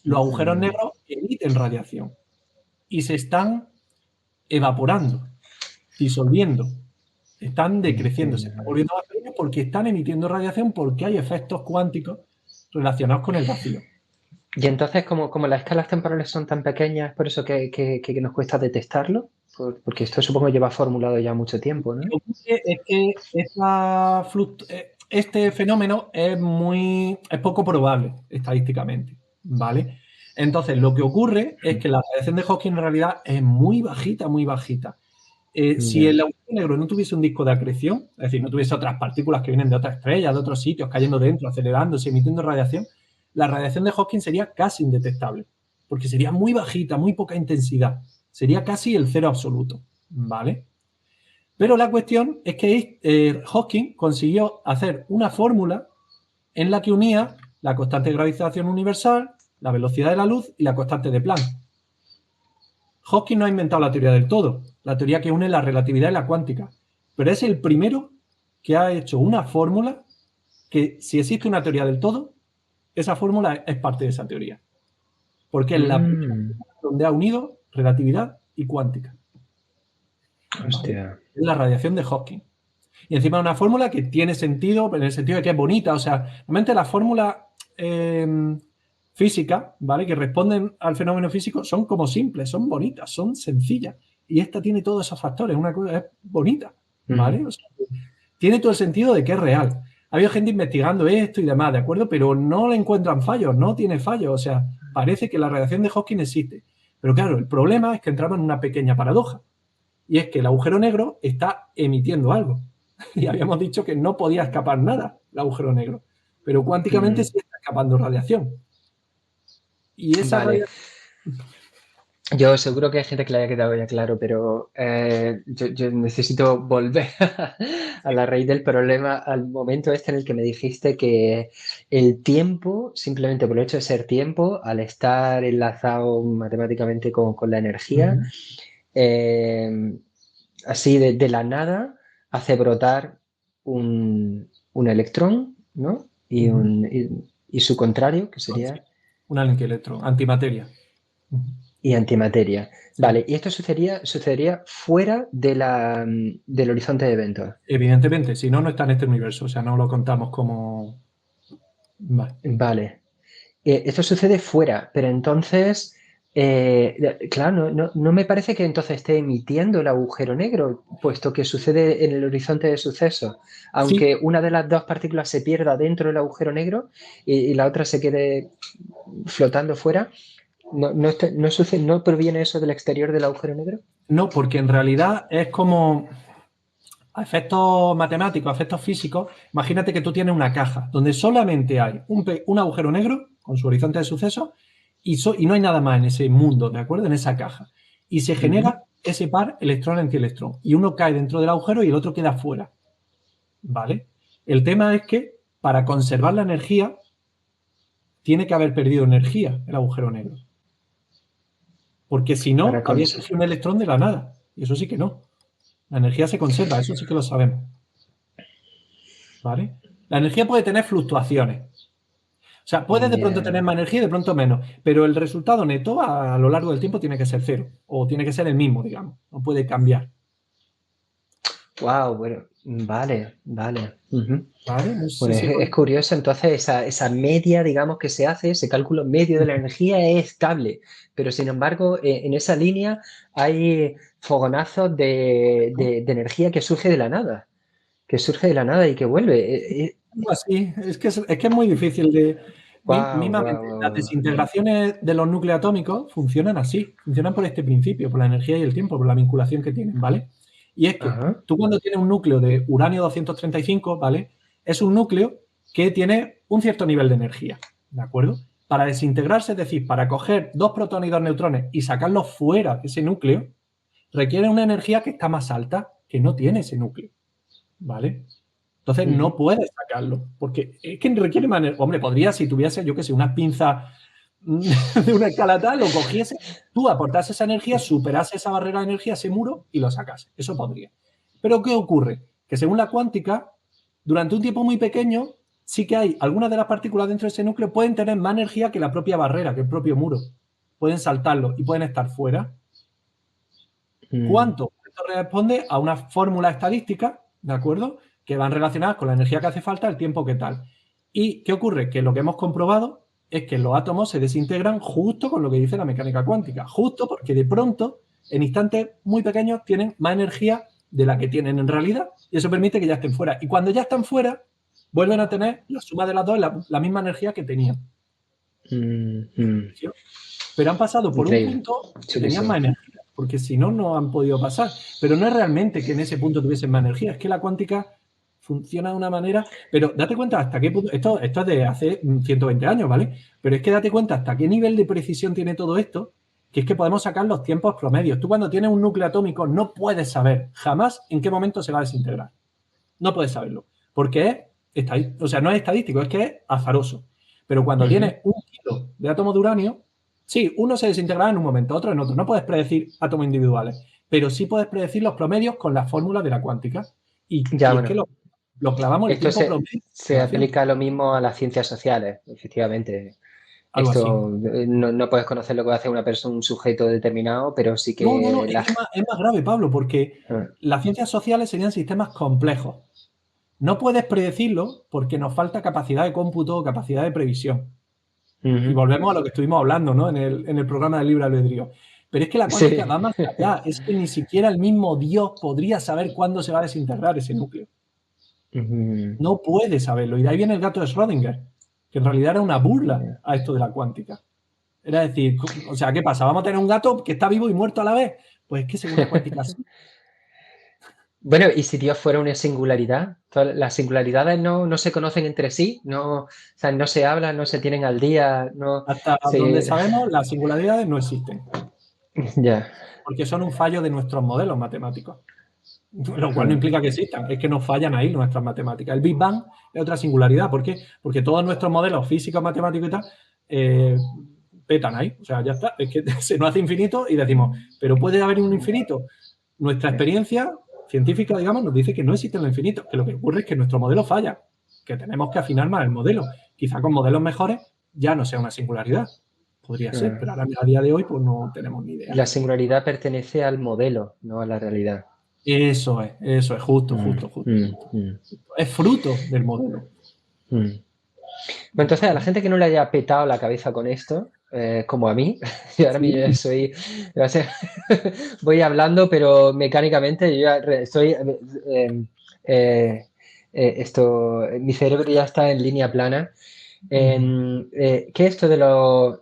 Speaker 1: Los agujeros negros emiten radiación. y se están evaporando, disolviendo, están decreciendo, se están volviendo más pequeños porque están emitiendo radiación, porque hay efectos cuánticos relacionados con el vacío.
Speaker 2: Y entonces, como las escalas temporales son tan pequeñas, por eso que nos cuesta detectarlo, porque esto supongo lleva formulado ya mucho tiempo, ¿no?
Speaker 1: Lo que ocurre es que este fenómeno es poco probable estadísticamente, ¿vale? Entonces, lo que ocurre es que la radiación de Hawking en realidad es muy bajita, muy bajita. Si el agujero negro no tuviese un disco de acreción, es decir, no tuviese otras partículas que vienen de otras estrellas, de otros sitios, cayendo dentro, acelerándose, emitiendo radiación, la radiación de Hawking sería casi indetectable, porque sería muy bajita, muy poca intensidad. Sería casi el cero absoluto, ¿vale? Pero la cuestión es que Hawking consiguió hacer una fórmula en la que unía la constante de gravitación universal, la velocidad de la luz y la constante de Planck. Hawking no ha inventado la teoría del todo, la teoría que une la relatividad y la cuántica, pero es el primero que ha hecho una fórmula que, si existe una teoría del todo, esa fórmula es parte de esa teoría. Porque es la primera donde ha unido relatividad y cuántica.
Speaker 2: Hostia.
Speaker 1: Es la radiación de Hawking. Y encima una fórmula que tiene sentido, en el sentido de que es bonita. O sea, realmente las fórmulas físicas, ¿vale? Que responden al fenómeno físico son como simples, son bonitas, son sencillas. Y esta tiene todos esos factores, una cosa es bonita, ¿vale? O sea, tiene todo el sentido de que es real. Ha habido gente investigando esto y demás, ¿de acuerdo? Pero no le encuentran fallos, no tiene fallos. O sea, parece que la radiación de Hawking existe. Pero claro, el problema es que entramos en una pequeña paradoja. Y es que el agujero negro está emitiendo algo. Y habíamos dicho que no podía escapar nada el agujero negro. Pero cuánticamente sí está escapando radiación. Y esa radiación...
Speaker 2: Yo seguro que hay gente que le haya quedado ya claro, pero yo necesito volver a la raíz del problema, al momento este en el que me dijiste que el tiempo, simplemente por el hecho de ser tiempo, al estar enlazado matemáticamente con la energía, así de la nada, hace brotar un electrón, ¿no? Y su contrario, que sería...
Speaker 1: Un anti-electrón, antimateria.
Speaker 2: Y antimateria.
Speaker 1: Sí.
Speaker 2: Vale, y esto sucedería fuera del horizonte de eventos.
Speaker 1: Evidentemente, si no, no está en este universo. O sea, no lo contamos como...
Speaker 2: Vale. Esto sucede fuera, pero entonces, claro, no me parece que entonces esté emitiendo el agujero negro, puesto que sucede en el horizonte de sucesos. Aunque
Speaker 1: sí.
Speaker 2: una de las dos partículas se pierda dentro del agujero negro y la otra se quede flotando fuera, ¿no proviene eso del exterior del agujero negro?
Speaker 1: No, porque en realidad es como a efectos matemáticos, a efectos físicos. Imagínate que tú tienes una caja donde solamente hay un agujero negro con su horizonte de sucesos y no hay nada más en ese mundo, ¿de acuerdo? En esa caja. Y se genera ese par electrón-antielectrón. Y uno cae dentro del agujero y el otro queda fuera. ¿Vale? El tema es que para conservar la energía tiene que haber perdido energía el agujero negro. Porque si no, habría surgido un electrón de la nada. Y eso sí que no. La energía se conserva, eso sí que lo sabemos. ¿Vale? La energía puede tener fluctuaciones. O sea, puede de pronto tener más energía y de pronto menos. Pero el resultado neto a lo largo del tiempo tiene que ser cero. O tiene que ser el mismo, digamos. No puede cambiar.
Speaker 2: Wow, bueno, vale.
Speaker 1: ¿Vale? No sé
Speaker 2: Bueno, es curioso, entonces esa media, digamos, que se hace, ese cálculo medio de la energía es estable, pero sin embargo, en esa línea hay fogonazos de energía que surge de la nada, y que vuelve.
Speaker 1: Así, es que es muy difícil de... Mismamente, las desintegraciones de los núcleos atómicos funcionan así, funcionan por este principio, por la energía y el tiempo, por la vinculación que tienen, ¿vale? Y es que tú cuando tienes un núcleo de uranio 235, ¿vale? Es un núcleo que tiene un cierto nivel de energía, ¿de acuerdo? Para desintegrarse, es decir, para coger dos protones y dos neutrones y sacarlos fuera de ese núcleo, requiere una energía que está más alta, que no tiene ese núcleo, ¿vale? Entonces no puedes sacarlo, porque es que requiere más energía. Hombre, podría, si tuviese, yo qué sé, unas pinzas de una escala tal, lo cogiese, tú aportases esa energía, superases esa barrera de energía, ese muro, y lo sacas. Eso podría. Pero ¿qué ocurre? Que según la cuántica, durante un tiempo muy pequeño, sí que hay algunas de las partículas dentro de ese núcleo pueden tener más energía que la propia barrera, que el propio muro. Pueden saltarlo y pueden estar fuera. ¿Cuánto? Esto responde a una fórmula estadística, ¿de acuerdo? Que van relacionadas con la energía que hace falta, el tiempo que tal. ¿Y qué ocurre? Que lo que hemos comprobado es que los átomos se desintegran justo con lo que dice la mecánica cuántica. Justo porque de pronto, en instantes muy pequeños, tienen más energía de la que tienen en realidad. Y eso permite que ya estén fuera. Y cuando ya están fuera, vuelven a tener la suma de las dos, la misma energía que tenían. Pero han pasado por un
Speaker 2: Increíble.
Speaker 1: punto que tenían
Speaker 2: Chulísimo.
Speaker 1: más energía, porque si no, no han podido pasar. Pero no es realmente que en ese punto tuviesen más energía, es que la cuántica funciona de una manera, pero date cuenta hasta qué punto, esto es de hace 120 años, ¿vale? Pero es que date cuenta hasta qué nivel de precisión tiene todo esto, que es que podemos sacar los tiempos promedios. Tú cuando tienes un núcleo atómico no puedes saber jamás en qué momento se va a desintegrar. No puedes saberlo, porque o sea, no es estadístico, es que es azaroso. Pero cuando tienes un kilo de átomo de uranio, sí, uno se desintegrará en un momento, otro en otro. No puedes predecir átomos individuales, pero sí puedes predecir los promedios con las fórmulas de la cuántica.
Speaker 2: Ya,
Speaker 1: Y es que
Speaker 2: bueno,
Speaker 1: lo clavamos el
Speaker 2: esto
Speaker 1: tiempo promedio de
Speaker 2: se
Speaker 1: integración.
Speaker 2: aplica lo mismo a las ciencias sociales, efectivamente.
Speaker 1: Algo así.
Speaker 2: Esto no puedes conocer lo que hace una persona, un sujeto determinado, pero sí
Speaker 1: No,
Speaker 2: que
Speaker 1: es que es más grave, Pablo, porque las ciencias sociales serían sistemas complejos. No puedes predecirlo porque nos falta capacidad de cómputo o capacidad de previsión. Y volvemos a lo que estuvimos hablando, ¿no? En el programa del libre albedrío. Pero es que la cuántica
Speaker 2: Sí.
Speaker 1: va más allá. Es que ni siquiera el mismo Dios podría saber cuándo se va a desintegrar ese núcleo. No puede saberlo. Y de ahí viene el gato de Schrödinger, que en realidad era una burla a esto de la cuántica. Era decir, o sea, ¿qué pasa? ¿Vamos a tener un gato que está vivo y muerto a la vez? Pues es que según la cuántica sí.
Speaker 2: Bueno, ¿y si Dios fuera una singularidad? Las singularidades no se conocen entre sí, o sea, no se hablan, no se tienen al día, no
Speaker 1: Hasta donde
Speaker 2: se...
Speaker 1: sabemos, las singularidades no existen,
Speaker 2: Ya.
Speaker 1: porque son un fallo de nuestros modelos matemáticos. Lo cual no implica que existan, es que nos fallan ahí nuestras matemáticas. El Big Bang es otra singularidad. ¿Por qué? Porque todos nuestros modelos físicos, matemáticos y tal, petan ahí. O sea, ya está. Es que se nos hace infinito y decimos, ¿pero puede haber un infinito? Nuestra experiencia científica, digamos, nos dice que no existe el infinito, que lo que ocurre es que nuestro modelo falla, que tenemos que afinar más el modelo. Quizá con modelos mejores ya no sea una singularidad. Podría ser, pero ahora a día de hoy pues no tenemos ni idea.
Speaker 2: La singularidad pertenece al modelo, no a la realidad.
Speaker 1: Eso es, justo. Es fruto del modelo.
Speaker 2: Bueno, entonces, a la gente que no le haya petado la cabeza con esto, como a mí, yo ahora mismo soy, voy hablando, pero mecánicamente yo ya estoy, mi cerebro ya está en línea plana. ¿Qué es esto de los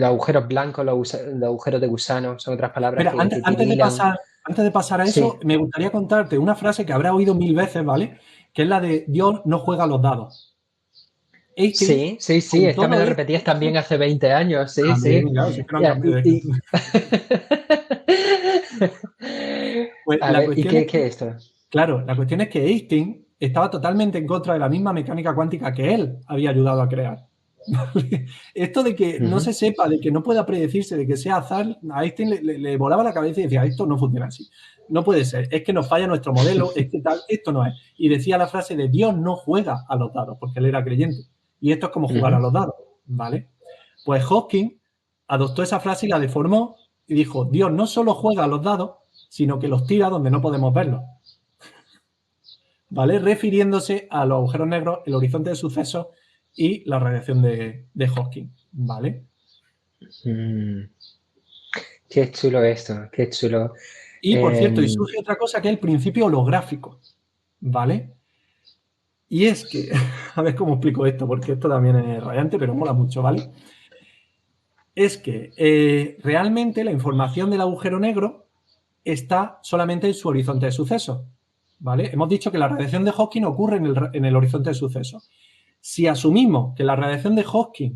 Speaker 2: agujeros blancos, los agujeros de gusano? Son otras palabras
Speaker 1: Mira,
Speaker 2: que equilibran.
Speaker 1: antes de pasar a
Speaker 2: Sí.
Speaker 1: eso, me gustaría contarte una frase que habrás oído 1000 veces, ¿vale? Que es la de Dios no juega a los dados. Einstein,
Speaker 2: Sí,
Speaker 1: con
Speaker 2: esta me
Speaker 1: todo
Speaker 2: la
Speaker 1: esto,
Speaker 2: repetías también hace 20 años, sí.
Speaker 1: también, claro, si es que no han
Speaker 2: Ya,
Speaker 1: cambiado. Pues
Speaker 2: A
Speaker 1: la
Speaker 2: ver, ¿y
Speaker 1: cuestión
Speaker 2: qué
Speaker 1: es
Speaker 2: es
Speaker 1: que,
Speaker 2: esto?
Speaker 1: claro, la cuestión es que Einstein estaba totalmente en contra de la misma mecánica cuántica que él había ayudado a crear. Esto de que no se sepa, de que no pueda predecirse, de que sea azar, a Einstein le volaba la cabeza y decía, esto no funciona así. No puede ser, es que nos falla nuestro modelo, es que tal, esto no es. Y decía la frase de Dios no juega a los dados, porque él era creyente. Y esto es como jugar a los dados, ¿vale? Pues Hawking adoptó esa frase y la deformó y dijo, Dios no solo juega a los dados, sino que los tira donde no podemos verlos. ¿Vale? Refiriéndose a los agujeros negros, el horizonte de sucesos y la radiación de Hawking, ¿vale?
Speaker 2: Qué chulo esto, qué chulo.
Speaker 1: Y por cierto, y surge otra cosa que es el principio holográfico, ¿vale? Y es que, a ver cómo explico esto, porque esto también es rayante, pero mola mucho, ¿vale? Es que realmente la información del agujero negro está solamente en su horizonte de sucesos, ¿vale? Hemos dicho que la radiación de Hawking ocurre en el horizonte de sucesos. Si asumimos que la radiación de Hawking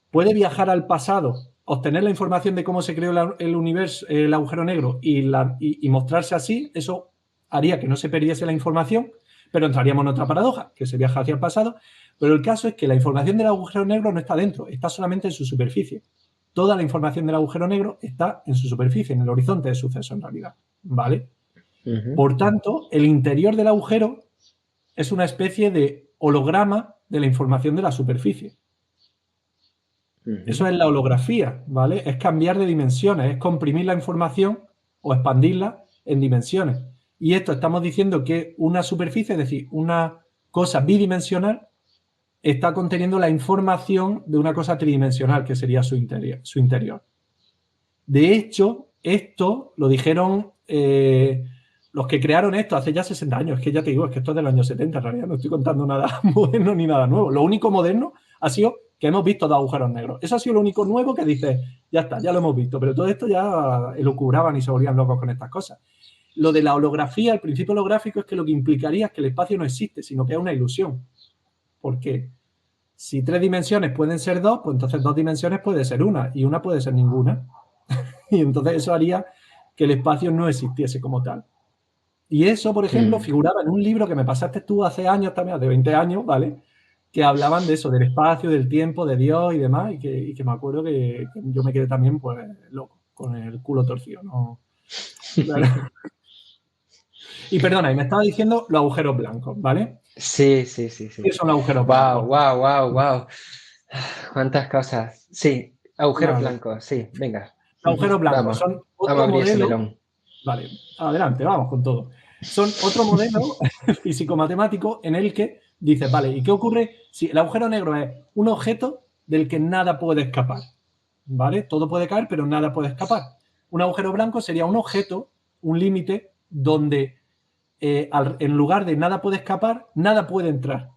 Speaker 1: puede viajar al pasado, obtener la información de cómo se creó el universo, el agujero negro y mostrarse así, eso haría que no se perdiese la información, pero entraríamos en otra paradoja, que se viaja hacia el pasado. Pero el caso es que la información del agujero negro no está dentro, está solamente en su superficie. Toda la información del agujero negro está en su superficie, en el horizonte de suceso en realidad, ¿vale? Por tanto, el interior del agujero es una especie de holograma de la información de la superficie. Eso es la holografía, ¿vale? Es cambiar de dimensiones, es comprimir la información o expandirla en dimensiones. Y esto estamos diciendo que una superficie, es decir, una cosa bidimensional, está conteniendo la información de una cosa tridimensional, que sería su interior. De hecho, esto lo dijeron los que crearon esto hace ya 60 años. Es que ya te digo, es que esto es del año 70, en realidad no estoy contando nada moderno ni nada nuevo. Lo único moderno ha sido que hemos visto dos agujeros negros. Eso ha sido lo único nuevo que dice, ya está, ya lo hemos visto. Pero todo esto ya elucubraban y se volvían locos con estas cosas. Lo de la holografía, el principio holográfico, es que lo que implicaría es que el espacio no existe, sino que es una ilusión. ¿Por qué? Si 3 dimensiones pueden ser 2, pues entonces 2 dimensiones puede ser una y una puede ser ninguna. Y entonces eso haría que el espacio no existiese como tal. Y eso, por ejemplo, figuraba en un libro que me pasaste tú hace años también, de 20 años, ¿vale? Que hablaban de eso, del espacio, del tiempo, de Dios y demás, y que me acuerdo que yo me quedé también, pues, loco, con el culo torcido, ¿no? Y perdona, y me estaba diciendo los agujeros blancos, ¿vale?
Speaker 2: Sí.
Speaker 1: ¿Qué son los agujeros
Speaker 2: Wow,
Speaker 1: blancos?
Speaker 2: wow. Cuántas cosas. Sí, agujeros
Speaker 1: Claro.
Speaker 2: blancos, sí, venga.
Speaker 1: Los agujeros blancos
Speaker 2: Vamos,
Speaker 1: son
Speaker 2: vamos
Speaker 1: otro
Speaker 2: a abrir ese
Speaker 1: modelo.
Speaker 2: melón.
Speaker 1: Vale, adelante, vamos con todo. Son otro modelo físico-matemático en el que dices, vale, ¿y qué ocurre si el agujero negro es un objeto del que nada puede escapar? ¿Vale? Todo puede caer, pero nada puede escapar. Un agujero blanco sería un objeto, un límite, donde en lugar de nada puede escapar, nada puede entrar.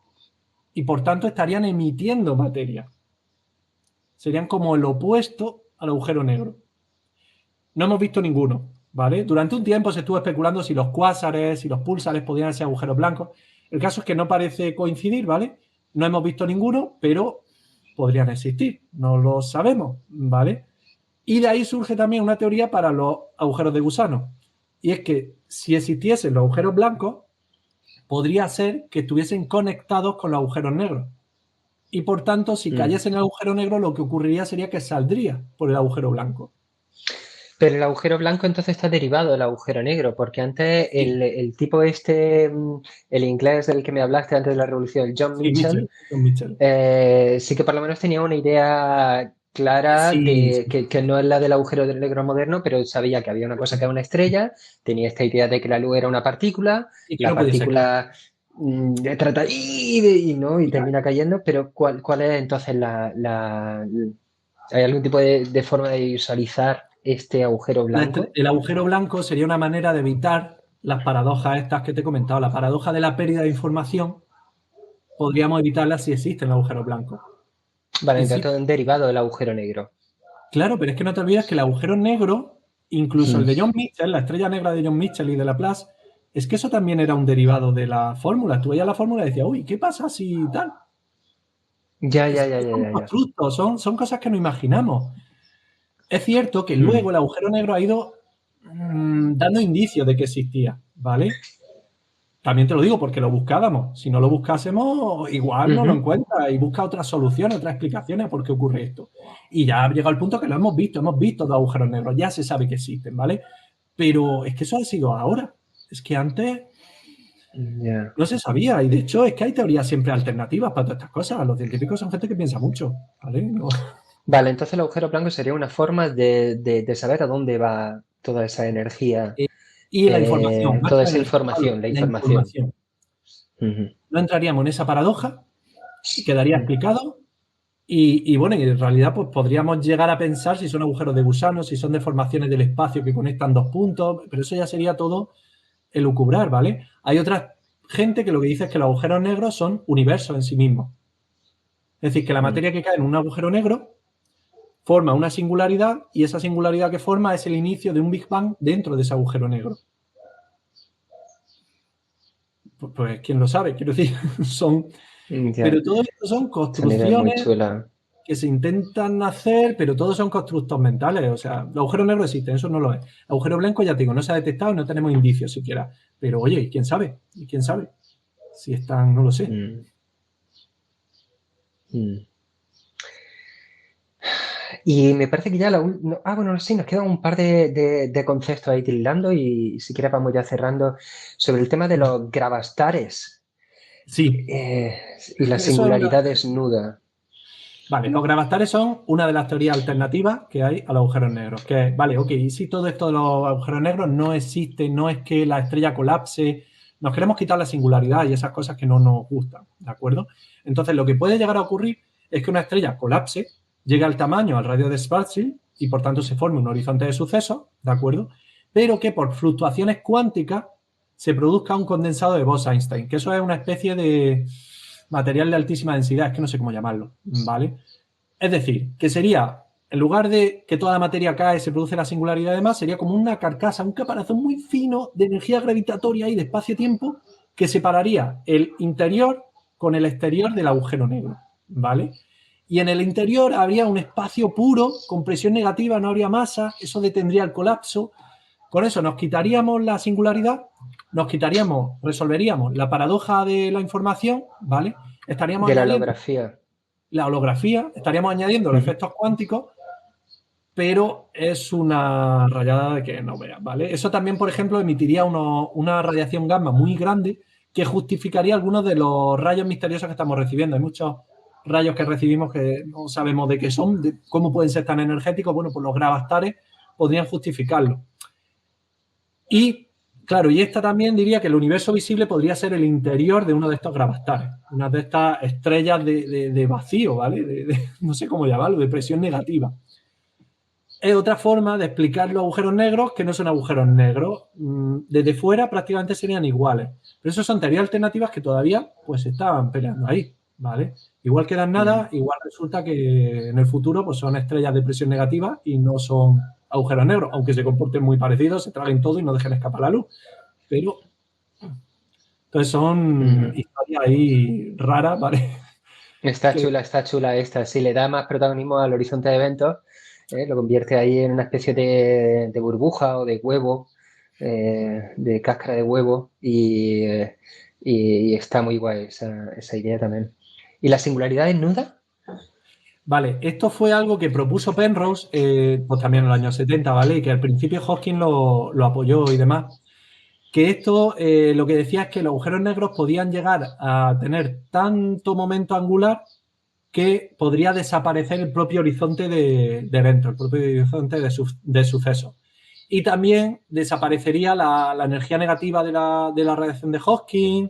Speaker 1: Y por tanto estarían emitiendo materia. Serían como el opuesto al agujero negro. No hemos visto ninguno, ¿vale? Durante un tiempo se estuvo especulando si los cuásares y los púlsares podían ser agujeros blancos. El caso es que no parece coincidir, ¿vale? No hemos visto ninguno, pero podrían existir. No lo sabemos, ¿vale? Y de ahí surge también una teoría para los agujeros de gusano. Y es que si existiesen los agujeros blancos, podría ser que estuviesen conectados con los agujeros negros. Y por tanto, si cayese en el agujero negro, lo que ocurriría sería que saldría por el agujero blanco.
Speaker 2: Pero el agujero blanco entonces está derivado del agujero negro, porque antes
Speaker 1: Sí.
Speaker 2: el tipo este, el inglés del que me hablaste antes de la revolución, el John Mitchell,
Speaker 1: John Mitchell.
Speaker 2: sí que por lo menos tenía una idea clara
Speaker 1: Sí,
Speaker 2: de que no es la del agujero negro moderno, pero sabía que había una cosa que era una estrella, tenía esta idea de que la luz era una partícula,
Speaker 1: y que
Speaker 2: la
Speaker 1: no pudiese escapar.
Speaker 2: partícula trata y termina cayendo, pero ¿cuál es entonces ¿hay algún tipo de forma de visualizar este agujero blanco?
Speaker 1: El agujero blanco sería una manera de evitar las paradojas estas que te he comentado. La paradoja de la pérdida de información podríamos evitarla si existen los agujeros blancos.
Speaker 2: Vale, entonces todo un derivado del agujero negro.
Speaker 1: Claro, pero es que no te olvides que el agujero negro, incluso el de John Mitchell, la estrella negra de John Mitchell y de Laplace, es que eso también era un derivado de la fórmula. Tú veías la fórmula y decías, uy, ¿qué pasa si tal?
Speaker 2: Ya.
Speaker 1: Son constructos, son cosas que no imaginamos. Es cierto que luego el agujero negro ha ido dando indicios de que existía, ¿vale? También te lo digo porque lo buscábamos. Si no lo buscásemos, igual no lo encuentras y busca otras soluciones, otras explicaciones a por qué ocurre esto. Y ya ha llegado el punto que lo hemos visto dos agujeros negros, ya se sabe que existen, ¿vale? Pero es que eso ha sido ahora. Es que antes no se sabía y de hecho es que hay teorías siempre alternativas para todas estas cosas. Los científicos son gente que piensa mucho, ¿vale? No.
Speaker 2: Vale, entonces el agujero blanco sería una forma de saber a dónde va toda esa energía,
Speaker 1: Y la información, más
Speaker 2: toda
Speaker 1: que la
Speaker 2: esa
Speaker 1: energía, Pablo,
Speaker 2: información, la
Speaker 1: la
Speaker 2: información.
Speaker 1: información. No entraríamos en esa paradoja, quedaría explicado y bueno, y en realidad pues podríamos llegar a pensar si son agujeros de gusano, si son deformaciones del espacio que conectan dos puntos, pero eso ya sería todo elucubrar, ¿vale? Hay otra gente que lo que dice es que los agujeros negros son universos en sí mismos. Es decir, que la materia que cae en un agujero negro forma una singularidad y esa singularidad que forma es el inicio de un Big Bang dentro de ese agujero negro. Pues quién lo sabe, quiero decir, son... Pero todo esto son construcciones que se intentan hacer, pero todos son constructos mentales. O sea, los agujeros negros existen, eso no lo es. El agujero blanco, ya te digo, no se ha detectado y no tenemos indicios siquiera. Pero oye, ¿y quién sabe? ¿Y quién sabe? Si están, no lo sé.
Speaker 2: Y me parece que ya bueno, sí, nos quedan un par de conceptos ahí tildando y si quieres vamos ya cerrando sobre el tema de los gravastares.
Speaker 1: Sí.
Speaker 2: Y la singularidad desnuda.
Speaker 1: Vale, los gravastares son una de las teorías alternativas que hay a los agujeros negros. Que es, vale, ok, y si todo esto de los agujeros negros no existe, no es que la estrella colapse, nos queremos quitar la singularidad y esas cosas que no nos gustan, ¿de acuerdo? Entonces, lo que puede llegar a ocurrir es que una estrella colapse, llegue al tamaño, al radio de Schwarzschild, y por tanto se forme un horizonte de sucesos, ¿de acuerdo? Pero que por fluctuaciones cuánticas se produzca un condensado de Bose-Einstein, que eso es una especie de material de altísima densidad, es que no sé cómo llamarlo, ¿vale? Es decir, que sería, en lugar de que toda la materia cae, se produce la singularidad y demás, sería como una carcasa, un caparazón muy fino de energía gravitatoria y de espacio-tiempo que separaría el interior con el exterior del agujero negro, ¿vale? Y en el interior habría un espacio puro, con presión negativa, no habría masa, eso detendría el colapso. Con eso nos quitaríamos la singularidad, resolveríamos la paradoja de la información, ¿vale? Estaríamos
Speaker 2: De la
Speaker 1: añadiendo
Speaker 2: holografía.
Speaker 1: la holografía, estaríamos añadiendo los efectos cuánticos, pero es una rayada de que no veas, ¿vale? Eso también, por ejemplo, emitiría una radiación gamma muy grande que justificaría algunos de los rayos misteriosos que estamos recibiendo. Hay muchos rayos que recibimos que no sabemos de qué son, de cómo pueden ser tan energéticos. Bueno, pues los gravastares podrían justificarlo. Y, claro, y esta también diría que el universo visible podría ser el interior de uno de estos gravastares, una de estas estrellas de vacío, ¿vale? No sé cómo llamarlo, de presión negativa. Es otra forma de explicar los agujeros negros que no son agujeros negros. Desde fuera prácticamente serían iguales. Pero eso son teorías alternativas que todavía pues se estaban peleando ahí, ¿vale? Igual quedan nada, igual resulta que en el futuro pues son estrellas de presión negativa y no son agujeros negros, aunque se comporten muy parecidos, se traguen todo y no dejen escapar la luz. Pero entonces son historias ahí raras, ¿vale?
Speaker 2: Está chula esta. Si le da más protagonismo al horizonte de eventos, lo convierte ahí en una especie de burbuja o de huevo, de cáscara de huevo, y está muy guay esa idea también. ¿Y la singularidad desnuda?
Speaker 1: Vale, esto fue algo que propuso Penrose, pues también en los años 70, ¿vale? Y que al principio Hawking lo apoyó y demás. Que esto lo que decía es que los agujeros negros podían llegar a tener tanto momento angular que podría desaparecer el propio horizonte de eventos, el propio horizonte de sucesos. Y también desaparecería la energía negativa de la radiación de Hawking.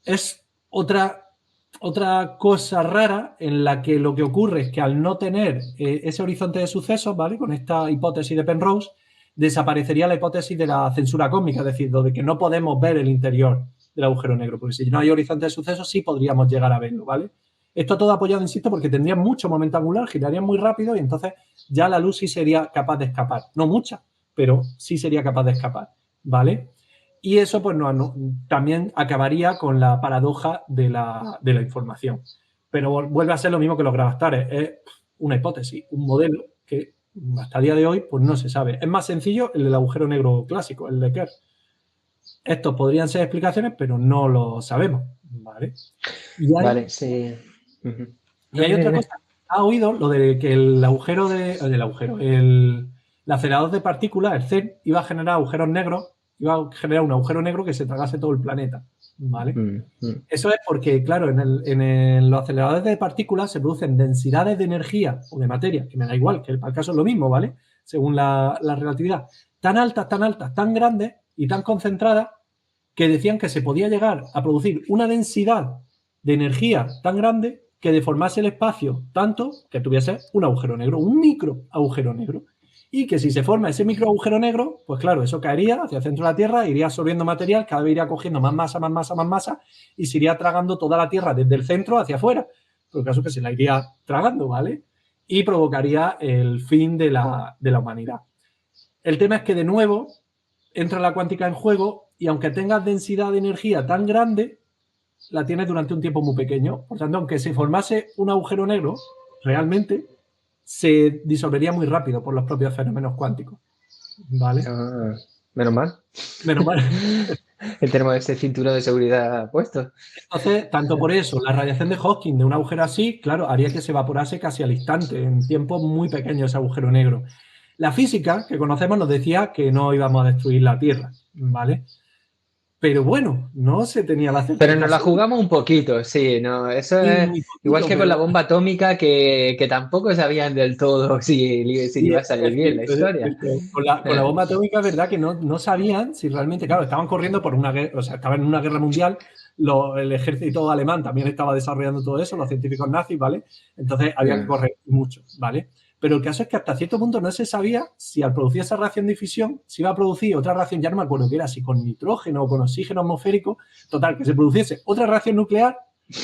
Speaker 1: Es otra cosa rara en la que lo que ocurre es que al no tener ese horizonte de sucesos, ¿vale? Con esta hipótesis de Penrose, desaparecería la hipótesis de la censura cósmica, es decir, lo de que no podemos ver el interior del agujero negro, porque si no hay horizonte de sucesos sí podríamos llegar a verlo, ¿vale? Esto todo apoyado, insisto, porque tendría mucho momento angular, giraría muy rápido y entonces ya la luz sí sería capaz de escapar. No mucha, pero sí sería capaz de escapar, ¿vale? Y eso pues también acabaría con la paradoja de la información. Pero vuelve a ser lo mismo que los gravastares. Es una hipótesis, un modelo que hasta el día de hoy pues no se sabe. Es más sencillo el del agujero negro clásico, el de Kerr. Estos podrían ser explicaciones, pero no lo sabemos, ¿vale?
Speaker 2: Vale, sí.
Speaker 1: Y hay otra cosa. ¿Has oído lo de que el agujero el acelerador de partículas, el CERN, iba a generar agujeros negros, iba a generar un agujero negro que se tragase todo el planeta, ¿vale? Eso es porque, claro, en los aceleradores de partículas se producen densidades de energía o de materia, que me da igual, que para el caso es lo mismo, ¿vale? Según la relatividad, tan altas, tan grandes y tan concentradas que decían que se podía llegar a producir una densidad de energía tan grande que deformase el espacio tanto que tuviese un agujero negro, un micro agujero negro. Y que si se forma ese micro agujero negro, pues claro, eso caería hacia el centro de la Tierra, iría absorbiendo material, cada vez iría cogiendo más masa, y se iría tragando toda la Tierra desde el centro hacia afuera. Por el caso que se la iría tragando, ¿vale? Y provocaría el fin de la humanidad. El tema es que, de nuevo, entra la cuántica en juego y aunque tengas densidad de energía tan grande, la tienes durante un tiempo muy pequeño. Por tanto, aunque se formase un agujero negro, realmente se disolvería muy rápido por los propios fenómenos cuánticos. ¿Vale?
Speaker 2: Menos mal.
Speaker 1: Menos mal.
Speaker 2: Tenemos ese cinturón de seguridad puesto.
Speaker 1: Entonces, tanto por eso, la radiación de Hawking de un agujero así, claro, haría que se evaporase casi al instante, en tiempos muy pequeños ese agujero negro. La física que conocemos nos decía que no íbamos a destruir la Tierra, ¿vale? pero bueno, no se tenía la
Speaker 2: Pero nos
Speaker 1: certeza
Speaker 2: la
Speaker 1: absoluta.
Speaker 2: jugamos un poquito, sí, no, eso
Speaker 1: Y
Speaker 2: es
Speaker 1: muy
Speaker 2: igual
Speaker 1: poquito,
Speaker 2: que con la
Speaker 1: pero
Speaker 2: bomba atómica que tampoco sabían del todo si
Speaker 1: sí,
Speaker 2: iba a salir
Speaker 1: es
Speaker 2: bien la
Speaker 1: cierto, es
Speaker 2: historia.
Speaker 1: cierto. Con la bomba atómica es verdad que no sabían si realmente, claro, estaban corriendo por una guerra, o sea, estaban en una guerra mundial, el ejército alemán también estaba desarrollando todo eso, los científicos nazis, ¿vale? Entonces había que
Speaker 2: Mm,
Speaker 1: correr mucho, ¿vale? Pero el caso es que hasta cierto punto no se sabía si al producir esa reacción de fisión se iba a producir otra reacción, ya no me acuerdo qué era, si con nitrógeno o con oxígeno atmosférico, total, que se produciese otra reacción nuclear,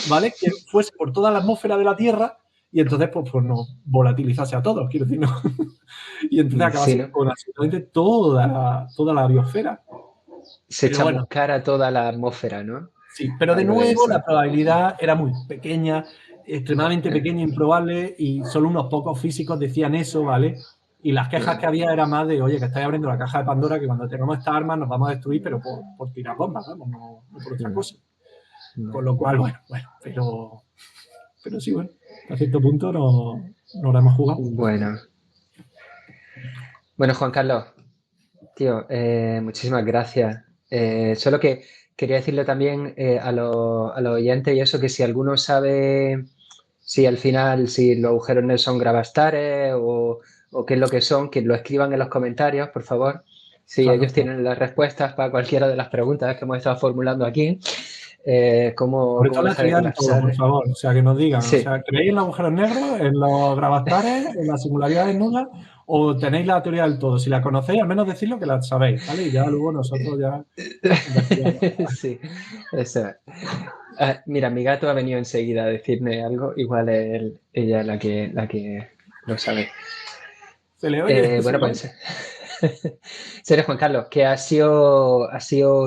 Speaker 1: ¿vale? Que fuese por toda la atmósfera de la Tierra y entonces pues nos volatilizase a todos, quiero decir, ¿no? Y entonces
Speaker 2: sí,
Speaker 1: acabase
Speaker 2: ¿no?
Speaker 1: con absolutamente toda la biosfera.
Speaker 2: Se
Speaker 1: Pero bueno,
Speaker 2: chamuscara toda la atmósfera, ¿no?
Speaker 1: sí, pero de
Speaker 2: Algo de
Speaker 1: nuevo
Speaker 2: eso.
Speaker 1: la probabilidad era muy pequeña, extremadamente pequeña, improbable, y solo unos pocos físicos decían eso, ¿vale? Y las quejas que había era más de, oye, que estáis abriendo la caja de Pandora, que cuando tengamos estas armas nos vamos a destruir, pero por tirar bombas, vamos, no por otra cosa. Con lo cual, bueno, pero sí, bueno, a cierto punto no la hemos jugado.
Speaker 2: Bueno, bueno, Juan Carlos, tío, muchísimas gracias. Solo que quería decirle también a los oyentes y eso, que si alguno sabe si al final, si los agujeros negros son gravastares o qué es lo que son, que lo escriban en los comentarios, por favor. Si
Speaker 1: Claro,
Speaker 2: ellos
Speaker 1: claro.
Speaker 2: tienen las respuestas para cualquiera de las preguntas que hemos estado formulando aquí,
Speaker 1: Sobre
Speaker 2: cómo
Speaker 1: todo la
Speaker 2: deja de
Speaker 1: teoría del todo, por
Speaker 2: colapsar.
Speaker 1: favor. O sea, que nos digan, o
Speaker 2: Sí,
Speaker 1: sea, ¿creéis en los agujeros negros, en los gravastares, en las singularidades nulas o tenéis la teoría del todo? Si la conocéis, al menos decidlo que la sabéis, ¿vale? Y ya luego nosotros ya investigamos.
Speaker 2: sí, eso es. Mira, mi gato ha venido enseguida a decirme algo, igual es ella la que lo sabe.
Speaker 1: Se le oye, se
Speaker 2: Bueno,
Speaker 1: le oye.
Speaker 2: pues, serio Juan Carlos, que ha sido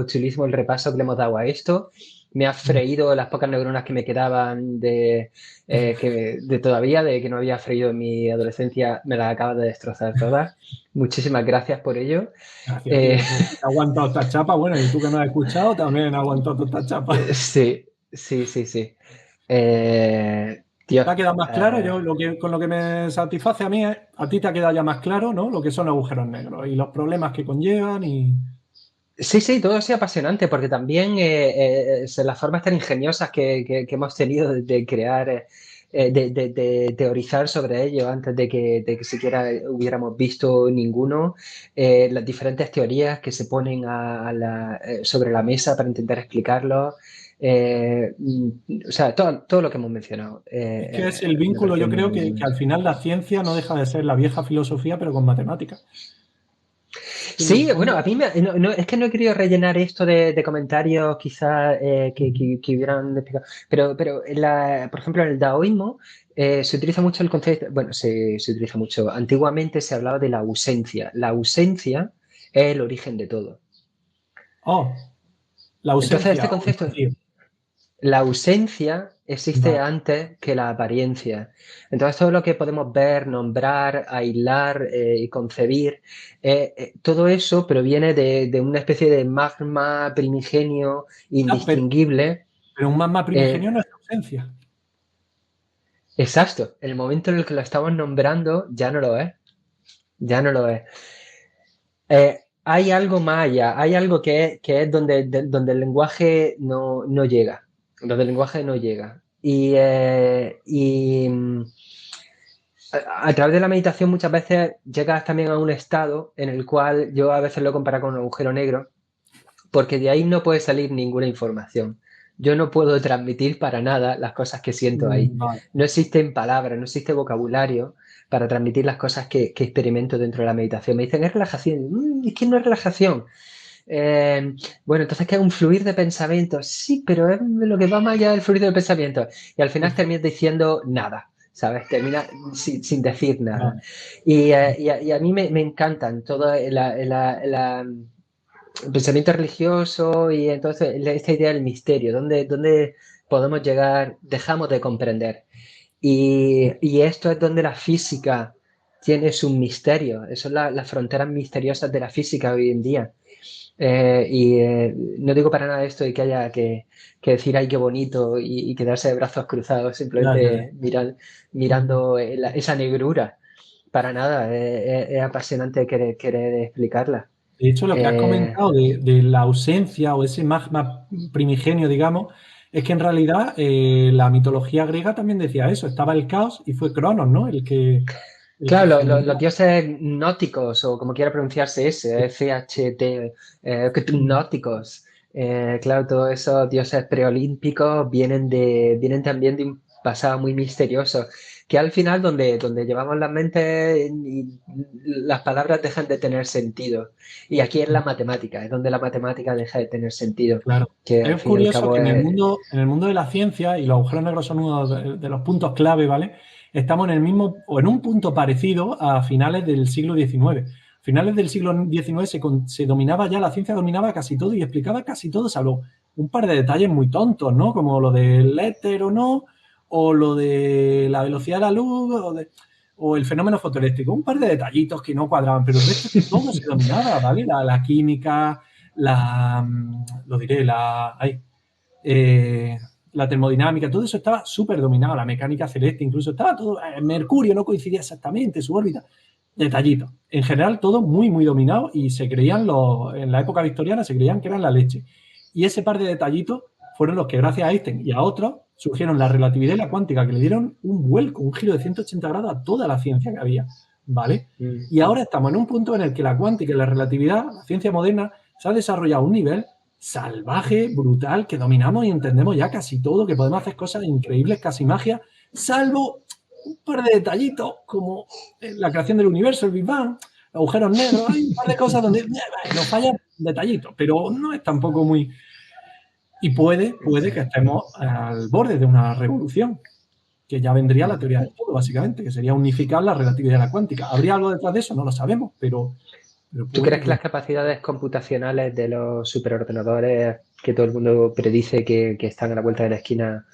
Speaker 2: chulísimo el repaso que le hemos dado a esto. Me ha freído las pocas neuronas que me quedaban de todavía, de que no había freído en mi adolescencia, me las acabas de destrozar todas. Muchísimas gracias por ello.
Speaker 1: Gracias,
Speaker 2: Eh,
Speaker 1: tío. He aguantado esta chapa. Bueno, y tú que no has escuchado, también he aguantado toda esta chapa.
Speaker 2: sí, sí, sí, sí. Tío,
Speaker 1: ¿Te ha quedado más claro? Yo con lo que me satisface a mí es, a ti te ha quedado ya más claro, ¿no? Lo que son agujeros negros y los problemas que conllevan y...
Speaker 2: sí, sí, todo ha sido apasionante porque también las formas tan ingeniosas que hemos tenido de crear, de teorizar sobre ello antes de que siquiera hubiéramos visto ninguno, las diferentes teorías que se ponen sobre la mesa para intentar explicarlo, o sea, todo lo que hemos mencionado,
Speaker 1: Es que es el
Speaker 2: me
Speaker 1: vínculo,
Speaker 2: parece
Speaker 1: yo
Speaker 2: muy,
Speaker 1: creo
Speaker 2: muy,
Speaker 1: que
Speaker 2: muy...
Speaker 1: al final la ciencia no deja de ser la vieja filosofía, pero con matemáticas. Que en el
Speaker 2: Sí, bueno,
Speaker 1: fondo,
Speaker 2: a mí es que no he querido rellenar esto de comentarios quizás que hubieran explicado, pero por ejemplo, en el daoísmo se utiliza mucho el concepto, bueno, se utiliza mucho, antiguamente se hablaba de la ausencia es el origen de todo.
Speaker 1: la
Speaker 2: Entonces,
Speaker 1: ausencia
Speaker 2: este
Speaker 1: o el
Speaker 2: concepto,
Speaker 1: vacío.
Speaker 2: la ausencia existe
Speaker 1: Vale.
Speaker 2: antes que la apariencia. Entonces, todo lo que podemos ver, nombrar, aislar y concebir, todo eso proviene de una especie de magma primigenio
Speaker 1: Ah,
Speaker 2: indistinguible.
Speaker 1: pero un magma
Speaker 2: Eh,
Speaker 1: primigenio no es ausencia.
Speaker 2: exacto, el momento en el que lo estamos nombrando ya no lo es, ya no lo es. Hay algo más allá, hay algo que es donde el lenguaje no llega, donde el lenguaje no llega. A través de la meditación muchas veces llegas también a un estado en el cual yo a veces lo comparo con un agujero negro, porque de ahí no puede salir ninguna información. Yo no puedo transmitir para nada las cosas que siento ahí.
Speaker 1: Vale.
Speaker 2: No existen palabras, no existe vocabulario para transmitir las cosas que experimento dentro de la meditación. Me dicen, es relajación. Es que no es relajación. Bueno, entonces, ¿qué es un fluir de pensamiento? Sí, pero es lo que va más allá del fluir de pensamiento. Y al final terminas diciendo nada, ¿sabes? Termina sin decir nada.
Speaker 1: Vale.
Speaker 2: Y a mí me encantan todo el pensamiento religioso y entonces esta idea del misterio, donde podemos llegar, dejamos de comprender. Y esto es donde la física tiene su misterio. Eso son las fronteras misteriosas de la física hoy en día. No digo para nada esto de que haya que decir ay qué bonito y quedarse de brazos cruzados
Speaker 1: Ya, ya, ya.
Speaker 2: simplemente mirando esa negrura. Para nada, es apasionante querer explicarla.
Speaker 1: De hecho, lo que has
Speaker 2: Eh,
Speaker 1: comentado de la ausencia o ese magma primigenio, digamos, es que en realidad la mitología griega también decía eso. Estaba el caos y fue Cronos, ¿no? El que
Speaker 2: claro,
Speaker 1: generó.
Speaker 2: los dioses nóticos, o como quiera pronunciarse ese, FHT, nóticos. Claro, todos esos dioses preolímpicos vienen también de un pasado muy misterioso, que al final donde llevamos la mente y las palabras dejan de tener sentido. Y aquí es la matemática, es donde la matemática deja de tener sentido,
Speaker 1: Claro.
Speaker 2: que al
Speaker 1: Es
Speaker 2: fin y al
Speaker 1: curioso
Speaker 2: cabo
Speaker 1: que en el
Speaker 2: es...
Speaker 1: mundo, en el mundo de la ciencia, y los agujeros negros son uno de los puntos clave, ¿vale? Estamos en el mismo, o en un punto parecido a finales del siglo XIX. A finales del siglo XIX se dominaba ya, la ciencia dominaba casi todo y explicaba casi todo, salvo un par de detalles muy tontos, ¿no? Como lo del éter o no, o lo de la velocidad de la luz, o el fenómeno fotoeléctrico. Un par de detallitos que no cuadraban, pero el resto es que todo se dominaba, ¿vale? La química, lo diré, eh, la termodinámica, todo eso estaba súper dominado, la mecánica celeste, incluso estaba todo, Mercurio no coincidía exactamente, su órbita, detallitos. En general, todo muy, muy dominado y se creían, en la época victoriana, se creían que eran la leche. Y ese par de detallitos fueron los que, gracias a Einstein y a otros, surgieron la relatividad y la cuántica, que le dieron un vuelco, un giro de 180 grados a toda la ciencia que había, ¿vale? Y ahora estamos en un punto en el que la cuántica y la relatividad, la ciencia moderna, se ha desarrollado a un nivel salvaje, brutal, que dominamos y entendemos ya casi todo, que podemos hacer cosas increíbles, casi magia, salvo un par de detallitos como la creación del universo, el Big Bang, agujeros negros, hay un par de cosas donde nos fallan detallitos, pero no es tampoco muy... Y puede que estemos al borde de una revolución, que ya vendría la teoría del todo, básicamente, que sería unificar la relatividad de la cuántica. ¿Habría algo detrás de eso? No lo sabemos, pero
Speaker 2: ¿Tú
Speaker 1: puede
Speaker 2: crees que
Speaker 1: que...
Speaker 2: las capacidades computacionales de los superordenadores que todo el mundo predice que están a la vuelta de la esquina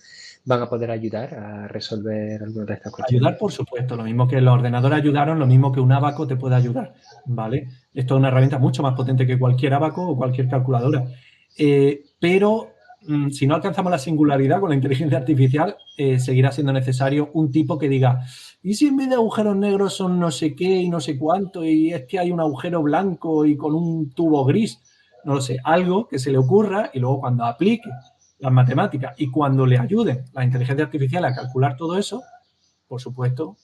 Speaker 2: van a poder ayudar a resolver algunas de estas cuestiones?
Speaker 1: Ayudar, por supuesto, lo mismo que los ordenadores ayudaron, lo mismo que un abaco te puede ayudar, ¿vale? Esto es una herramienta mucho más potente que cualquier abaco o cualquier calculadora. Pero si no alcanzamos la singularidad con la inteligencia artificial, seguirá siendo necesario un tipo que diga, ¿y si en vez de agujeros negros son no sé qué y no sé cuánto y es que hay un agujero blanco y con un tubo gris? No lo sé, algo que se le ocurra y luego cuando aplique las matemáticas y cuando le ayude la inteligencia artificial a calcular todo eso, por supuesto.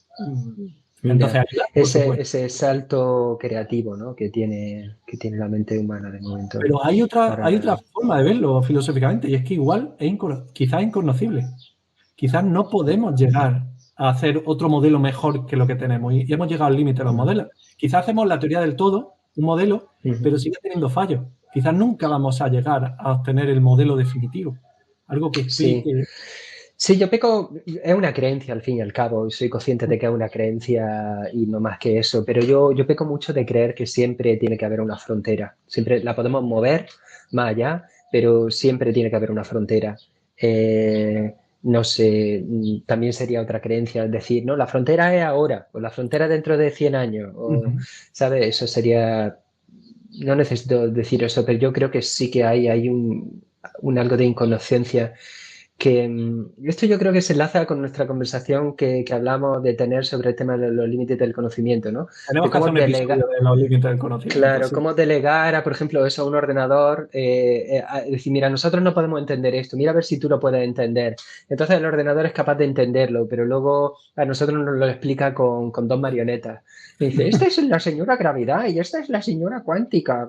Speaker 1: Entonces,
Speaker 2: Ya.
Speaker 1: ayudar, por supuesto.
Speaker 2: Ese salto creativo, ¿no? Que tiene la mente humana de momento
Speaker 1: Pero hay otra
Speaker 2: para...
Speaker 1: forma de verlo filosóficamente y es que igual es quizás inconocible. Quizás no podemos llegar a hacer otro modelo mejor que lo que tenemos y hemos llegado al límite de los modelos. Quizás hacemos la teoría del todo, un modelo, pero sigue teniendo fallos. Quizás nunca vamos a llegar a obtener el modelo definitivo. Algo que
Speaker 2: Sí.
Speaker 1: explique.
Speaker 2: Sí, yo peco, es una creencia al fin y al cabo, y soy consciente de que es una creencia y no más que eso, pero yo peco mucho de creer que siempre tiene que haber una frontera, siempre la podemos mover más allá, pero siempre tiene que haber una frontera. No sé, también sería otra creencia decir, no, la frontera es ahora, o la frontera dentro de 100 años, o, ¿sabes? Eso sería, no necesito decir eso, pero yo creo que sí que hay un algo de inconsciencia que esto yo creo que se enlaza con nuestra conversación que hablamos de tener sobre el tema de los límites del conocimiento, ¿no? De
Speaker 1: Tenemos que
Speaker 2: cómo
Speaker 1: hacer un episodio
Speaker 2: delegar,
Speaker 1: de los límites del conocimiento.
Speaker 2: claro,
Speaker 1: Sí.
Speaker 2: cómo delegar a, por ejemplo, eso a un ordenador, decir, mira, nosotros no podemos entender esto, mira a ver si tú lo puedes entender. Entonces el ordenador es capaz de entenderlo, pero luego a nosotros nos lo explica con dos marionetas. Y dice, esta es la señora gravedad y esta es la señora cuántica,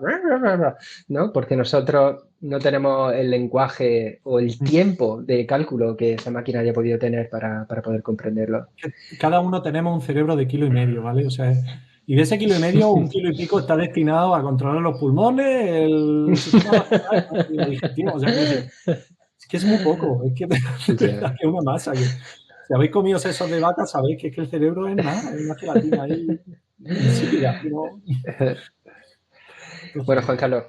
Speaker 2: ¿no? Porque nosotros no tenemos el lenguaje o el tiempo de cálculo que esa máquina haya podido tener para poder comprenderlo.
Speaker 1: Cada uno tenemos un cerebro de 1,5 kilos, ¿vale? O sea, y de ese 1,5 kilos, 1,5 kilos está destinado a controlar los pulmones, el sistema vascular y el digestivo. O sea, es que es muy poco, es que de verdad
Speaker 2: Ya.
Speaker 1: que es una masa. Si habéis comido sesos de vaca, sabéis que es que el cerebro es nada, es una gelatina ahí insípida. ¿No?
Speaker 2: Bueno,
Speaker 1: Entonces,
Speaker 2: Juan Carlos,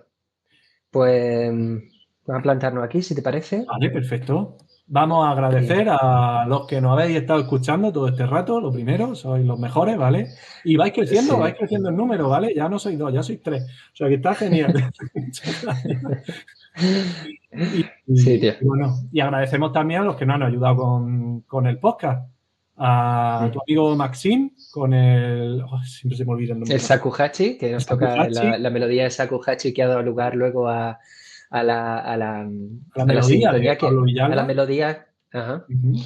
Speaker 2: pues vamos a plantarnos aquí, si te parece.
Speaker 1: vale, perfecto. Vamos a agradecer
Speaker 2: Y,
Speaker 1: a los que nos habéis estado escuchando todo este rato, lo primero, sois los mejores, ¿vale? Y
Speaker 2: sí,
Speaker 1: vais creciendo en número, ¿vale? Ya no sois 2, ya sois 3. O sea que está genial. Muchas gracias. Y,
Speaker 2: sí,
Speaker 1: y-
Speaker 2: tío.
Speaker 1: y bueno, y agradecemos también a los que nos han ayudado con el podcast. a tu amigo Maxim con el... siempre se me olvida el nombre.
Speaker 2: El shakuhachi, que nos toca
Speaker 1: shakuhachi.
Speaker 2: la melodía de shakuhachi que ha dado lugar luego a la
Speaker 1: melodía de
Speaker 2: sintonía
Speaker 1: Pablo
Speaker 2: a
Speaker 1: Villalba.
Speaker 2: la melodía. Ajá.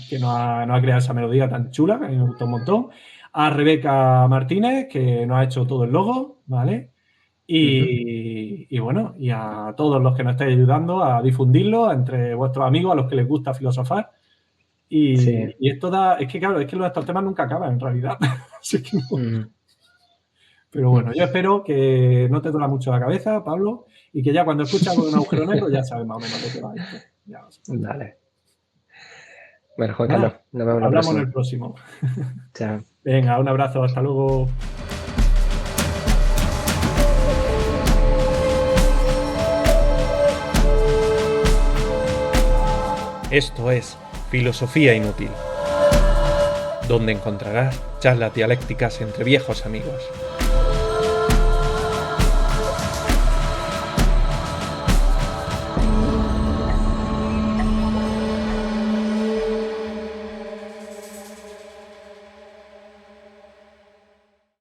Speaker 1: Que nos ha creado esa melodía tan chula, que a mí me gustó un montón. A Rebeca Martínez, que nos ha hecho todo el logo, ¿vale? Y bueno, y a todos los que nos estáis ayudando a difundirlo entre vuestros amigos, a los que les gusta filosofar. Y esto da... Es que claro, es que estos temas nunca acaban en realidad. Así que no. Pero bueno, yo espero que no te duela mucho la cabeza, Pablo, y que ya cuando escuchas algo de un agujero negro ya sabes más o menos de qué va esto. Ya lo sabes.
Speaker 2: Vale. Bueno, Juan Carlos, nos vemos
Speaker 1: hablamos en el próximo.
Speaker 2: Chao.
Speaker 1: Venga, un abrazo, hasta luego. Esto es Filosofía Inútil, donde encontrarás charlas dialécticas entre viejos amigos.